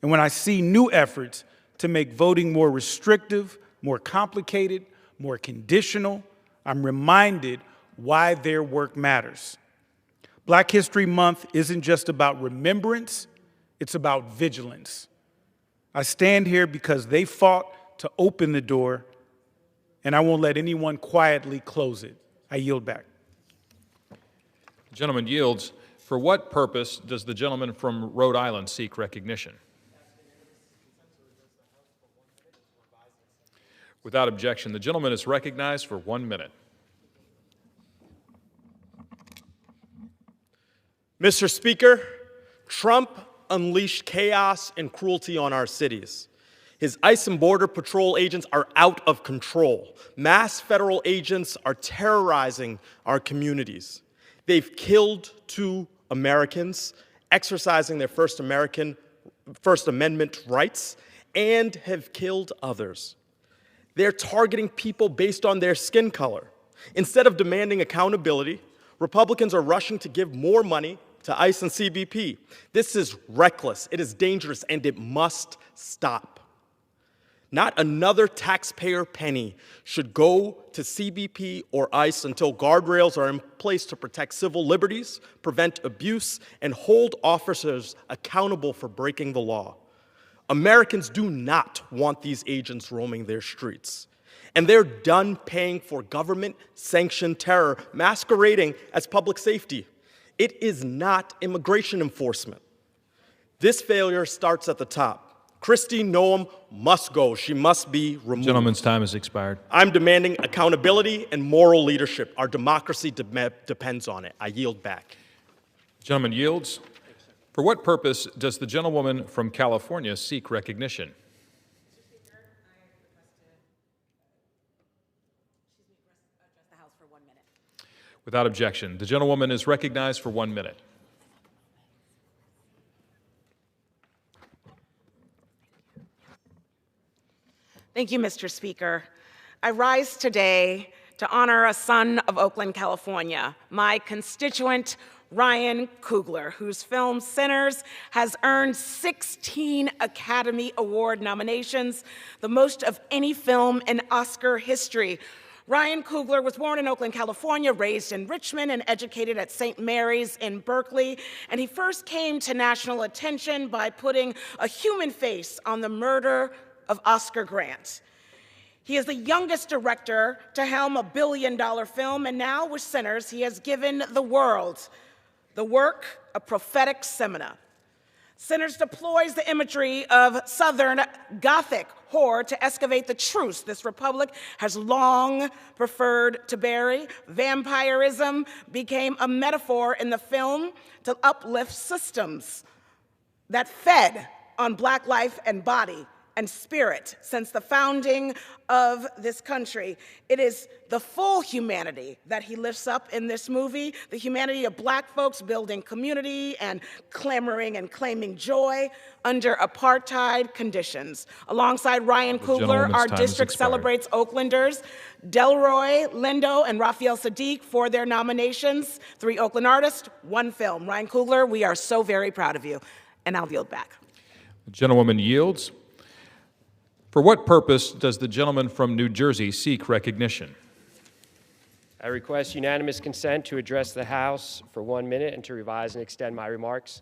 And when I see new efforts to make voting more restrictive, more complicated, more conditional, I'm reminded why their work matters. Black History Month isn't just about remembrance, it's about vigilance. I stand here because they fought to open the door, and I won't let anyone quietly close it. I yield back. The gentleman yields. For what purpose does the gentleman from Rhode Island seek recognition? Without objection, the gentleman is recognized for 1 minute. Mr. Speaker, Trump unleashed chaos and cruelty on our cities. His ICE and Border Patrol agents are out of control. Mass federal agents are terrorizing our communities. They've killed 2 Americans, exercising their First Amendment rights, and have killed others. They're targeting people based on their skin color. Instead of demanding accountability, Republicans are rushing to give more money to ICE and CBP. This is reckless, it is dangerous, and it must stop. Not another taxpayer penny should go to CBP or ICE until guardrails are in place to protect civil liberties, prevent abuse, and hold officers accountable for breaking the law. Americans do not want these agents roaming their streets. And they're done paying for government-sanctioned terror masquerading as public safety. It is not immigration enforcement. This failure starts at the top. Kristi Noem must go. She must be removed. Gentleman's time has expired. I'm demanding accountability and moral leadership. Our democracy depends on it. I yield back. Gentleman yields. For what purpose does the gentlewoman from California seek recognition? Without objection, the gentlewoman is recognized for 1 minute. Thank you, Mr. Speaker. I rise today to honor a son of Oakland, California, my constituent, Ryan Coogler, whose film Sinners has earned 16 Academy Award nominations, the most of any film in Oscar history. Ryan Coogler was born in Oakland, California, raised in Richmond, and educated at St. Mary's in Berkeley. And he first came to national attention by putting a human face on the murder of Oscar Grant. He is the youngest director to helm a billion-dollar film, and now with Sinners, he has given the world the work of prophetic semina. Sinners deploys the imagery of Southern Gothic horror to excavate the truths this republic has long preferred to bury. Vampirism became a metaphor in the film to uplift systems that fed on Black life and body and spirit since the founding of this country. It is the full humanity that he lifts up in this movie, the humanity of Black folks building community and clamoring and claiming joy under apartheid conditions. Alongside Ryan Coogler, our district celebrates Oaklanders, Delroy Lindo and Raphael Sadiq for their nominations. 3 Oakland artists, 1 film. Ryan Coogler, we are so very proud of you. And I'll yield back. The gentlewoman yields. For what purpose does the gentleman from New Jersey seek recognition? I request unanimous consent to address the House for 1 minute and to revise and extend my remarks.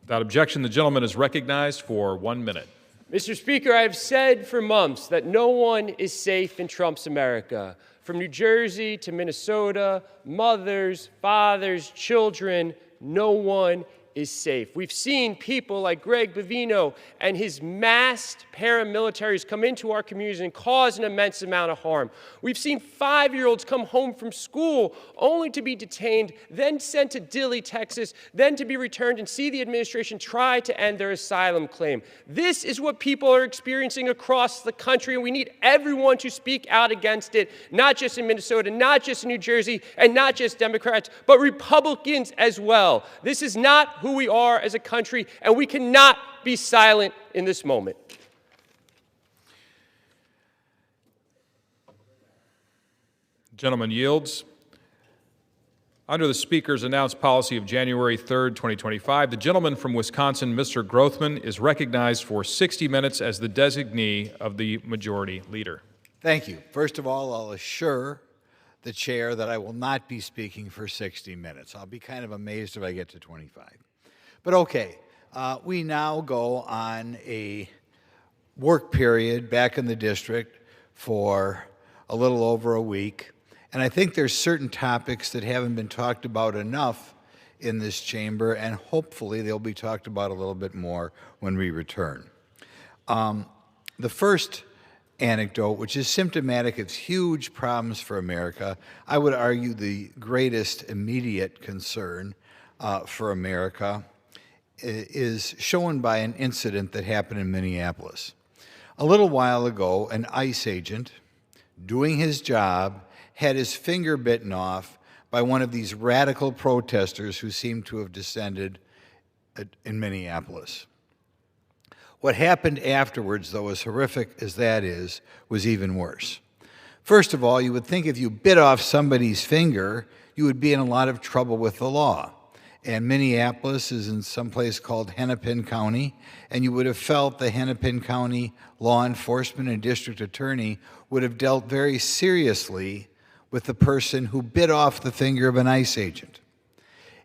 Without objection, the gentleman is recognized for 1 minute. Mr. Speaker, I have said for months that no one is safe in Trump's America. From New Jersey to Minnesota, mothers, fathers, children, no one is safe. We've seen people like Greg Bovino and his masked paramilitaries come into our communities and cause an immense amount of harm. We've seen 5-year-olds come home from school only to be detained, then sent to Dilley, Texas, then to be returned and see the administration try to end their asylum claim. This is what people are experiencing across the country, and we need everyone to speak out against it, not just in Minnesota, not just in New Jersey, and not just Democrats, but Republicans as well. This is not who we are as a country, and we cannot be silent in this moment. Gentleman yields. Under the Speaker's announced policy of January 3rd, 2025, the gentleman from Wisconsin, Mr. Grothman, is recognized for 60 minutes as the designee of the Majority Leader. Thank you. First of all, I'll assure the chair that I will not be speaking for 60 minutes. I'll be kind of amazed if I get to 25. But okay, we now go on a work period back in the district for a little over a week. And I think there's certain topics that haven't been talked about enough in this chamber, and hopefully they'll be talked about a little bit more when we return. The first anecdote, which is symptomatic of huge problems for America, I would argue the greatest immediate concern for America, is shown by an incident that happened in Minneapolis. A little while ago, an ICE agent doing his job had his finger bitten off by one of these radical protesters who seemed to have descended in Minneapolis. What happened afterwards, though, as horrific as that is, was even worse. First of all, you would think if you bit off somebody's finger, you would be in a lot of trouble with the law. And Minneapolis is in some place called Hennepin County, and you would have felt the Hennepin County law enforcement and district attorney would have dealt very seriously with the person who bit off the finger of an ICE agent.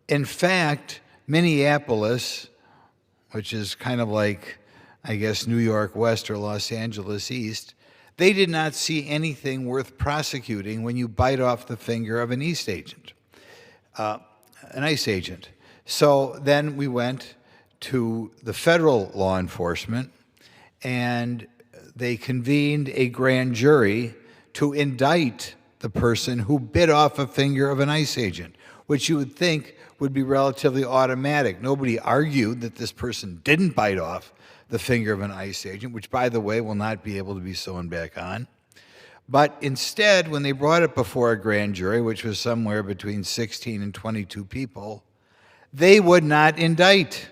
In fact, Minneapolis, which is kind of like, I guess, New York West or Los Angeles East, they did not see anything worth prosecuting when you bite off the finger of an East agent. an ICE agent. So then we went to the federal law enforcement, and they convened a grand jury to indict the person who bit off a finger of an ICE agent, which you would think would be relatively automatic. Nobody argued that this person didn't bite off the finger of an ICE agent, which, by the way, will not be able to be sewn back on. But instead, when they brought it before a grand jury, which was somewhere between 16 and 22 people, they would not indict.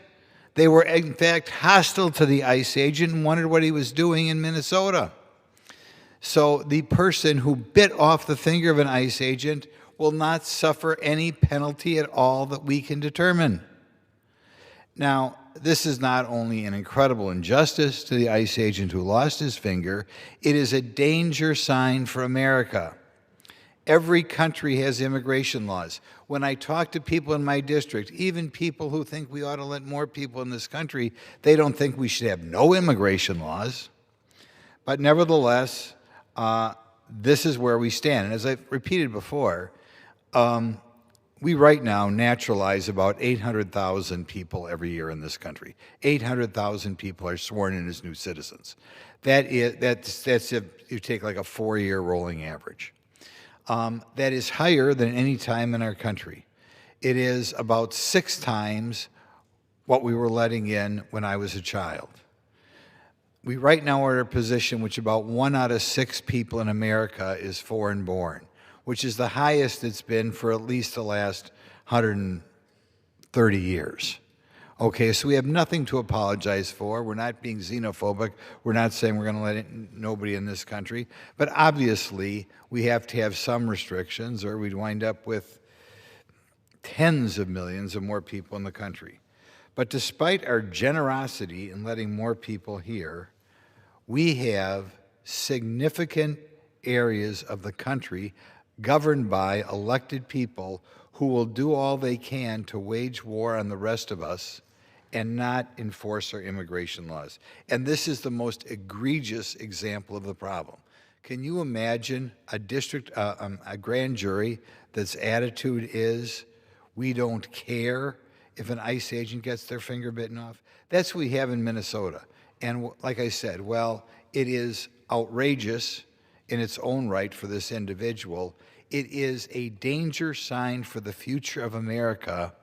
They were, in fact, hostile to the ICE agent and wondered what he was doing in Minnesota. So the person who bit off the finger of an ICE agent will not suffer any penalty at all that we can determine. Now, this is not only an incredible injustice to the ICE agent who lost his finger, it is a danger sign for America. Every country has immigration laws. When I talk to people in my district, even people who think we ought to let more people in this country, they don't think we should have no immigration laws. But nevertheless, this is where we stand. And as I've repeated before, we right now naturalize about 800,000 people every year in this country. 800,000 people are sworn in as new citizens. That's if you take like a 4-year rolling average. That is higher than any time in our country. It is about 6 times what we were letting in when I was a child. We right now are at a position which about 1 out of 6 people in America is foreign born, which is the highest it's been for at least the last 130 years. Okay, so we have nothing to apologize for. We're not being xenophobic. We're not saying we're going to let nobody in this country. But obviously, we have to have some restrictions or we'd wind up with tens of millions of more people in the country. But despite our generosity in letting more people here, we have significant areas of the country governed by elected people who will do all they can to wage war on the rest of us and not enforce our immigration laws. And this is the most egregious example of the problem. Can you imagine a grand jury that's attitude is, we don't care if an ICE agent gets their finger bitten off? That's what we have in Minnesota. And like I said, well, it is outrageous in its own right for this individual. It is a danger sign for the future of America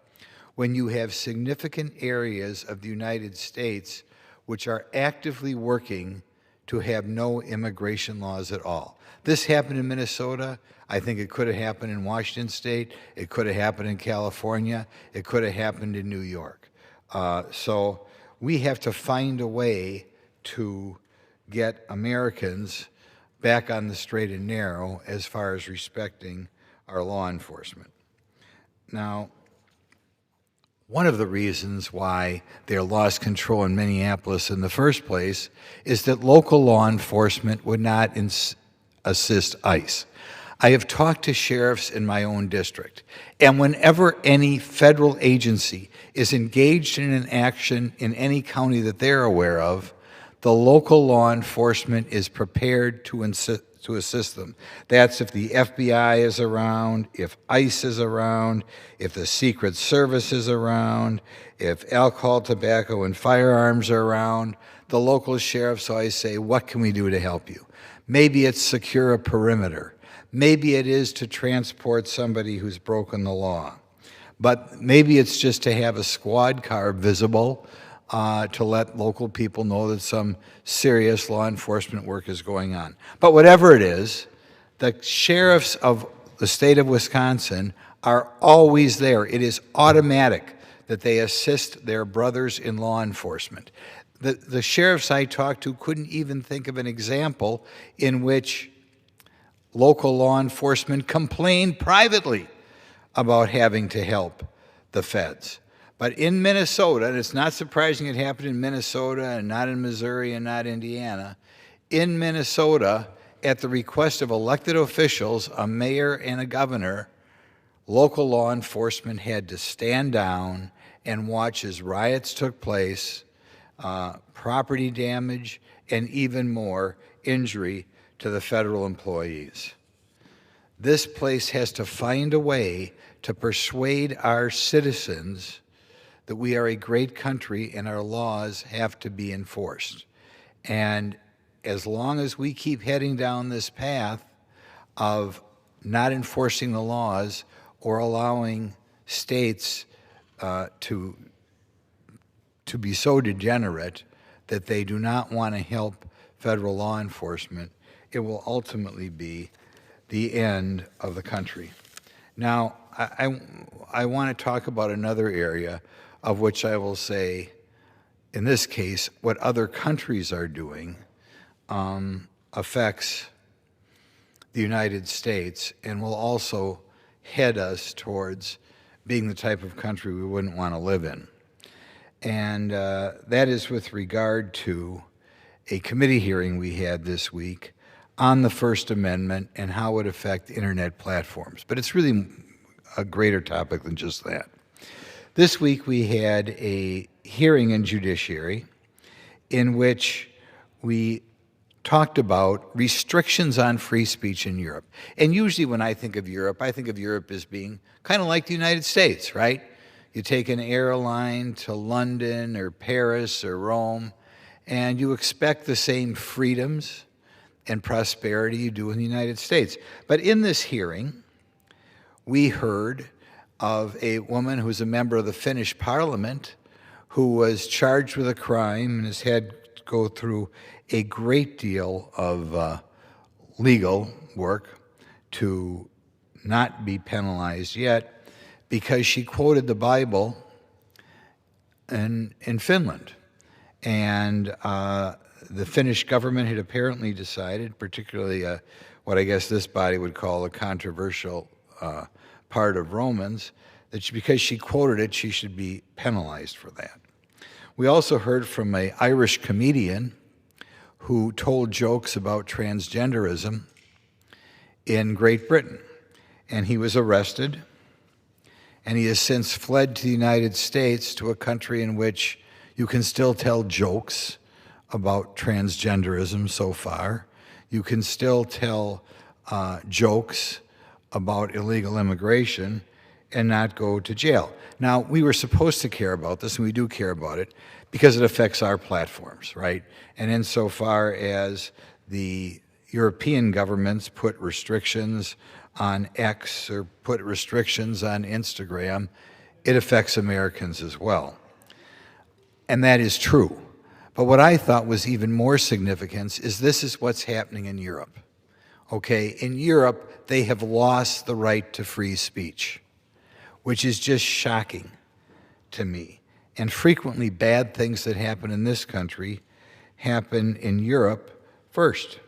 when you have significant areas of the United States which are actively working to have no immigration laws at all. This happened in Minnesota. I think it could have happened in Washington State. It could have happened in California. It could have happened in New York. So we have to find a way to get Americans back on the straight and narrow as far as respecting our law enforcement. Now, one of the reasons why they lost control in Minneapolis in the first place is that local law enforcement would not assist ICE. I have talked to sheriffs in my own district, and whenever any federal agency is engaged in an action in any county that they're aware of, the local law enforcement is prepared to assist them. That's if the FBI is around, if ICE is around, if the Secret Service is around, if alcohol, tobacco, and firearms are around. The local sheriffs always say, what can we do to help you? Maybe it's secure a perimeter. Maybe it is to transport somebody who's broken the law. But maybe it's just to have a squad car visible to let local people know that some serious law enforcement work is going on. But whatever it is, the sheriffs of the state of Wisconsin are always there. It is automatic that they assist their brothers in law enforcement. The sheriffs I talked to couldn't even think of an example in which local law enforcement complained privately about having to help the feds. But in Minnesota, and it's not surprising it happened in Minnesota and not in Missouri and not Indiana, in Minnesota, at the request of elected officials, a mayor and a governor, local law enforcement had to stand down and watch as riots took place, property damage, and even more injury to the federal employees. This place has to find a way to persuade our citizens that we are a great country and our laws have to be enforced. And as long as we keep heading down this path of not enforcing the laws or allowing states to be so degenerate that they do not want to help federal law enforcement, it will ultimately be the end of the country. Now, I want to talk about another area of which I will say, in this case, what other countries are doing affects the United States and will also head us towards being the type of country we wouldn't want to live in. And that is with regard to a committee hearing we had this week on the First Amendment and how it affects internet platforms. But it's really a greater topic than just that. This week we had a hearing in Judiciary in which we talked about restrictions on free speech in Europe. And usually when I think of Europe as being kind of like the United States, right? You take an airline to London or Paris or Rome, and you expect the same freedoms and prosperity you do in the United States. But in this hearing, we heard of a woman who was a member of the Finnish parliament who was charged with a crime and has had to go through a great deal of legal work to not be penalized yet because she quoted the Bible in Finland. And the Finnish government had apparently decided, particularly what I guess this body would call a controversial part of Romans, that because she quoted it, she should be penalized for that. We also heard from an Irish comedian who told jokes about transgenderism in Great Britain. And he was arrested, and he has since fled to the United States, to a country in which you can still tell jokes about transgenderism so far. You can still tell jokes about illegal immigration and not go to jail. Now, we were supposed to care about this, and we do care about it, because it affects our platforms, right? And insofar as the European governments put restrictions on X or put restrictions on Instagram, it affects Americans as well. And that is true. But what I thought was even more significant is this is what's happening in Europe. Okay, in Europe, they have lost the right to free speech, which is just shocking to me. And frequently bad things that happen in this country happen in Europe first.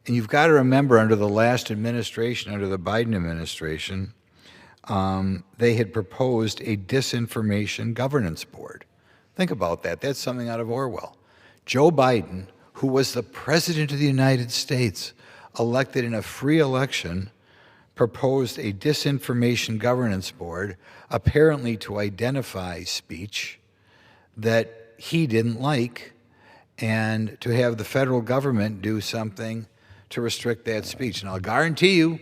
And you've got to remember, under the last administration, under the Biden administration, they had proposed a disinformation governance board. Think about that. That's something out of Orwell. Joe Biden, who was the President of the United States, elected in a free election, proposed a disinformation governance board, apparently to identify speech that he didn't like, and to have the federal government do something to restrict that speech. And I'll guarantee you,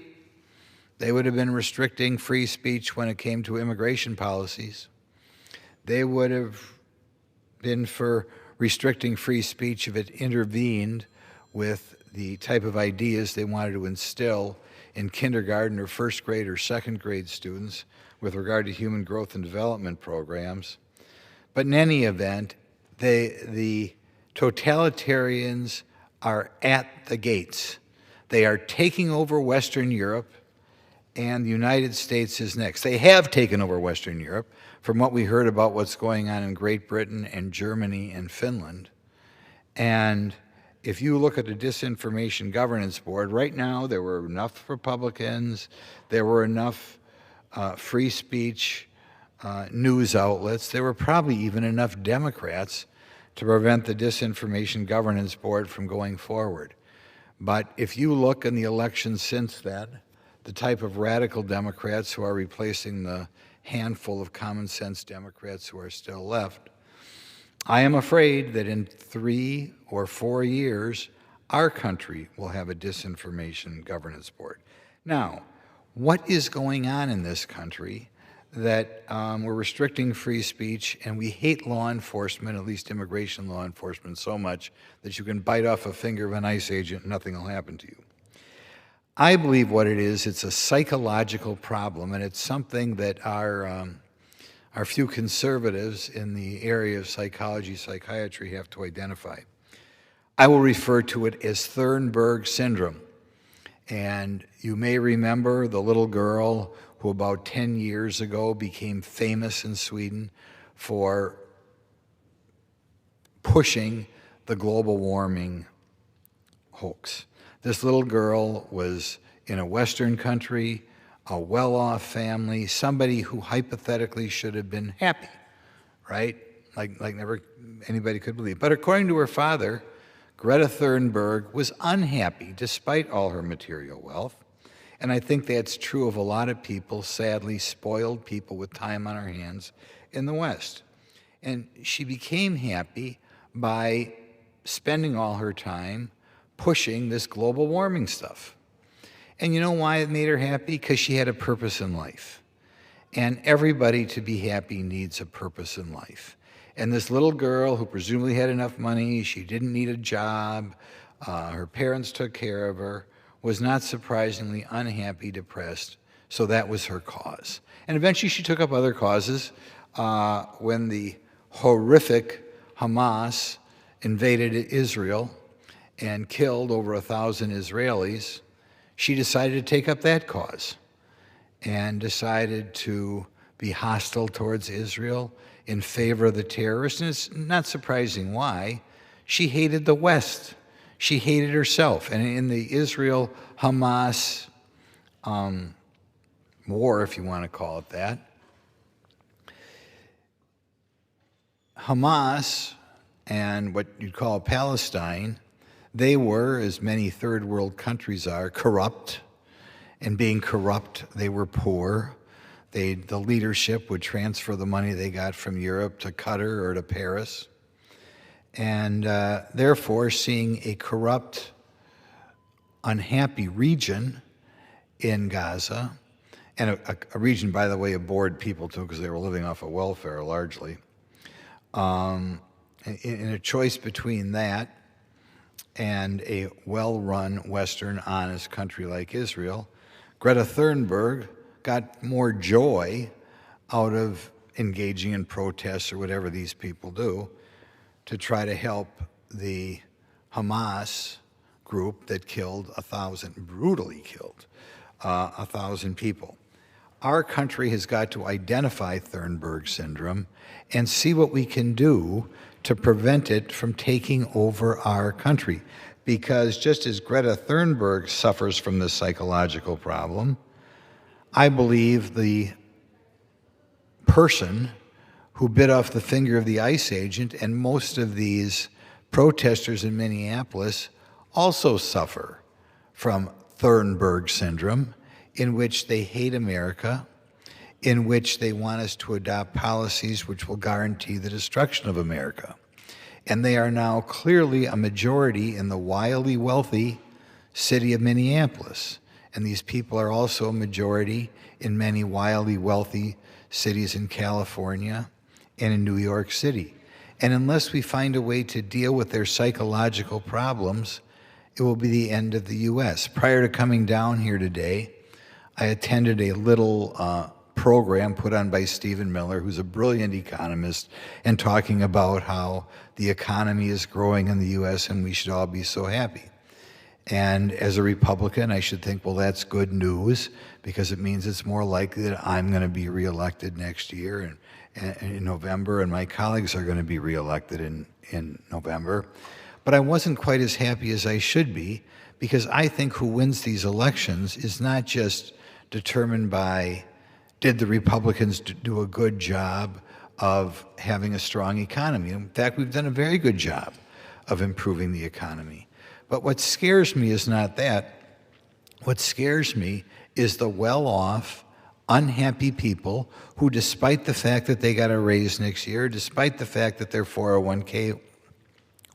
they would have been restricting free speech when it came to immigration policies. They would have been for restricting free speech if it intervened with the type of ideas they wanted to instill in kindergarten or first grade or second grade students with regard to human growth and development programs. But in any event, the totalitarians are at the gates. They are taking over Western Europe, and the United States is next. They have taken over Western Europe, from what we heard about what's going on in Great Britain and Germany and Finland. And if you look at the Disinformation Governance Board, right now there were enough Republicans, there were enough free speech news outlets, there were probably even enough Democrats to prevent the Disinformation Governance Board from going forward. But if you look in the elections since then, the type of radical Democrats who are replacing the handful of common sense Democrats who are still left, I am afraid that in 3 or 4 years, our country will have a disinformation governance board. Now, what is going on in this country that we're restricting free speech and we hate law enforcement, at least immigration law enforcement, so much that you can bite off a finger of an ICE agent and nothing will happen to you. I believe what it is, it's a psychological problem, and it's something that our few conservatives in the area of psychology, psychiatry have to identify. I will refer to it as Thornburg syndrome. And you may remember the little girl who about 10 years ago became famous in Sweden for pushing the global warming hoax. This little girl was in a Western country, a well-off family, somebody who hypothetically should have been happy, right? Like never anybody could believe. But according to her father, Greta Thunberg was unhappy despite all her material wealth. And I think that's true of a lot of people, sadly spoiled people with time on our hands in the West. And she became happy by spending all her time pushing this global warming stuff. And you know why it made her happy? Because she had a purpose in life. And everybody to be happy needs a purpose in life. And this little girl who presumably had enough money, she didn't need a job, her parents took care of her, was not surprisingly unhappy, depressed, so that was her cause. And eventually she took up other causes. When the horrific Hamas invaded Israel and killed over 1,000 Israelis, she decided to take up that cause and decided to be hostile towards Israel in favor of the terrorists. And it's not surprising why. She hated the West. She hated herself. And in the Israel-Hamas war, if you want to call it that, Hamas and what you'd call Palestine, they were, as many third world countries are, corrupt. And being corrupt, they were poor. The leadership would transfer the money they got from Europe to Qatar or to Paris. And therefore, seeing a corrupt, unhappy region in Gaza, and a region, by the way, of bored people too, because they were living off of welfare largely, in a choice between that and a well-run, Western, honest country like Israel, Greta Thunberg got more joy out of engaging in protests or whatever these people do to try to help the Hamas group that killed 1,000, brutally killed 1,000 people. Our country has got to identify Thornburg syndrome and see what we can do to prevent it from taking over our country. Because just as Greta Thunberg suffers from this psychological problem, I believe the person who bit off the finger of the ICE agent and most of these protesters in Minneapolis also suffer from Thornburg syndrome, in which they hate America, in which they want us to adopt policies which will guarantee the destruction of America. And they are now clearly a majority in the wildly wealthy city of Minneapolis. And these people are also a majority in many wildly wealthy cities in California and in New York City. And unless we find a way to deal with their psychological problems, it will be the end of the U.S. Prior to coming down here today, I attended a little program put on by Stephen Miller, who's a brilliant economist, and talking about how the economy is growing in the U.S. and we should all be so happy. And as a Republican, I should think, well, that's good news, because it means it's more likely that I'm going to be reelected next year and in November, and my colleagues are going to be reelected in November. But I wasn't quite as happy as I should be, because I think who wins these elections is not just determined by, did the Republicans do a good job of having a strong economy? In fact, we've done a very good job of improving the economy. But what scares me is not that. What scares me is the well-off, unhappy people who, despite the fact that they got a raise next year, despite the fact that their 401k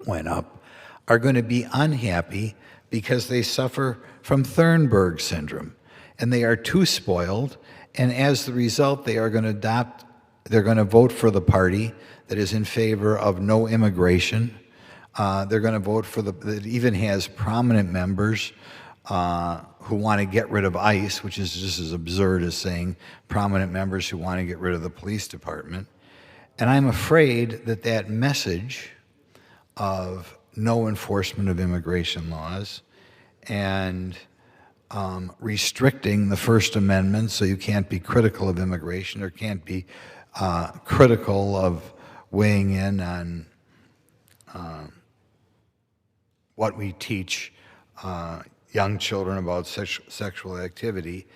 went up, are going to be unhappy because they suffer from Thornburg syndrome. and they are too spoiled, and as the result, they're going to vote for the party that is in favor of no immigration. They're going to vote for that even has prominent members who want to get rid of ICE, which is just as absurd as saying prominent members who want to get rid of the police department. And I'm afraid that that message of no enforcement of immigration laws and restricting the First Amendment so you can't be critical of immigration or can't be critical of weighing in on what we teach young children about sexual activity.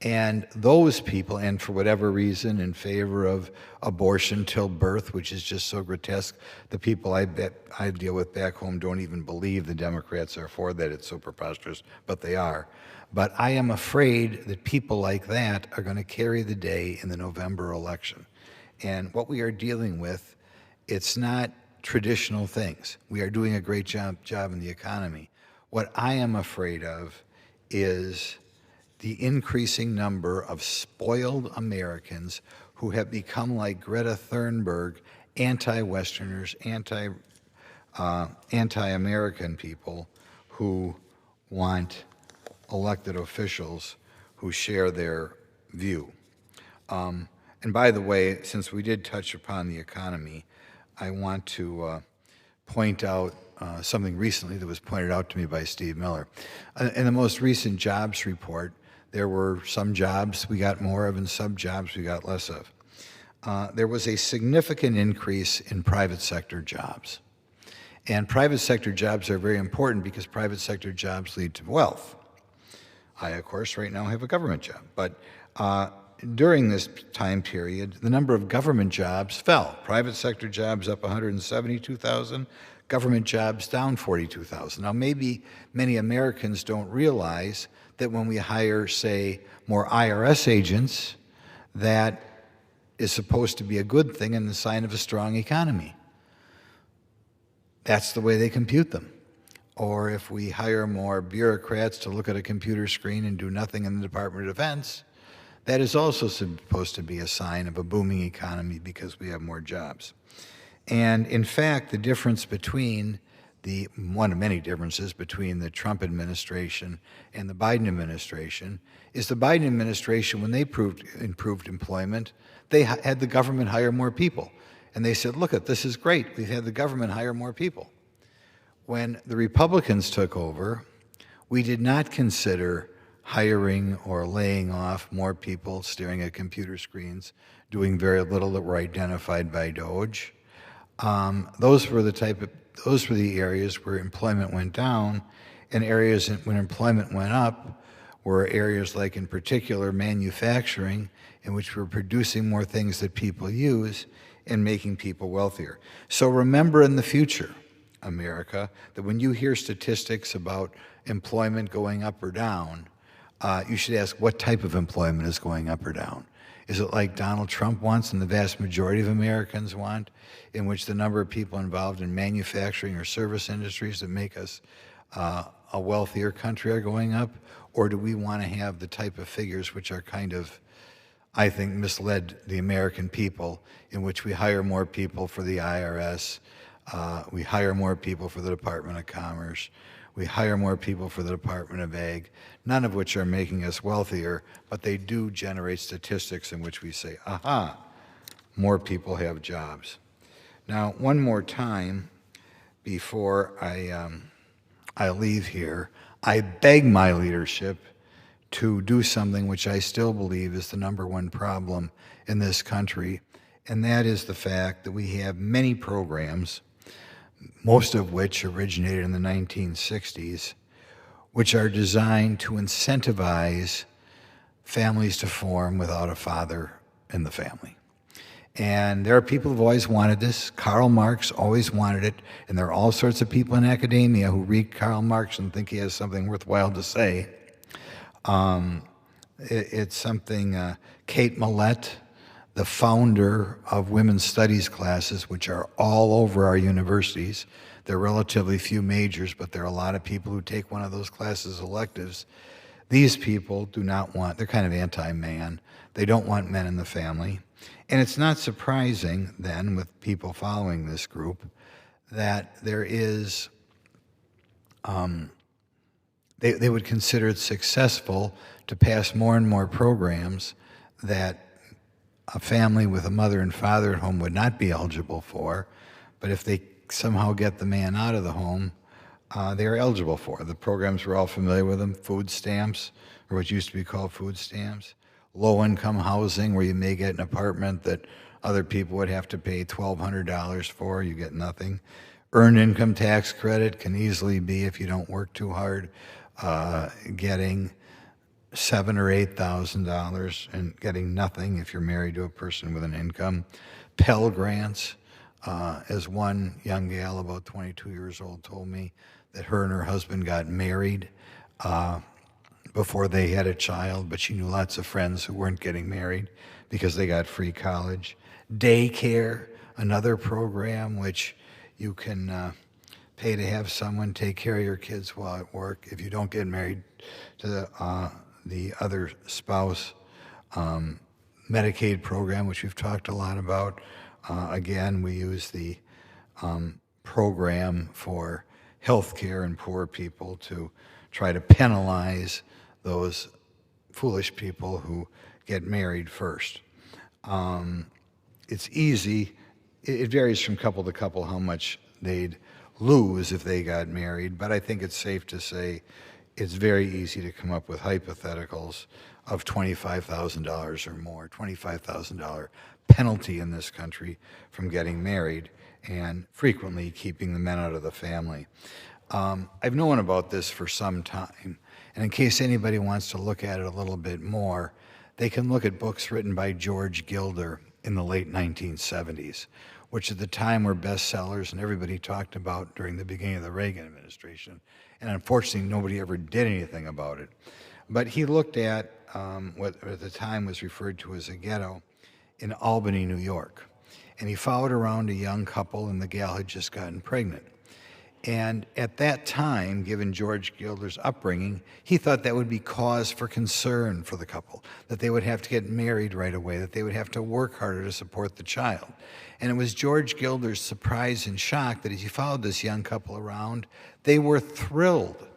And those people, and for whatever reason, in favor of abortion till birth, which is just so grotesque, the people I deal with back home don't even believe the Democrats are for that. It's so preposterous, but they are. But I am afraid that people like that are going to carry the day in the November election. And what we are dealing with, it's not traditional things. We are doing a great job in the economy. What I am afraid of is the increasing number of spoiled Americans who have become like Greta Thunberg, anti-Westerners, anti-American people who want elected officials who share their view. And by the way, since we did touch upon the economy, I want to point out something recently that was pointed out to me by Steve Miller. In the most recent jobs report, there were some jobs we got more of and some jobs we got less of. There was a significant increase in private sector jobs. And private sector jobs are very important because private sector jobs lead to wealth. I, of course, right now have a government job. But during this time period, the number of government jobs fell. Private sector jobs up 172,000, government jobs down 42,000. Now, maybe many Americans don't realize that when we hire, say, more IRS agents, that is supposed to be a good thing and the sign of a strong economy. That's the way they compute them. Or if we hire more bureaucrats to look at a computer screen and do nothing in the Department of Defense, that is also supposed to be a sign of a booming economy because we have more jobs. And in fact, the difference between one of many differences between the Trump administration and the Biden administration is the Biden administration, when they improved employment, they had the government hire more people. And they said, look, this is great. We've had the government hire more people. When the Republicans took over, we did not consider hiring or laying off more people staring at computer screens, doing very little that were identified by DOGE. Those were the areas where employment went down, and areas when employment went up were areas like, in particular, manufacturing, in which we're producing more things that people use and making people wealthier. So remember in the future, America, that when you hear statistics about employment going up or down, you should ask what type of employment is going up or down. Is it like Donald Trump wants and the vast majority of Americans want, in which the number of people involved in manufacturing or service industries that make us a wealthier country are going up? Or do we want to have the type of figures which are kind of, I think, misled the American people, in which we hire more people for the IRS, we hire more people for the Department of Commerce, we hire more people for the Department of Ag, none of which are making us wealthier, but they do generate statistics in which we say, aha, more people have jobs. Now, one more time before I leave here, I beg my leadership to do something which I still believe is the #1 problem in this country, and that is the fact that we have many programs, most of which originated in the 1960s, which are designed to incentivize families to form without a father in the family. And there are people who've always wanted this. Karl Marx always wanted it, and there are all sorts of people in academia who read Karl Marx and think he has something worthwhile to say. It's something Kate Millett, the founder of women's studies classes, which are all over our universities. There are relatively few majors, but there are a lot of people who take one of those classes electives. These people do not want, they're kind of anti-man. They don't want men in the family. And it's not surprising then, with people following this group, that there is, they would consider it successful to pass more and more programs that a family with a mother and father at home would not be eligible for, but if they somehow get the man out of the home, they are eligible for. The programs, we're all familiar with them: food stamps, or what used to be called food stamps; low-income housing, where you may get an apartment that other people would have to pay $1,200 for, you get nothing. Earned income tax credit can easily be, if you don't work too hard, getting $7,000 or $8,000 and getting nothing if you're married to a person with an income. Pell Grants, as one young gal about 22 years old told me, that her and her husband got married before they had a child, but she knew lots of friends who weren't getting married because they got free college. Daycare, another program which you can pay to have someone take care of your kids while at work if you don't get married to the other spouse. Medicaid program, which we've talked a lot about. Again, we use the program for health care and poor people to try to penalize those foolish people who get married first. It's easy. It varies from couple to couple how much they'd lose if they got married, but I think it's safe to say it's very easy to come up with hypotheticals of $25,000 or more, $25,000 penalty in this country from getting married, and frequently keeping the men out of the family. I've known about this for some time, and in case anybody wants to look at it a little bit more, they can look at books written by George Gilder in the late 1970s, which at the time were bestsellers and everybody talked about during the beginning of the Reagan administration. And unfortunately, nobody ever did anything about it. But he looked at what at the time was referred to as a ghetto in Albany, New York. And he followed around a young couple, and the gal had just gotten pregnant. And at that time, given George Gilder's upbringing, he thought that would be cause for concern for the couple, that they would have to get married right away, that they would have to work harder to support the child. And it was George Gilder's surprise and shock that as he followed this young couple around, they were thrilled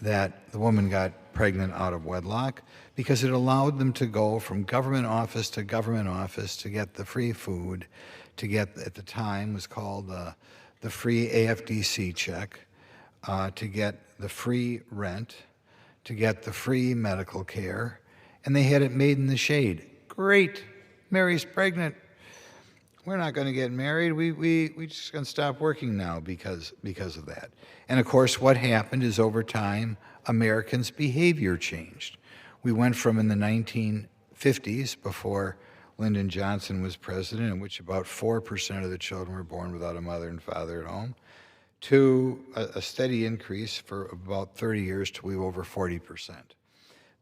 that the woman got pregnant out of wedlock, because it allowed them to go from government office to government office to get the free food, to get, at the time was called the free AFDC check, to get the free rent, to get the free medical care, and they had it made in the shade. Great, Mary's pregnant. We're not going to get married. We just going to stop working now because of that. And of course, what happened is over time, Americans' behavior changed. We went from in the 1950s, before Lyndon Johnson was president, in which about 4% of the children were born without a mother and father at home, to a steady increase for about 30 years to we over 40%.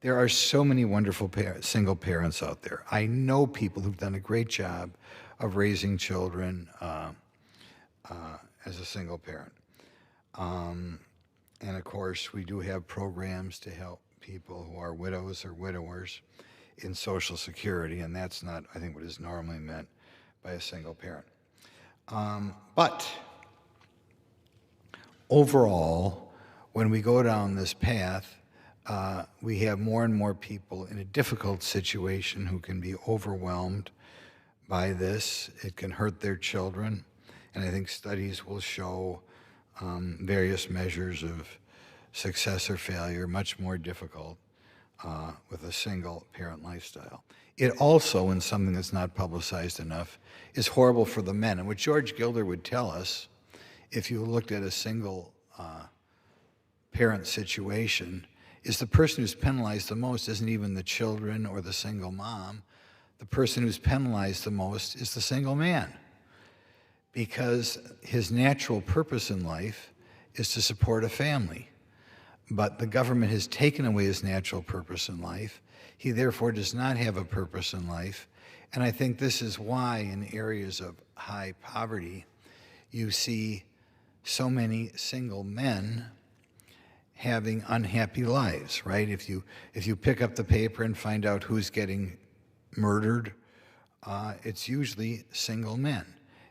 There are so many wonderful single parents out there. I know people who've done a great job of raising children as a single parent. And of course, we do have programs to help people who are widows or widowers in Social Security, and that's not, I think, what is normally meant by a single parent. But overall, when we go down this path, we have more and more people in a difficult situation who can be overwhelmed by this. It can hurt their children, and I think studies will show various measures of success or failure much more difficult with a single parent lifestyle. It also, in something that's not publicized enough, is horrible for the men. And what George Gilder would tell us, if you looked at a single parent situation, is the person who's penalized the most isn't even the children or the single mom. The person who's penalized the most is the single man, because his natural purpose in life is to support a family. But the government has taken away his natural purpose in life. He therefore does not have a purpose in life. And I think this is why in areas of high poverty, you see so many single men having unhappy lives, right? If you pick up the paper and find out who's getting murdered, it's usually single men.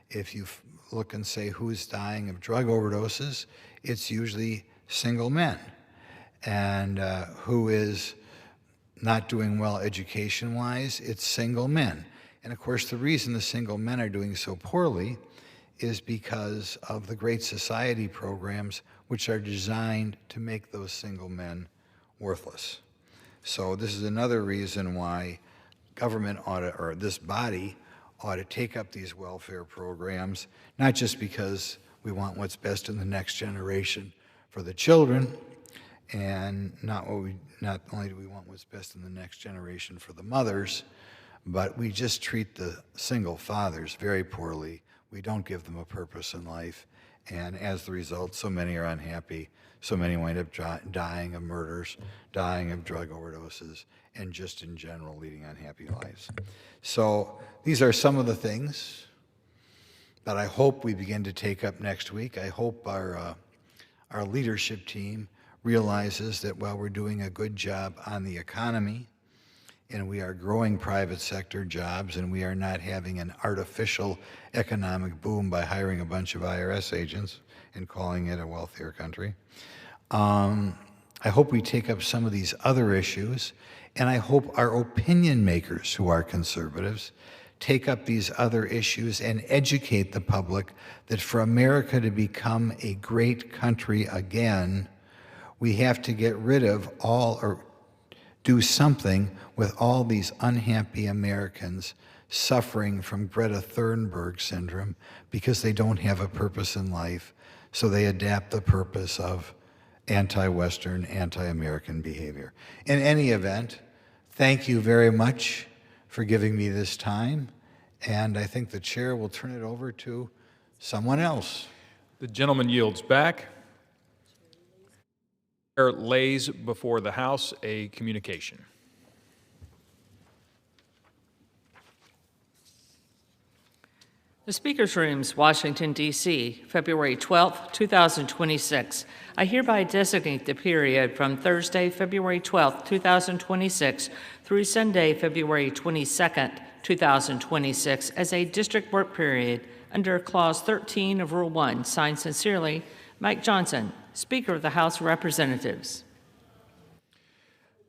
If you look and say who's dying of drug overdoses, it's usually single men. And who is not doing well education-wise, it's single men. And of course, the reason the single men are doing so poorly is because of the Great Society programs, which are designed to make those single men worthless. So this is another reason why government ought to, or this body ought to take up these welfare programs, not just because we want what's best in the next generation for the children, and not only do we want what's best in the next generation for the mothers, but we just treat the single fathers very poorly. We don't give them a purpose in life, and as the result, so many are unhappy. So many wind up dying of murders, dying of drug overdoses, and just in general leading unhappy lives. So these are some of the things that I hope we begin to take up next week. I hope our leadership team realizes that while we're doing a good job on the economy, and we are growing private sector jobs, and we are not having an artificial economic boom by hiring a bunch of IRS agents and calling it a wealthier country. I hope we take up some of these other issues, and I hope our opinion makers who are conservatives take up these other issues and educate the public that for America to become a great country again, we have to get rid of all, or do something with all these unhappy Americans suffering from Greta Thunberg syndrome because they don't have a purpose in life, so they adapt the purpose of anti-Western, anti-American behavior. In any event, thank you very much for giving me this time, and I think the chair will turn it over to someone else. The gentleman yields back. The chair lays before the House a communication. The Speaker's Rooms, Washington, D.C., February 12, 2026. I hereby designate the period from Thursday, February 12, 2026 through Sunday, February 22, 2026 as a district work period under Clause 13 of Rule 1. Signed sincerely, Mike Johnson, Speaker of the House of Representatives.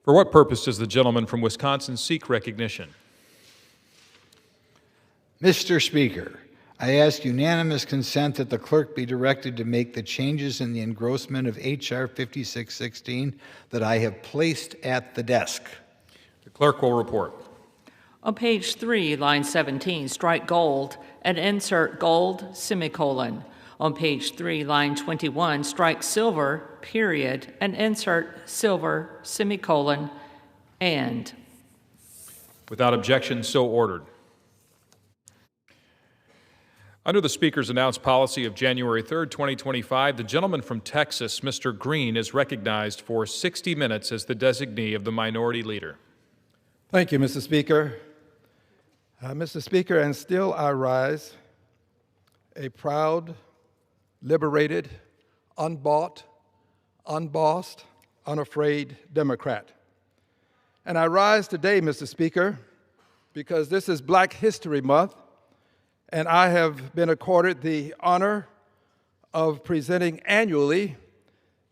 For what purpose does the gentleman from Wisconsin seek recognition? Mr. Speaker, I ask unanimous consent that the clerk be directed to make the changes in the engrossment of H.R. 5616 that I have placed at the desk. The clerk will report. On page 3, line 17, strike gold and insert gold, semicolon. On page 3, line 21, strike silver, period, and insert silver, semicolon, and. Without objection, so ordered. Under the Speaker's announced policy of January 3, 2025, the gentleman from Texas, Mr. Green, is recognized for 60 minutes as the designee of the Minority Leader. Thank you, Mr. Speaker. Mr. Speaker, and still I rise, a proud, liberated, unbought, unbossed, unafraid Democrat. And I rise today, Mr. Speaker, because this is Black History Month, and I have been accorded the honor of presenting annually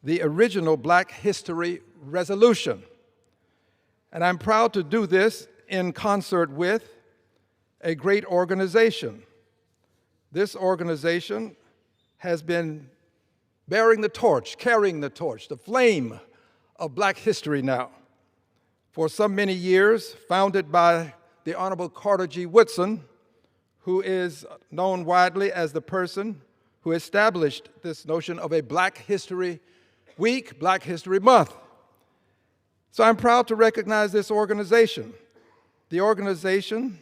the original Black History Resolution. And I'm proud to do this in concert with a great organization. This organization has been bearing the torch, carrying the torch, the flame of Black history now. For so many years, founded by the Honorable Carter G. Woodson, who is known widely as the person who established this notion of a Black History Week, Black History Month. So I'm proud to recognize this organization. The organization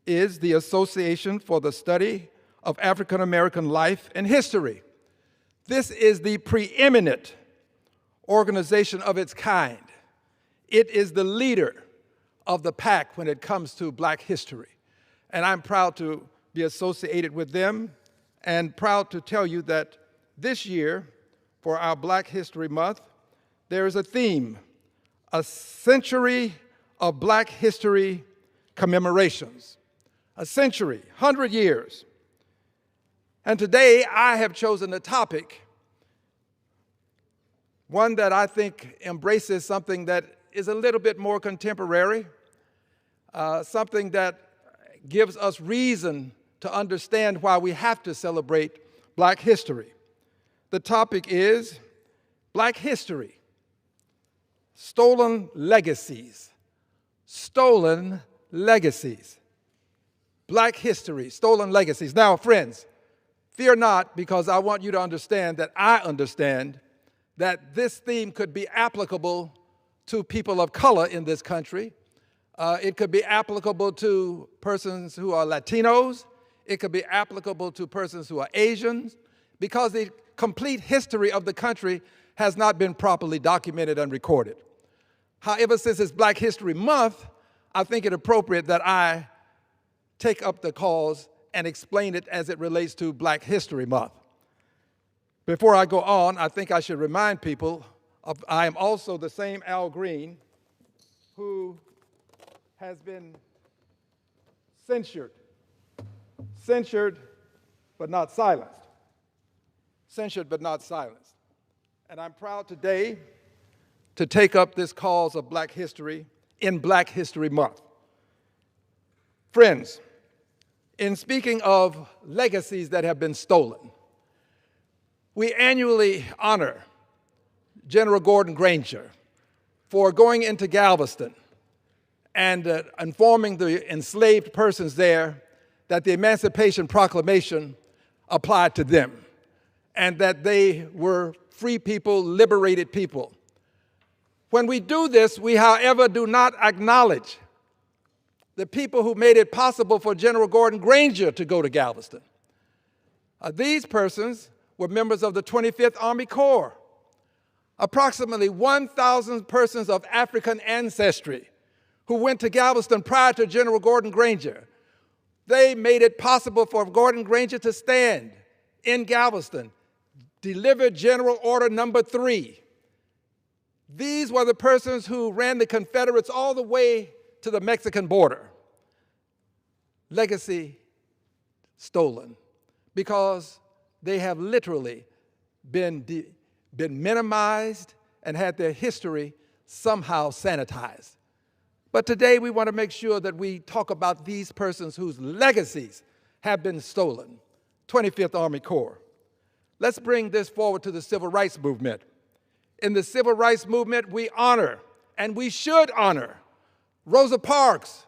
is the Association for the Study of African American Life and History. This is the preeminent organization of its kind. It is the leader of the pack when it comes to Black history. And I'm proud to be associated with them and proud to tell you that this year, for our Black History Month, there is a theme, a century of Black history commemorations. A century, 100 years. And today I have chosen a topic, one that I think embraces something that is a little bit more contemporary, something that gives us reason to understand why we have to celebrate Black history. The topic is Black history, stolen legacies. Stolen legacies. Black history, stolen legacies. Now, friends, fear not, because I want you to understand that I understand that this theme could be applicable to people of color in this country. It could be applicable to persons who are Latinos. It could be applicable to persons who are Asians, because the complete history of the country has not been properly documented and recorded. However, since it's Black History Month, I think it appropriate that I take up the cause and explain it as it relates to Black History Month. Before I go on, I think I should remind people I am also the same Al Green who has been censured but not silenced. Censured but not silenced. And I'm proud today to take up this cause of Black history in Black History Month. Friends, in speaking of legacies that have been stolen, we annually honor General Gordon Granger for going into Galveston and informing the enslaved persons there that the Emancipation Proclamation applied to them and that they were free people, liberated people. When we do this, we, however, do not acknowledge the people who made it possible for General Gordon Granger to go to Galveston. These persons were members of the 25th Army Corps. Approximately 1,000 persons of African ancestry who went to Galveston prior to General Gordon Granger. They made it possible for Gordon Granger to stand in Galveston, deliver General Order Number 3. These were the persons who ran the Confederates all the way to the Mexican border. Legacy stolen because they have literally been minimized and had their history somehow sanitized. But today we want to make sure that we talk about these persons whose legacies have been stolen. 25th Army Corps. Let's bring this forward to the Civil Rights Movement. In the Civil Rights Movement, we honor, and we should honor, Rosa Parks,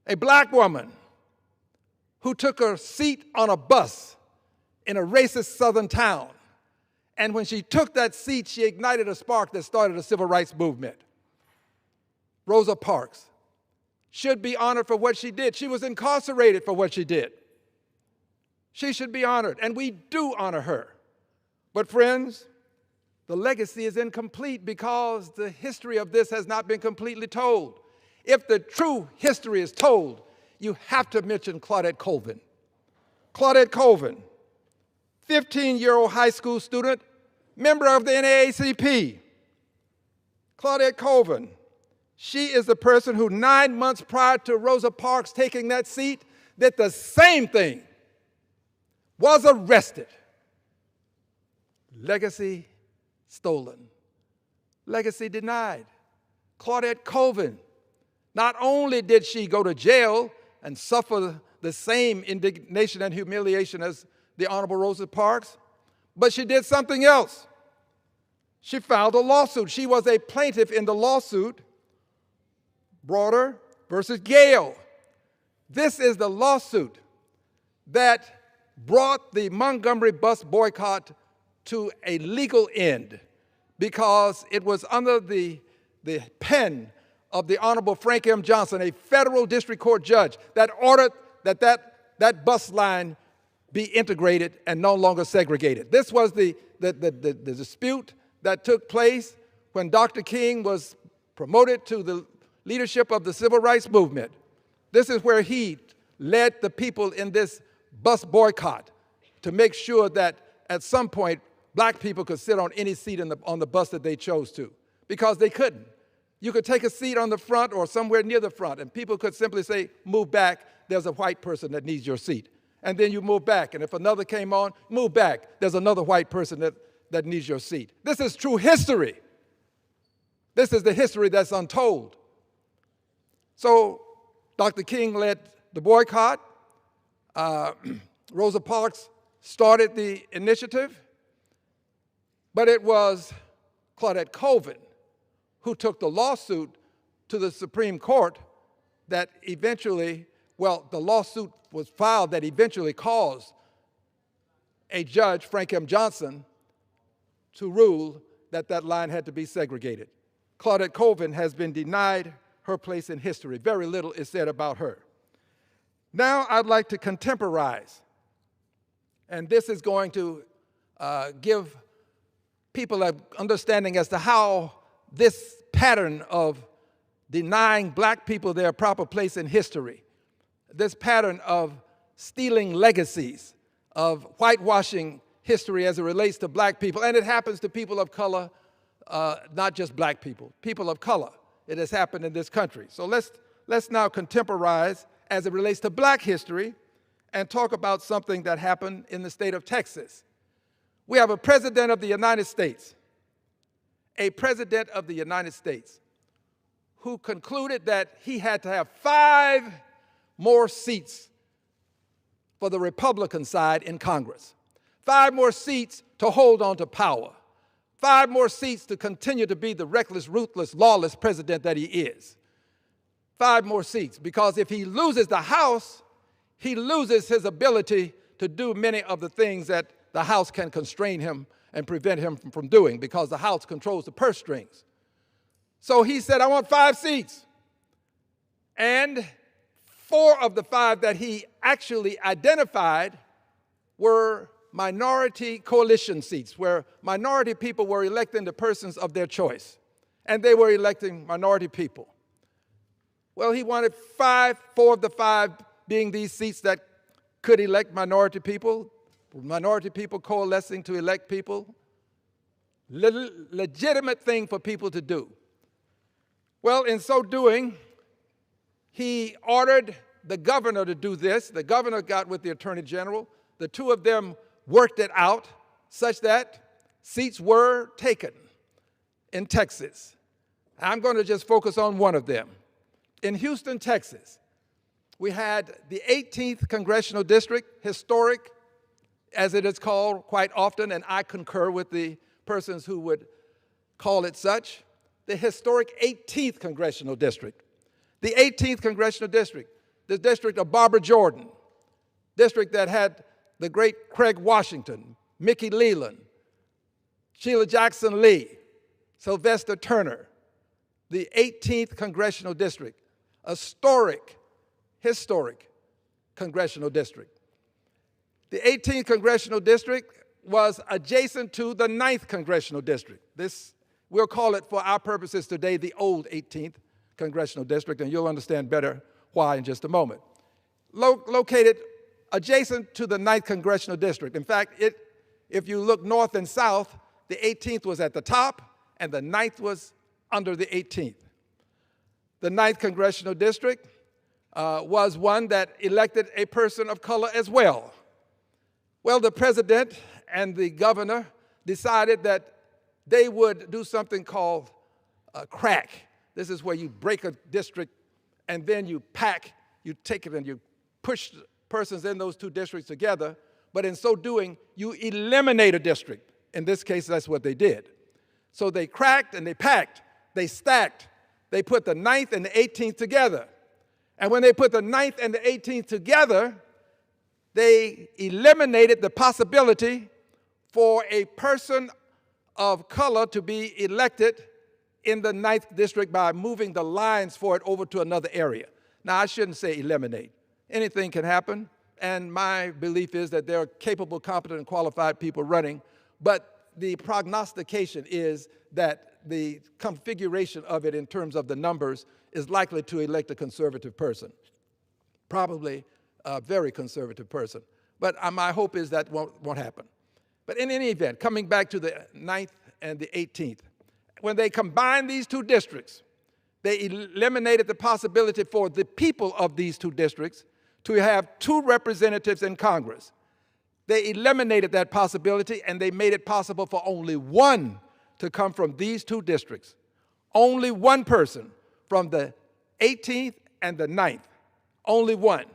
a Black woman who took her seat on a bus in a racist southern town. And when she took that seat, she ignited a spark that started a civil rights movement. Rosa Parks should be honored for what she did. She was incarcerated for what she did. She should be honored, and we do honor her. But friends, the legacy is incomplete because the history of this has not been completely told. If the true history is told, you have to mention Claudette Colvin. Claudette Colvin, 15-year-old high school student, member of the NAACP. Claudette Colvin, she is the person who 9 months prior to Rosa Parks taking that seat did the same thing, was arrested. Legacy stolen. Legacy denied. Claudette Colvin, not only did she go to jail and suffer the same indignation and humiliation as the Honorable Rosa Parks, but she did something else. She filed a lawsuit. She was a plaintiff in the lawsuit, Broder versus Gale. This is the lawsuit that brought the Montgomery bus boycott to a legal end because it was under the pen of the Honorable Frank M. Johnson, a federal district court judge, that ordered that bus line be integrated and no longer segregated. This was the dispute that took place when Dr. King was promoted to the leadership of the civil rights movement. This is where he led the people in this bus boycott to make sure that at some point black people could sit on any seat on the bus that they chose to, because they couldn't. You could take a seat on the front or somewhere near the front, and people could simply say, move back, there's a white person that needs your seat. And then you move back, and if another came on, move back, there's another white person that needs your seat. This is true history. This is the history that's untold. So Dr. King led the boycott. Rosa Parks started the initiative, but it was Claudette Colvin who took the lawsuit to the Supreme Court that eventually, well, the lawsuit was filed that eventually caused a judge, Frank M. Johnson, to rule that that line had to be segregated. Claudette Colvin has been denied her place in history. Very little is said about her. Now I'd like to contemporize, and this is going to give people an understanding as to how this pattern of denying black people their proper place in history, this pattern of stealing legacies, of whitewashing history as it relates to black people, and it happens to people of color, not just black people, people of color. It has happened in this country. So let's now contemporize as it relates to black history and talk about something that happened in the state of Texas. We have a president of the United States, who concluded that he had to have 5 more seats for the Republican side in Congress, 5 more seats to hold on to power, 5 more seats to continue to be the reckless, ruthless, lawless president that he is. 5 more seats, because if he loses the House, he loses his ability to do many of the things that the House can constrain him and prevent him from doing, because the House controls the purse strings. So he said, I want 5 seats. And 4 of the 5 that he actually identified were minority coalition seats, where minority people were electing the persons of their choice, and they were electing minority people. Well, he wanted 4 of the 5 being these seats that could elect minority people coalescing to elect people. Legitimate thing for people to do. Well, in so doing, he ordered the governor to do this. The governor got with the attorney general. The 2 of them worked it out such that seats were taken in Texas. I'm going to just focus on one of them. In Houston, Texas, we had the 18th Congressional District, historic, as it is called quite often, and I concur with the persons who would call it such, the historic 18th Congressional District. The 18th Congressional District, the district of Barbara Jordan, district that had the great Craig Washington, Mickey Leland, Sheila Jackson Lee, Sylvester Turner, the 18th Congressional District, a historic congressional district. The 18th Congressional District was adjacent to the 9th Congressional District. This, we'll call it for our purposes today, the old 18th Congressional District, and you'll understand better why in just a moment. Located adjacent to the 9th Congressional District. In fact, if you look north and south, the 18th was at the top, and the 9th was under the 18th. The 9th Congressional District was one that elected a person of color as well. Well, the president and the governor decided that they would do something called crack. This is where you break a district and then you take it and you push persons in those 2 districts together, but in so doing, you eliminate a district. In this case, that's what they did. So they cracked and they packed, they stacked, they put the 9th and the 18th together. And when they put the 9th and the 18th together, they eliminated the possibility for a person of color to be elected in the 9th district by moving the lines for it over to another area. Now, I shouldn't say eliminate. Anything can happen, and my belief is that there are capable, competent, and qualified people running, but the prognostication is that the configuration of it in terms of the numbers is likely to elect a conservative person, probably a very conservative person. But my hope is that won't happen. But in any event, coming back to the 9th and the 18th, when they combined these two districts, they eliminated the possibility for the people of these two districts to have two representatives in Congress. They eliminated that possibility, and they made it possible for only one to come from these two districts. Only one person from the 18th and the 9th. Only one.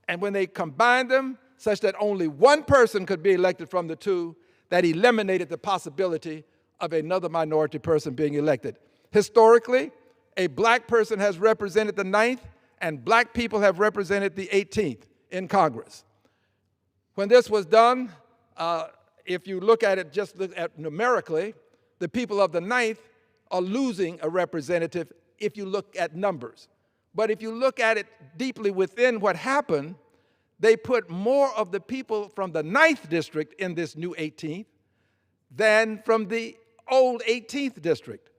And when they combined them such that only one person could be elected from the two, that eliminated the possibility of another minority person being elected. Historically, a black person has represented the 9th, and black people have represented the 18th in Congress. When this was done, if you look at it, just look at numerically, the people of the 9th are losing a representative if you look at numbers. But if you look at it deeply within what happened, they put more of the people from the 9th district in this new 18th than from the old 18th district.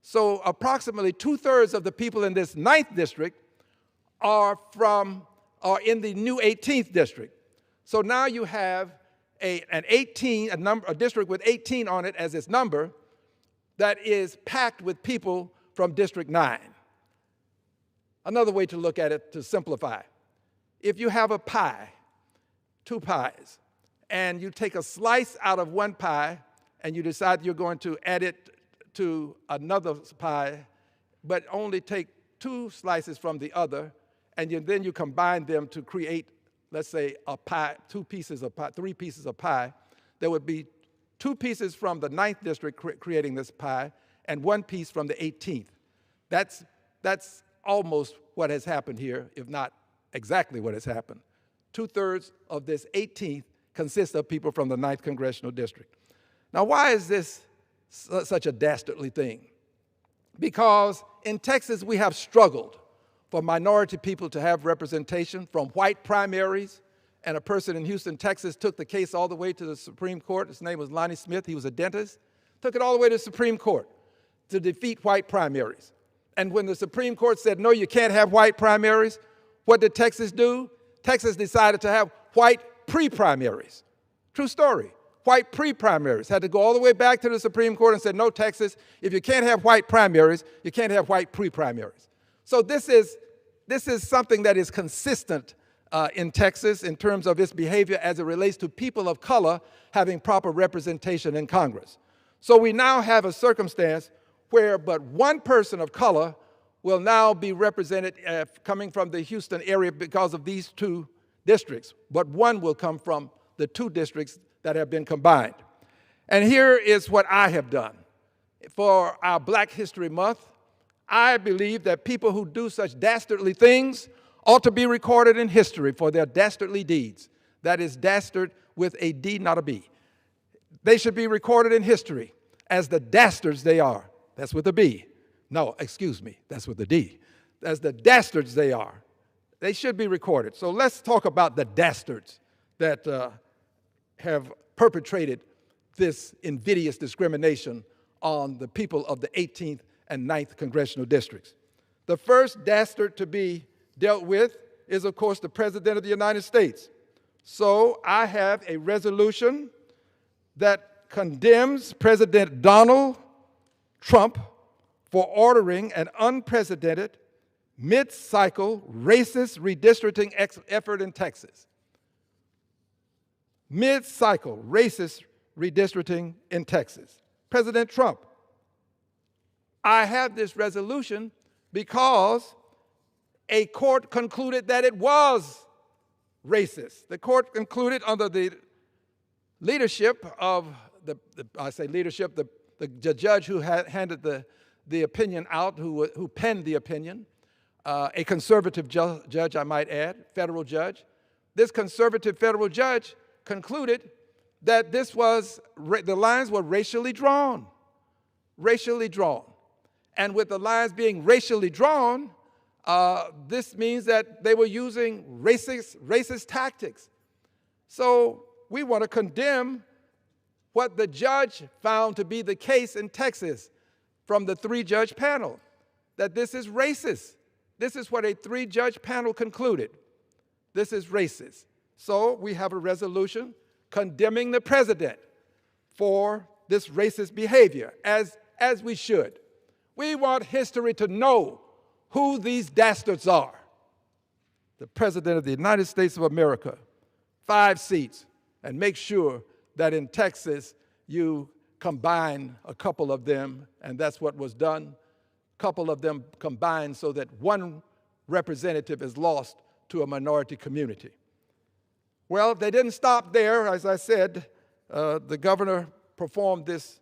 So approximately 2/3 of the people in this 9th district are in the new 18th district. So now you have a district with 18 on it as its number that is packed with people from District 9. Another way to look at it, to simplify, if you have a pie, two pies, and you take a slice out of one pie and you decide you're going to add it to another pie, but only take two slices from the other, and then you combine them to create, let's say, a pie, three pieces of pie, there would be two pieces from the 9th district creating this pie and one piece from the 18th. That's almost what has happened here, if not exactly what has happened. 2/3 of this 18th consists of people from the 9th congressional district. Now, why is this such a dastardly thing? Because in Texas, we have struggled for minority people to have representation from white primaries, and a person in Houston, Texas, took the case all the way to the Supreme Court. His name was Lonnie Smith. He was a dentist. Took it all the way to the Supreme Court to defeat white primaries. And when the Supreme Court said, no, you can't have white primaries, what did Texas do? Texas decided to have white pre-primaries. True story. White pre-primaries. Had to go all the way back to the Supreme Court and said, no, Texas, if you can't have white primaries, you can't have white pre-primaries. So this is something that is consistent in Texas in terms of its behavior as it relates to people of color having proper representation in Congress. So we now have a circumstance where but one person of color will now be represented coming from the Houston area because of these two districts, but one will come from the two districts that have been combined. And here is what I have done. For our Black History Month, I believe that people who do such dastardly things ought to be recorded in history for their dastardly deeds. That is dastard with a D, not a B. They should be recorded in history as the dastards they are. That's with a B. No, excuse me, that's with a D. As the dastards they are. They should be recorded. So let's talk about the dastards that have perpetrated this invidious discrimination on the people of the 18th and 9th congressional districts. The first dastard to be dealt with is, of course, the President of the United States. So I have a resolution that condemns President Donald Trump for ordering an unprecedented, mid-cycle racist redistricting effort in Texas. Mid-cycle racist redistricting in Texas. President Trump. I have this resolution because a court concluded that it was racist. The court concluded under the leadership of the judge who handed the opinion out, who penned the opinion, a conservative judge, I might add, federal judge. This conservative federal judge concluded that the lines were racially drawn. Racially drawn. And with the lines being racially drawn, this means that they were using racist tactics. So we want to condemn what the judge found to be the case in Texas from the 3-judge panel, that this is racist. This is what a 3-judge panel concluded. This is racist. So we have a resolution condemning the president for this racist behavior, as we should. We want history to know who these dastards are. The President of the United States of America, 5 seats, and make sure that in Texas you combine a couple of them, and that's what was done. A couple of them combined so that one representative is lost to a minority community. Well, they didn't stop there. As I said, the governor performed this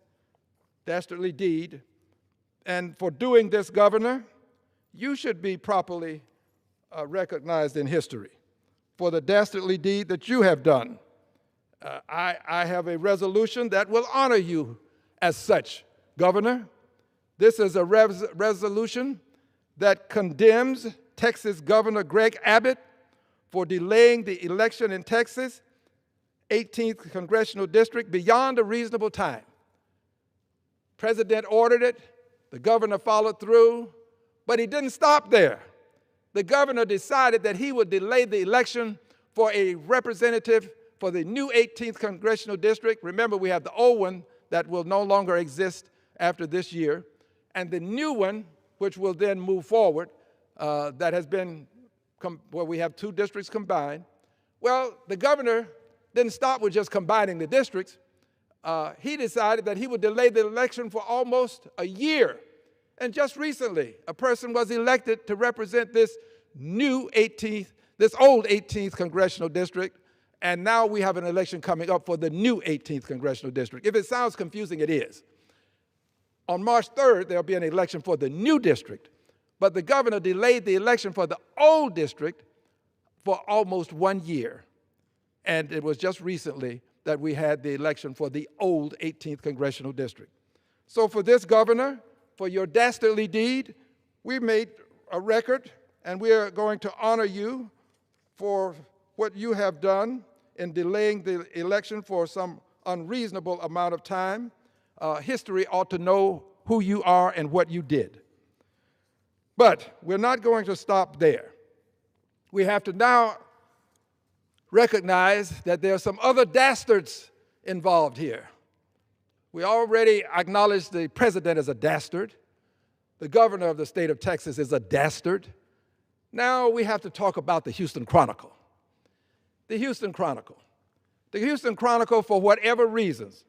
dastardly deed. And for doing this, Governor, you should be properly recognized in history for the dastardly deed that you have done. I have a resolution that will honor you as such, Governor. This is a resolution that condemns Texas Governor Greg Abbott for delaying the election in Texas, 18th Congressional District, beyond a reasonable time. President ordered it, the governor followed through, but he didn't stop there. The governor decided that he would delay the election for a representative for the new 18th Congressional District. Remember, we have the old one that will no longer exist after this year, and the new one, which will then move forward, that has been, where we have 2 districts combined. Well, the governor didn't stop with just combining the districts. He decided that he would delay the election for almost a year. And just recently, a person was elected to represent this new 18th, this old 18th Congressional District, and now we have an election coming up for the new 18th Congressional District. If it sounds confusing, it is. On March 3rd, there'll be an election for the new district, but the governor delayed the election for the old district for almost 1 year. And it was just recently that we had the election for the old 18th Congressional District. So for this, Governor, for your dastardly deed, we made a record, and we are going to honor you for what you have done in delaying the election for some unreasonable amount of time. History ought to know who you are and what you did. But we're not going to stop there. We have to now recognize that there are some other dastards involved here. We already acknowledged the president as a dastard. The governor of the state of Texas is a dastard. Now we have to talk about the Houston Chronicle. The Houston Chronicle. The Houston Chronicle, for whatever reasons,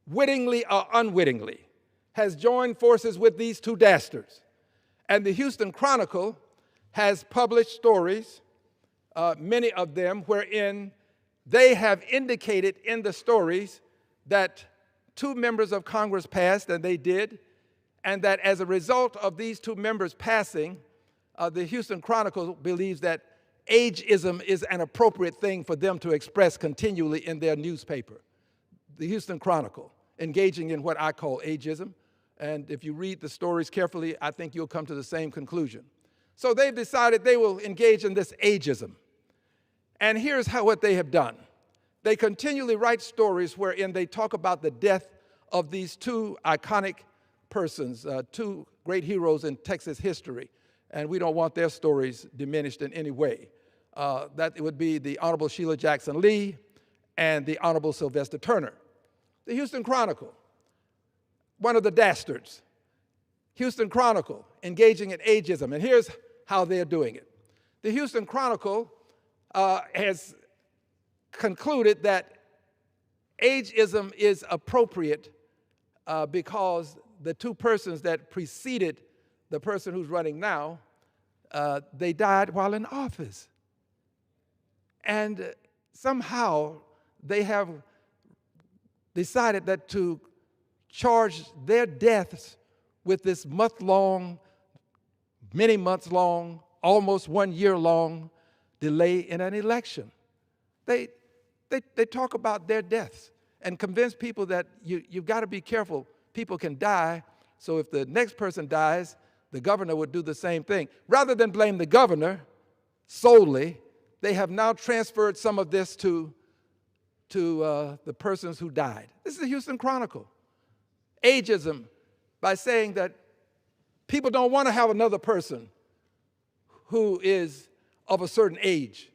wittingly or unwittingly, has joined forces with these 2 dastards. And the Houston Chronicle has published stories, many of them, wherein they have indicated in the stories that 2 members of Congress passed, and they did, and that as a result of these 2 members passing, the Houston Chronicle believes that ageism is an appropriate thing for them to express continually in their newspaper. The Houston Chronicle, engaging in what I call ageism, and if you read the stories carefully, I think you'll come to the same conclusion. So they've decided they will engage in this ageism. And here's what they have done. They continually write stories wherein they talk about the death of these 2 iconic persons, 2 great heroes in Texas history, and we don't want their stories diminished in any way. That it would be the Honorable Sheila Jackson Lee and the Honorable Sylvester Turner. The Houston Chronicle, one of the dastards. Houston Chronicle, engaging in ageism, and here's how they're doing it. The Houston Chronicle has concluded that ageism is appropriate because the 2 persons that preceded the person who's running now, they died while in office. And somehow they have decided that to charge their deaths with this month-long, many months long, almost 1 year long delay in an election. They talk about their deaths and convince people that you've got to be careful. People can die, so if the next person dies, the governor would do the same thing. Rather than blame the governor solely, they have now transferred some of this to the persons who died. This is the Houston Chronicle. Ageism, by saying that people don't want to have another person who is of a certain age,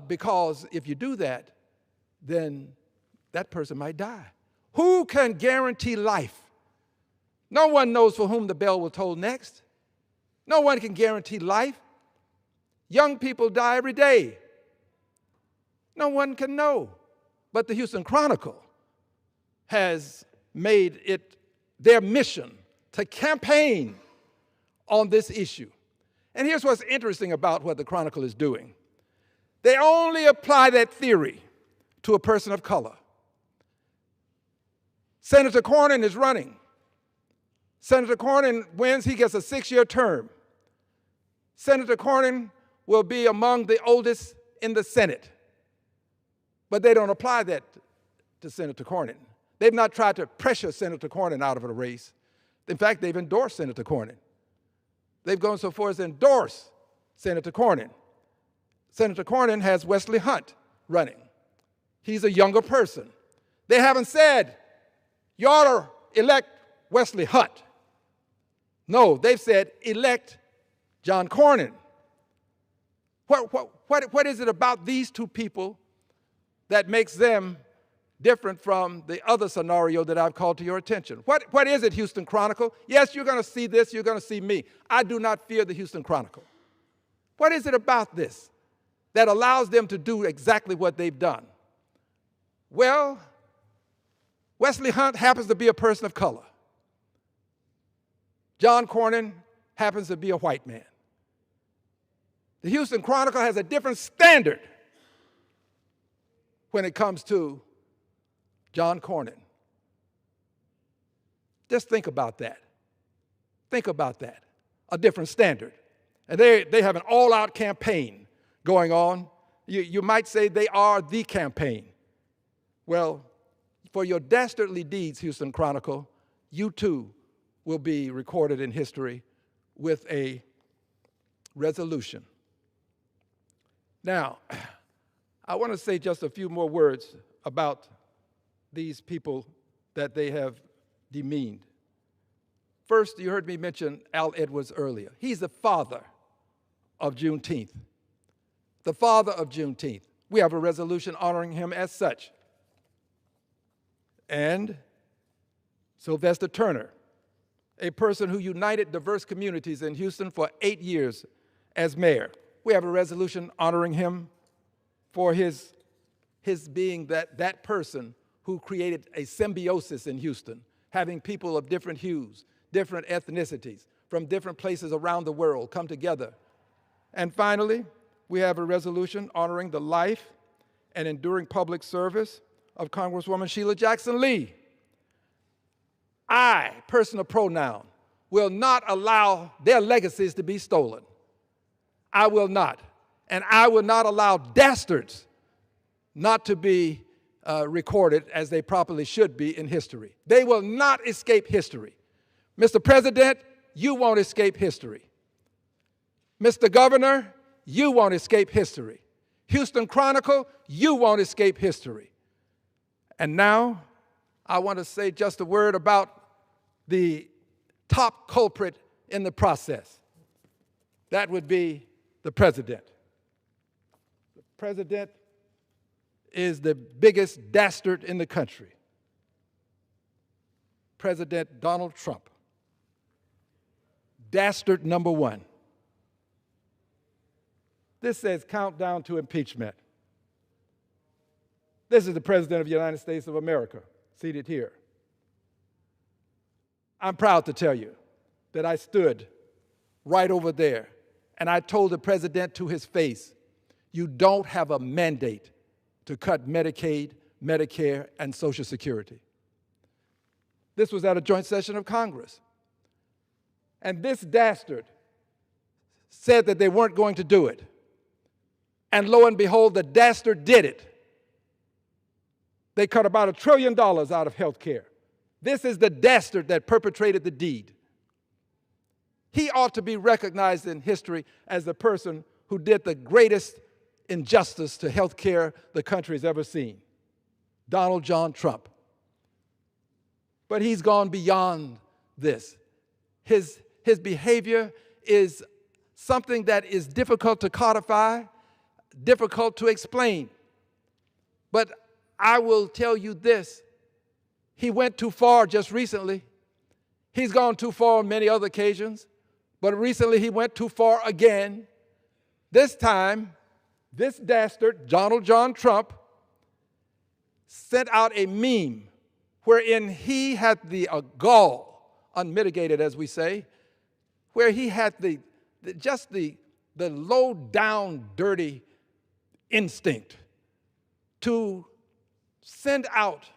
because if you do that, then that person might die. Who can guarantee life? No one knows for whom the bell will toll next. No one can guarantee life. Young people die every day. No one can know. But the Houston Chronicle has made it their mission to campaign on this issue. And here's what's interesting about what the Chronicle is doing. They only apply that theory to a person of color. Senator Cornyn is running. Senator Cornyn wins, he gets a 6-year term. Senator Cornyn will be among the oldest in the Senate. But they don't apply that to Senator Cornyn. They've not tried to pressure Senator Cornyn out of a race. In fact, they've endorsed Senator Cornyn. They've gone so far as to endorse Senator Cornyn. Senator Cornyn has Wesley Hunt running. He's a younger person. They haven't said, you ought to elect Wesley Hunt. No, they've said, elect John Cornyn. What is it about these two people that makes them different from the other scenario that I've called to your attention? What is it, Houston Chronicle? Yes, you're going to see this, you're going to see me. I do not fear the Houston Chronicle. What is it about this that allows them to do exactly what they've done? Well, Wesley Hunt happens to be a person of color. John Cornyn happens to be a white man. The Houston Chronicle has a different standard when it comes to John Cornyn. Just think about that. Think about that. A different standard. And they have an all-out campaign going on. You might say they are the campaign. Well, for your dastardly deeds, Houston Chronicle, you too will be recorded in history with a resolution. Now, I want to say just a few more words about these people that they have demeaned. First, you heard me mention Al Edwards earlier. He's the father of Juneteenth. The father of Juneteenth. We have a resolution honoring him as such. And Sylvester Turner, a person who united diverse communities in Houston for 8 years as mayor. We have a resolution honoring him for his being that person who created a symbiosis in Houston, having people of different hues, different ethnicities, from different places around the world come together. And finally, we have a resolution honoring the life and enduring public service of Congresswoman Sheila Jackson Lee. I, personal pronoun, will not allow their legacies to be stolen. I will not. And I will not allow dastards not to be recorded as they properly should be in history. They will not escape history. Mr. President, you won't escape history. Mr. Governor, you won't escape history. Houston Chronicle, you won't escape history. And now, I want to say just a word about the top culprit in the process. That would be the president. The president is the biggest dastard in the country. President Donald Trump. Dastard number one. This says countdown to impeachment. This is the President of the United States of America, seated here. I'm proud to tell you that I stood right over there and I told the President to his face, you don't have a mandate to cut Medicaid, Medicare, and Social Security. This was at a joint session of Congress. And this dastard said that they weren't going to do it. And lo and behold, the dastard did it. They cut about $1 trillion out of health care. This is the dastard that perpetrated the deed. He ought to be recognized in history as the person who did the greatest injustice to health care the country has ever seen. Donald John Trump. But he's gone beyond this. His behavior is something that is difficult to codify, difficult to explain. But I will tell you this. He went too far just recently. He's gone too far on many other occasions, but recently he went too far again. This time, this dastard, Donald John Trump, sent out a meme wherein he had the gall, unmitigated as we say, where he had the low-down, dirty instinct to send out,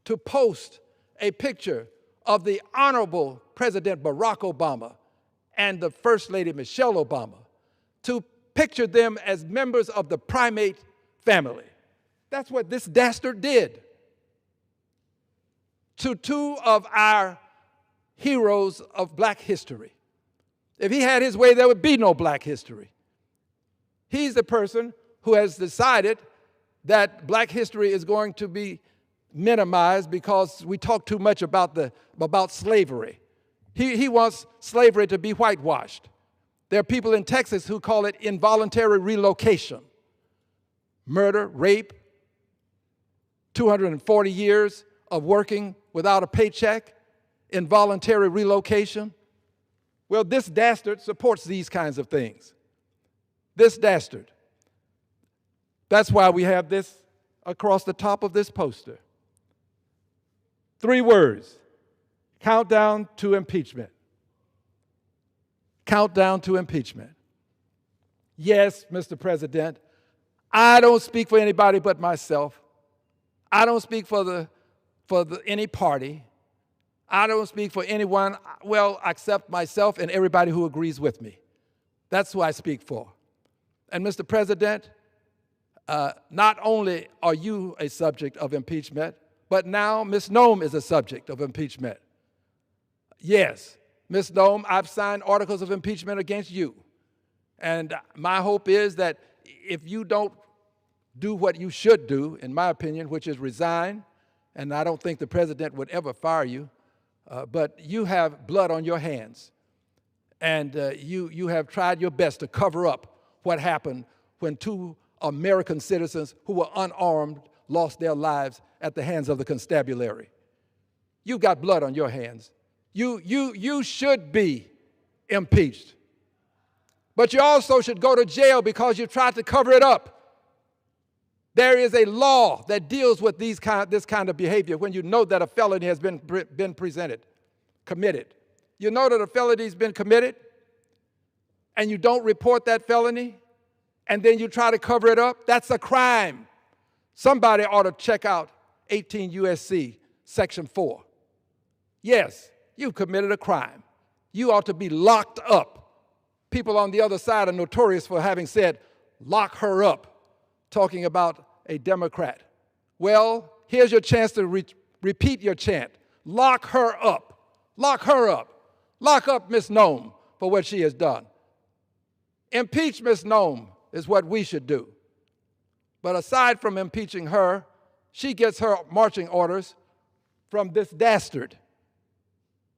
to post a picture of the Honorable President Barack Obama and the First Lady Michelle Obama, to picture them as members of the primate family. That's what this dastard did to two of our heroes of black history. If he had his way, there would be no black history. He's the person who has decided that black history is going to be minimized because we talk too much about slavery. He wants slavery to be whitewashed. There are people in Texas who call it involuntary relocation. Murder, rape, 240 years of working without a paycheck, involuntary relocation. Well, this dastard supports these kinds of things. This dastard. That's why we have this across the top of this poster. 3 words: countdown to impeachment. Countdown to impeachment. Yes, Mr. President, I don't speak for anybody but myself. I don't speak for any party. I don't speak for anyone, well, except myself and everybody who agrees with me. That's who I speak for. And Mr. President, not only are you a subject of impeachment, but now Ms. Noem is a subject of impeachment. Yes, Ms. Noem, I've signed articles of impeachment against you. And my hope is that if you don't do what you should do, in my opinion, which is resign, and I don't think the president would ever fire you, but you have blood on your hands. And you have tried your best to cover up what happened when 2 American citizens who were unarmed lost their lives at the hands of the constabulary. You've got blood on your hands. You should be impeached. But you also should go to jail because you tried to cover it up. There is a law that deals with this kind of behavior when you know that a felony has been committed. You know that a felony has been committed, and you don't report that felony, and then you try to cover it up. That's a crime. Somebody ought to check out 18 U.S.C. Section 4. Yes, you've committed a crime. You ought to be locked up. People on the other side are notorious for having said, "Lock her up," talking about a Democrat. Well, here's your chance to repeat your chant. Lock her up. Lock her up. Lock up Ms. Noem for what she has done. Impeach Ms. Noem is what we should do. But aside from impeaching her, she gets her marching orders from this dastard.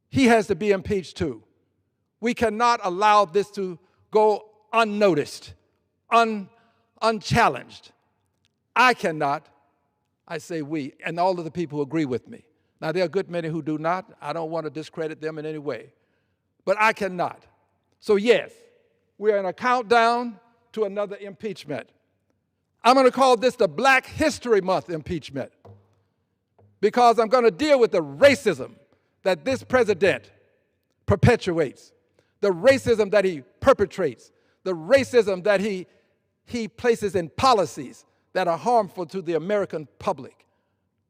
He has to be impeached too. We cannot allow this to go unnoticed, unchallenged. I cannot, I say we, and all of the people who agree with me. Now, there are a good many who do not. I don't want to discredit them in any way. But I cannot. So yes, we are in a countdown to another impeachment. I'm going to call this the Black History Month impeachment because I'm going to deal with the racism that this president perpetuates, the racism that he perpetrates, the racism that he places in policies that are harmful to the American public.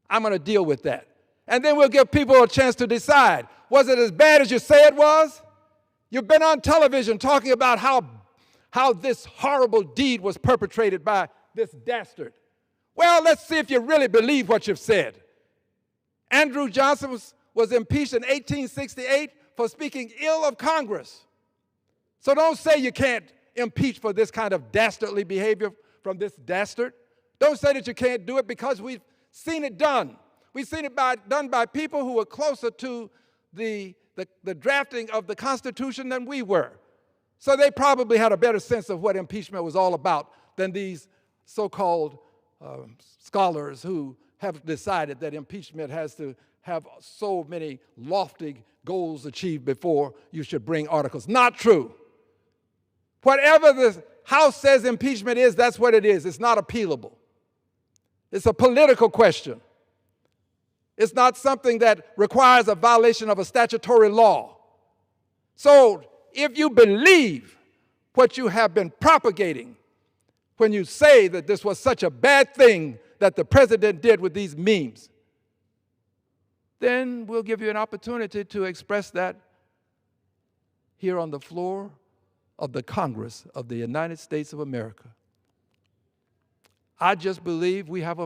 I'm going to deal with that. And then we'll give people a chance to decide, was it as bad as you say it was? You've been on television talking about how this horrible deed was perpetrated by this dastard. Well, let's see if you really believe what you've said. Andrew Johnson was impeached in 1868 for speaking ill of Congress. So don't say you can't impeach for this kind of dastardly behavior from this dastard. Don't say that you can't do it because we've seen it done. We've seen it done by people who were closer to the drafting of the Constitution than we were. So they probably had a better sense of what impeachment was all about than these so-called scholars who have decided that impeachment has to have so many lofty goals achieved before you should bring articles. Not true. Whatever the House says impeachment is, that's what it is. It's not appealable. It's a political question. It's not something that requires a violation of a statutory law. So if you believe what you have been propagating when you say that this was such a bad thing that the president did with these memes, then we'll give you an opportunity to express that here on the floor of the Congress of the United States of America. I just believe we have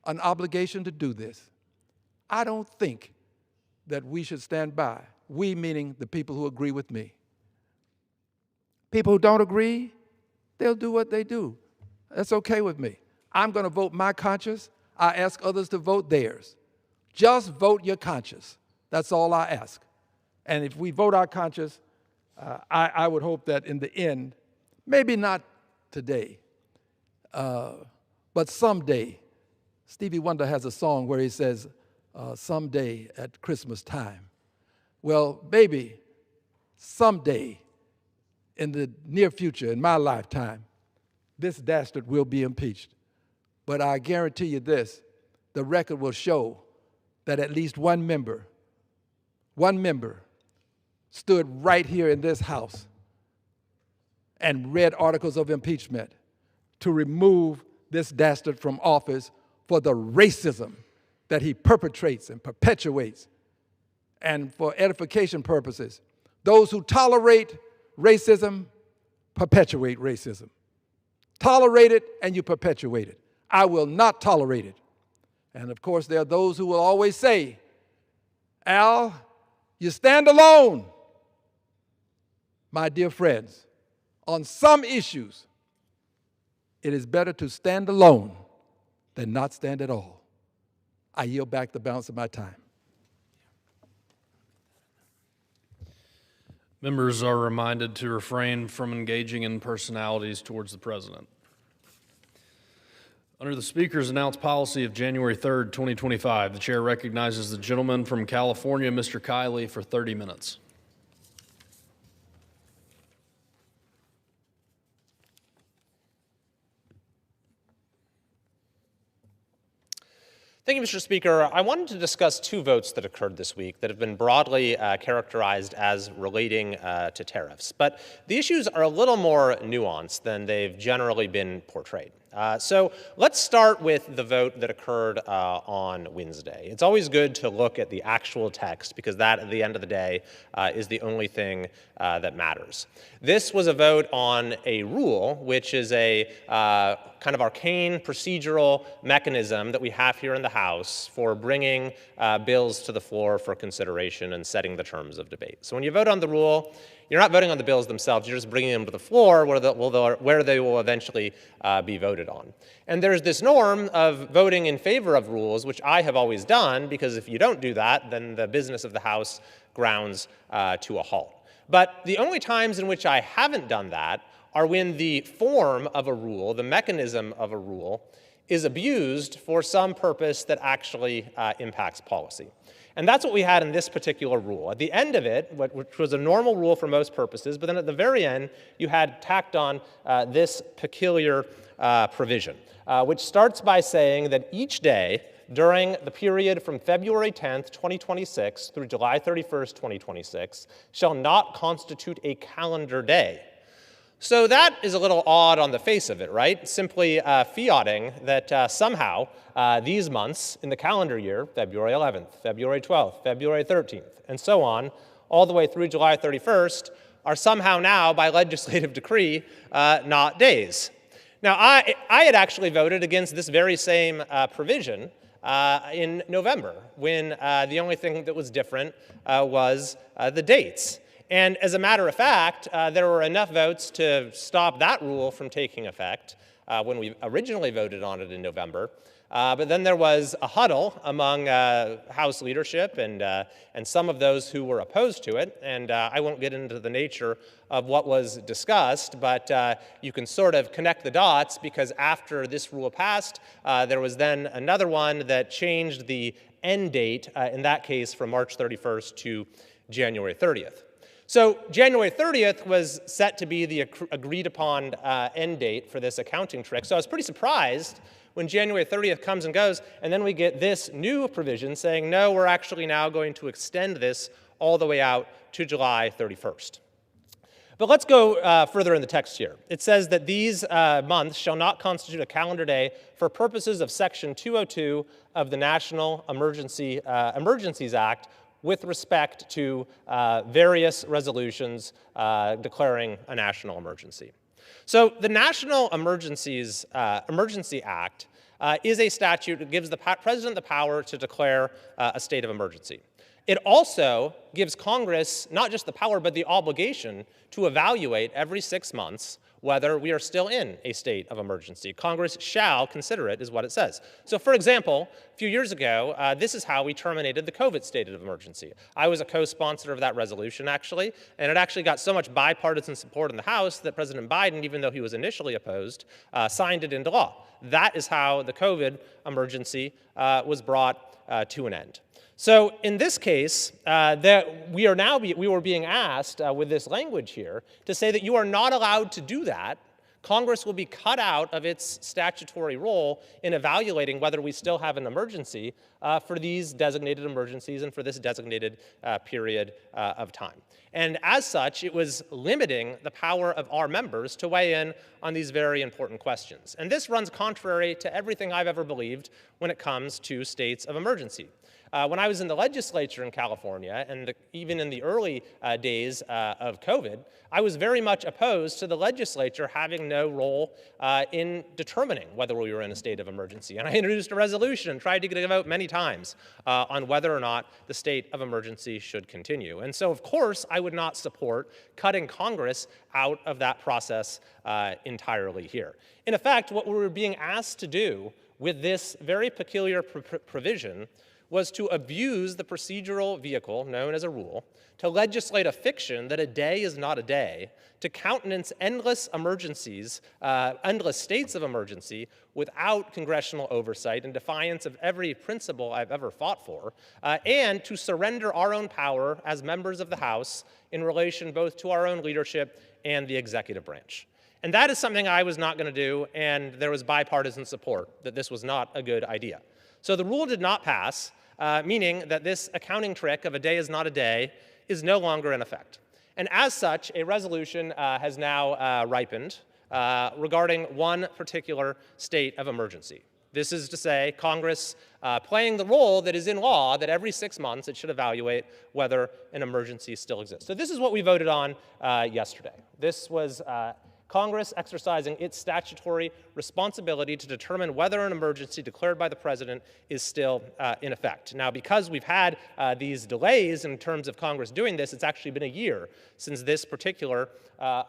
an obligation to do this. I don't think that we should stand by, we meaning the people who agree with me. People who don't agree, they'll do what they do. That's okay with me. I'm going to vote my conscience. I ask others to vote theirs. Just vote your conscience. That's all I ask. And if we vote our conscience, I would hope that in the end, maybe not today, but someday. Stevie Wonder has a song where he says, someday at Christmas time. Well, maybe someday in the near future, in my lifetime, this dastard will be impeached. But I guarantee you this, the record will show that at least one member stood right here in this House and read articles of impeachment to remove this dastard from office for the racism that he perpetrates and perpetuates, and for edification purposes. Those who tolerate racism perpetuate racism. Tolerate it and you perpetuate it. I will not tolerate it. And of course, there are those who will always say, Al, you stand alone. My dear friends, on some issues, it is better to stand alone than not stand at all. I yield back the balance of my time. Members are reminded to refrain from engaging in personalities towards the president. Under the Speaker's announced policy of January 3rd, 2025, the chair recognizes the gentleman from California, Mr. Kiley, for 30 minutes. Thank you, Mr. Speaker. I wanted to discuss two votes that occurred this week that have been broadly characterized as relating to tariffs. But the issues are a little more nuanced than they've generally been portrayed. So let's start with the vote that occurred on Wednesday. It's always good to look at the actual text because that, at the end of the day, is the only thing that matters. This was a vote on a rule, which is a kind of arcane procedural mechanism that we have here in the House for bringing bills to the floor for consideration and setting the terms of debate. So when you vote on the rule, you're not voting on the bills themselves, you're just bringing them to the floor where they will eventually be voted on. And there's this norm of voting in favor of rules, which I have always done, because if you don't do that, then the business of the House grounds to a halt. But the only times in which I haven't done that are when the form of a rule, the mechanism of a rule, is abused for some purpose that actually impacts policy. And that's what we had in this particular rule. At the end of it, which was a normal rule for most purposes, but then at the very end, you had tacked on this peculiar provision, which starts by saying that each day during the period from February 10th, 2026 through July 31st, 2026, shall not constitute a calendar day. So that is a little odd on the face of it, right? Simply fiating that somehow these months in the calendar year, February 11th, February 12th, February 13th, and so on, all the way through July 31st, are somehow now, by legislative decree, not days. Now, I had actually voted against this very same provision in November, when the only thing that was different was the dates. And as a matter of fact, there were enough votes to stop that rule from taking effect when we originally voted on it in November, But then there was a huddle among House leadership and some of those who were opposed to it. And I won't get into the nature of what was discussed, but you can sort of connect the dots, because after this rule passed, there was then another one that changed the end date, in that case from March 31st to January 30th. So January 30th was set to be the agreed upon end date for this accounting trick. So I was pretty surprised when January 30th comes and goes, and then we get this new provision saying, no, we're actually now going to extend this all the way out to July 31st. But let's go further in the text here. It says that these months shall not constitute a calendar day for purposes of Section 202 of the National Emergencies Act with respect to various resolutions declaring a national emergency. So the National Emergency Act is a statute that gives the president the power to declare a state of emergency. It also gives Congress not just the power, but the obligation to evaluate every 6 months whether we are still in a state of emergency. Congress shall consider it, is what it says. So for example, a few years ago, this is how we terminated the COVID state of emergency. I was a co-sponsor of that resolution, actually, and it actually got so much bipartisan support in the House that President Biden, even though he was initially opposed, signed it into law. That is how the COVID emergency was brought to an end. So in this case, we were being asked with this language here to say that you are not allowed to do that. Congress will be cut out of its statutory role in evaluating whether we still have an emergency for these designated emergencies and for this designated period of time. And as such, it was limiting the power of our members to weigh in on these very important questions. And this runs contrary to everything I've ever believed when it comes to states of emergency. When I was in the legislature in California, and even in the early days of COVID, I was very much opposed to the legislature having no role in determining whether we were in a state of emergency. And I introduced a resolution and tried to get a vote many times on whether or not the state of emergency should continue. And so, of course, I would not support cutting Congress out of that process entirely here. In effect, what we were being asked to do with this very peculiar provision was to abuse the procedural vehicle known as a rule to legislate a fiction that a day is not a day, to countenance endless emergencies, endless states of emergency without congressional oversight in defiance of every principle I've ever fought for, and to surrender our own power as members of the House in relation both to our own leadership and the executive branch. And that is something I was not going to do, and there was bipartisan support that this was not a good idea. So the rule did not pass, meaning that this accounting trick of a day is not a day is no longer in effect. And as such, a resolution has now ripened regarding one particular state of emergency. This is to say, Congress playing the role that is in law, that every 6 months it should evaluate whether an emergency still exists. So this is what we voted on yesterday. This was Congress exercising its statutory responsibility to determine whether an emergency declared by the president is still in effect. Now, because we've had these delays in terms of Congress doing this, it's actually been a year since this particular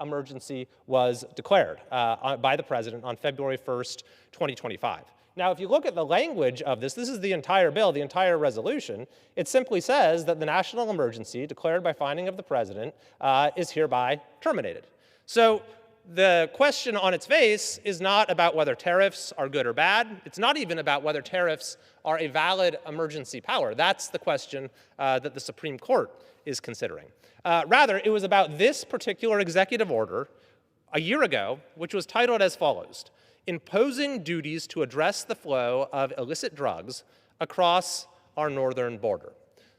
emergency was declared by the president on February 1st, 2025. Now, if you look at the language of this is the entire bill, the entire resolution. It simply says that the national emergency declared by finding of the president is hereby terminated. So the question on its face is not about whether tariffs are good or bad. It's not even about whether tariffs are a valid emergency power. That's the question that the Supreme Court is considering. Rather, it was about this particular executive order a year ago, which was titled as follows: imposing duties to address the flow of illicit drugs across our northern border.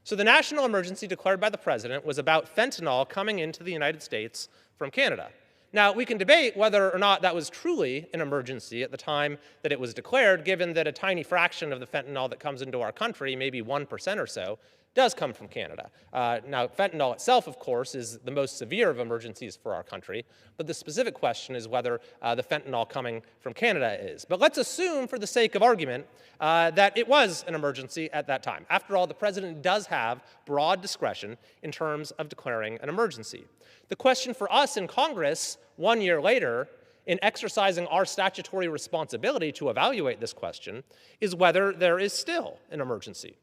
So the national emergency declared by the president was about fentanyl coming into the United States from Canada. Now, we can debate whether or not that was truly an emergency at the time that it was declared, given that a tiny fraction of the fentanyl that comes into our country, maybe 1% or so, does come from Canada. Now, fentanyl itself, of course, is the most severe of emergencies for our country, but the specific question is whether the fentanyl coming from Canada is. But let's assume, for the sake of argument, that it was an emergency at that time. After all, the president does have broad discretion in terms of declaring an emergency. The question for us in Congress 1 year later in exercising our statutory responsibility to evaluate this question is whether there is still an emergency.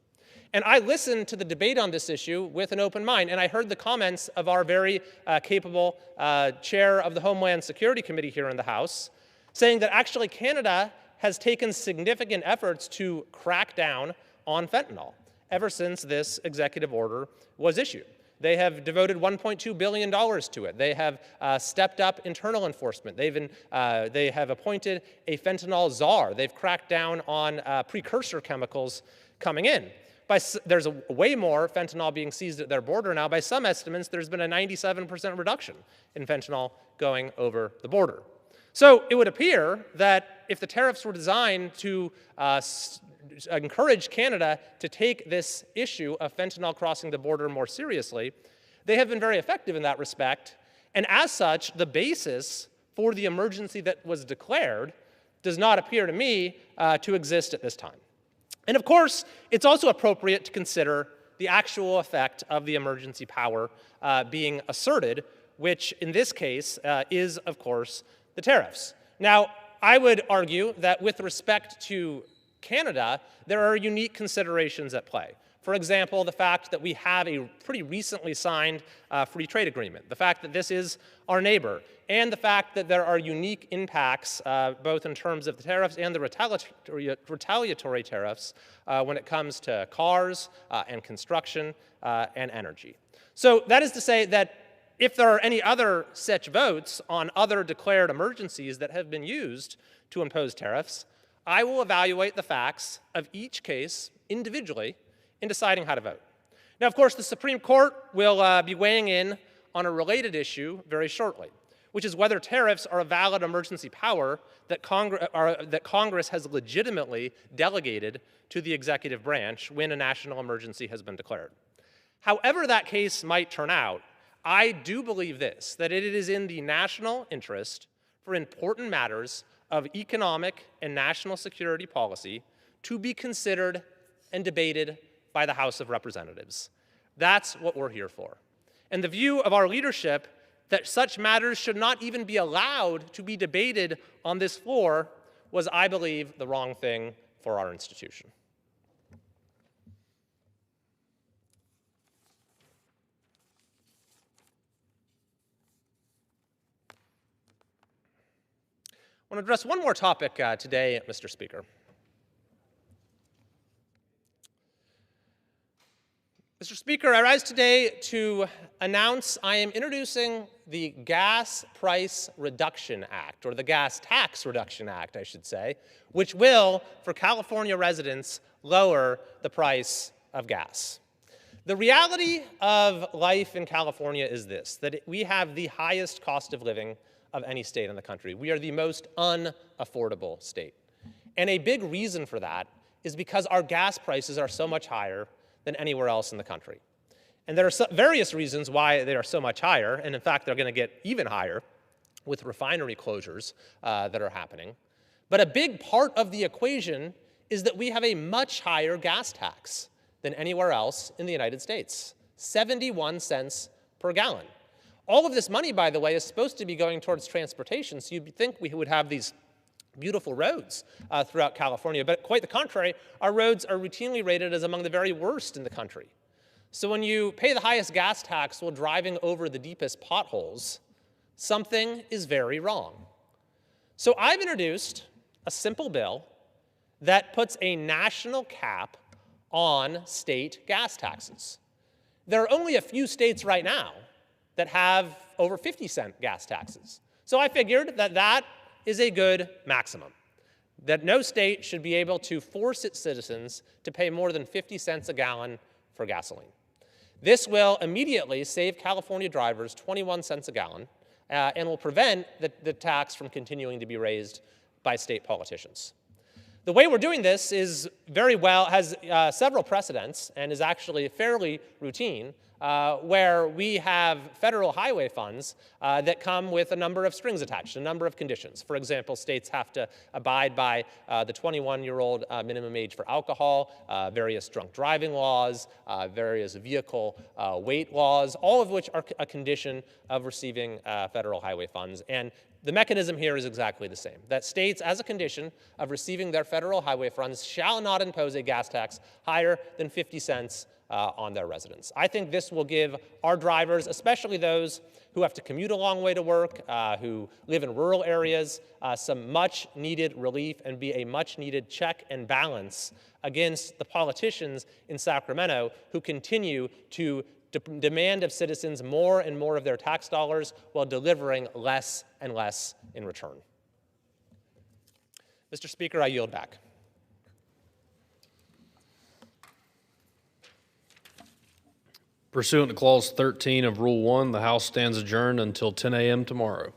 And I listened to the debate on this issue with an open mind, and I heard the comments of our very capable chair of the Homeland Security Committee here in the House, saying that actually Canada has taken significant efforts to crack down on fentanyl ever since this executive order was issued. They have devoted $1.2 billion to it. They have stepped up internal enforcement. They have appointed a fentanyl czar. They've cracked down on precursor chemicals coming in. There's way more fentanyl being seized at their border now. By some estimates, there's been a 97% reduction in fentanyl going over the border. So it would appear that if the tariffs were designed to encourage Canada to take this issue of fentanyl crossing the border more seriously, they have been very effective in that respect. And as such, the basis for the emergency that was declared does not appear to me to exist at this time. And of course, it's also appropriate to consider the actual effect of the emergency power being asserted, which in this case is, of course, the tariffs. Now, I would argue that with respect to Canada, there are unique considerations at play. For example, the fact that we have a pretty recently signed free trade agreement, the fact that this is our neighbor, and the fact that there are unique impacts, both in terms of the tariffs and the retaliatory tariffs when it comes to cars and construction and energy. So that is to say that if there are any other such votes on other declared emergencies that have been used to impose tariffs, I will evaluate the facts of each case individually in deciding how to vote. Now, of course, the Supreme Court will be weighing in on a related issue very shortly, which is whether tariffs are a valid emergency power that Congress has legitimately delegated to the executive branch when a national emergency has been declared. However that case might turn out, I do believe this, that it is in the national interest for important matters of economic and national security policy to be considered and debated by the House of Representatives. That's what we're here for. And the view of our leadership that such matters should not even be allowed to be debated on this floor was, I believe, the wrong thing for our institution. I want to address one more topic today, Mr. Speaker. Mr. Speaker, I rise today to announce I am introducing the Gas Price Reduction Act, or the Gas Tax Reduction Act, I should say, which will, for California residents, lower the price of gas. The reality of life in California is this, that we have the highest cost of living of any state in the country. We are the most unaffordable state. And a big reason for that is because our gas prices are so much higher than anywhere else in the country. And there are various reasons why they are so much higher, and in fact, they're going to get even higher with refinery closures that are happening. But a big part of the equation is that we have a much higher gas tax than anywhere else in the United States, 71 cents per gallon. All of this money, by the way, is supposed to be going towards transportation, so you'd think we would have these beautiful roads throughout California, but quite the contrary, our roads are routinely rated as among the very worst in the country. So when you pay the highest gas tax while driving over the deepest potholes, something is very wrong. So I've introduced a simple bill that puts a national cap on state gas taxes. There are only a few states right now that have over 50-cent gas taxes. So I figured that that is a good maximum, that no state should be able to force its citizens to pay more than 50 cents a gallon for gasoline. This will immediately save California drivers 21 cents a gallon and will prevent the tax from continuing to be raised by state politicians. The way we're doing this is has several precedents and is actually fairly routine where we have federal highway funds that come with a number of strings attached, a number of conditions. For example, states have to abide by the 21-year-old minimum age for alcohol, various drunk driving laws, various vehicle weight laws, all of which are a condition of receiving federal highway funds. And the mechanism here is exactly the same, that states, as a condition of receiving their federal highway funds, shall not impose a gas tax higher than 50 cents on their residents. I think this will give our drivers, especially those who have to commute a long way to work, who live in rural areas, some much-needed relief and be a much-needed check and balance against the politicians in Sacramento who continue to demand of citizens more and more of their tax dollars while delivering less and less in return. Mr. Speaker, I yield back. Pursuant to Clause 13 of Rule 1, the House stands adjourned until 10 a.m. tomorrow.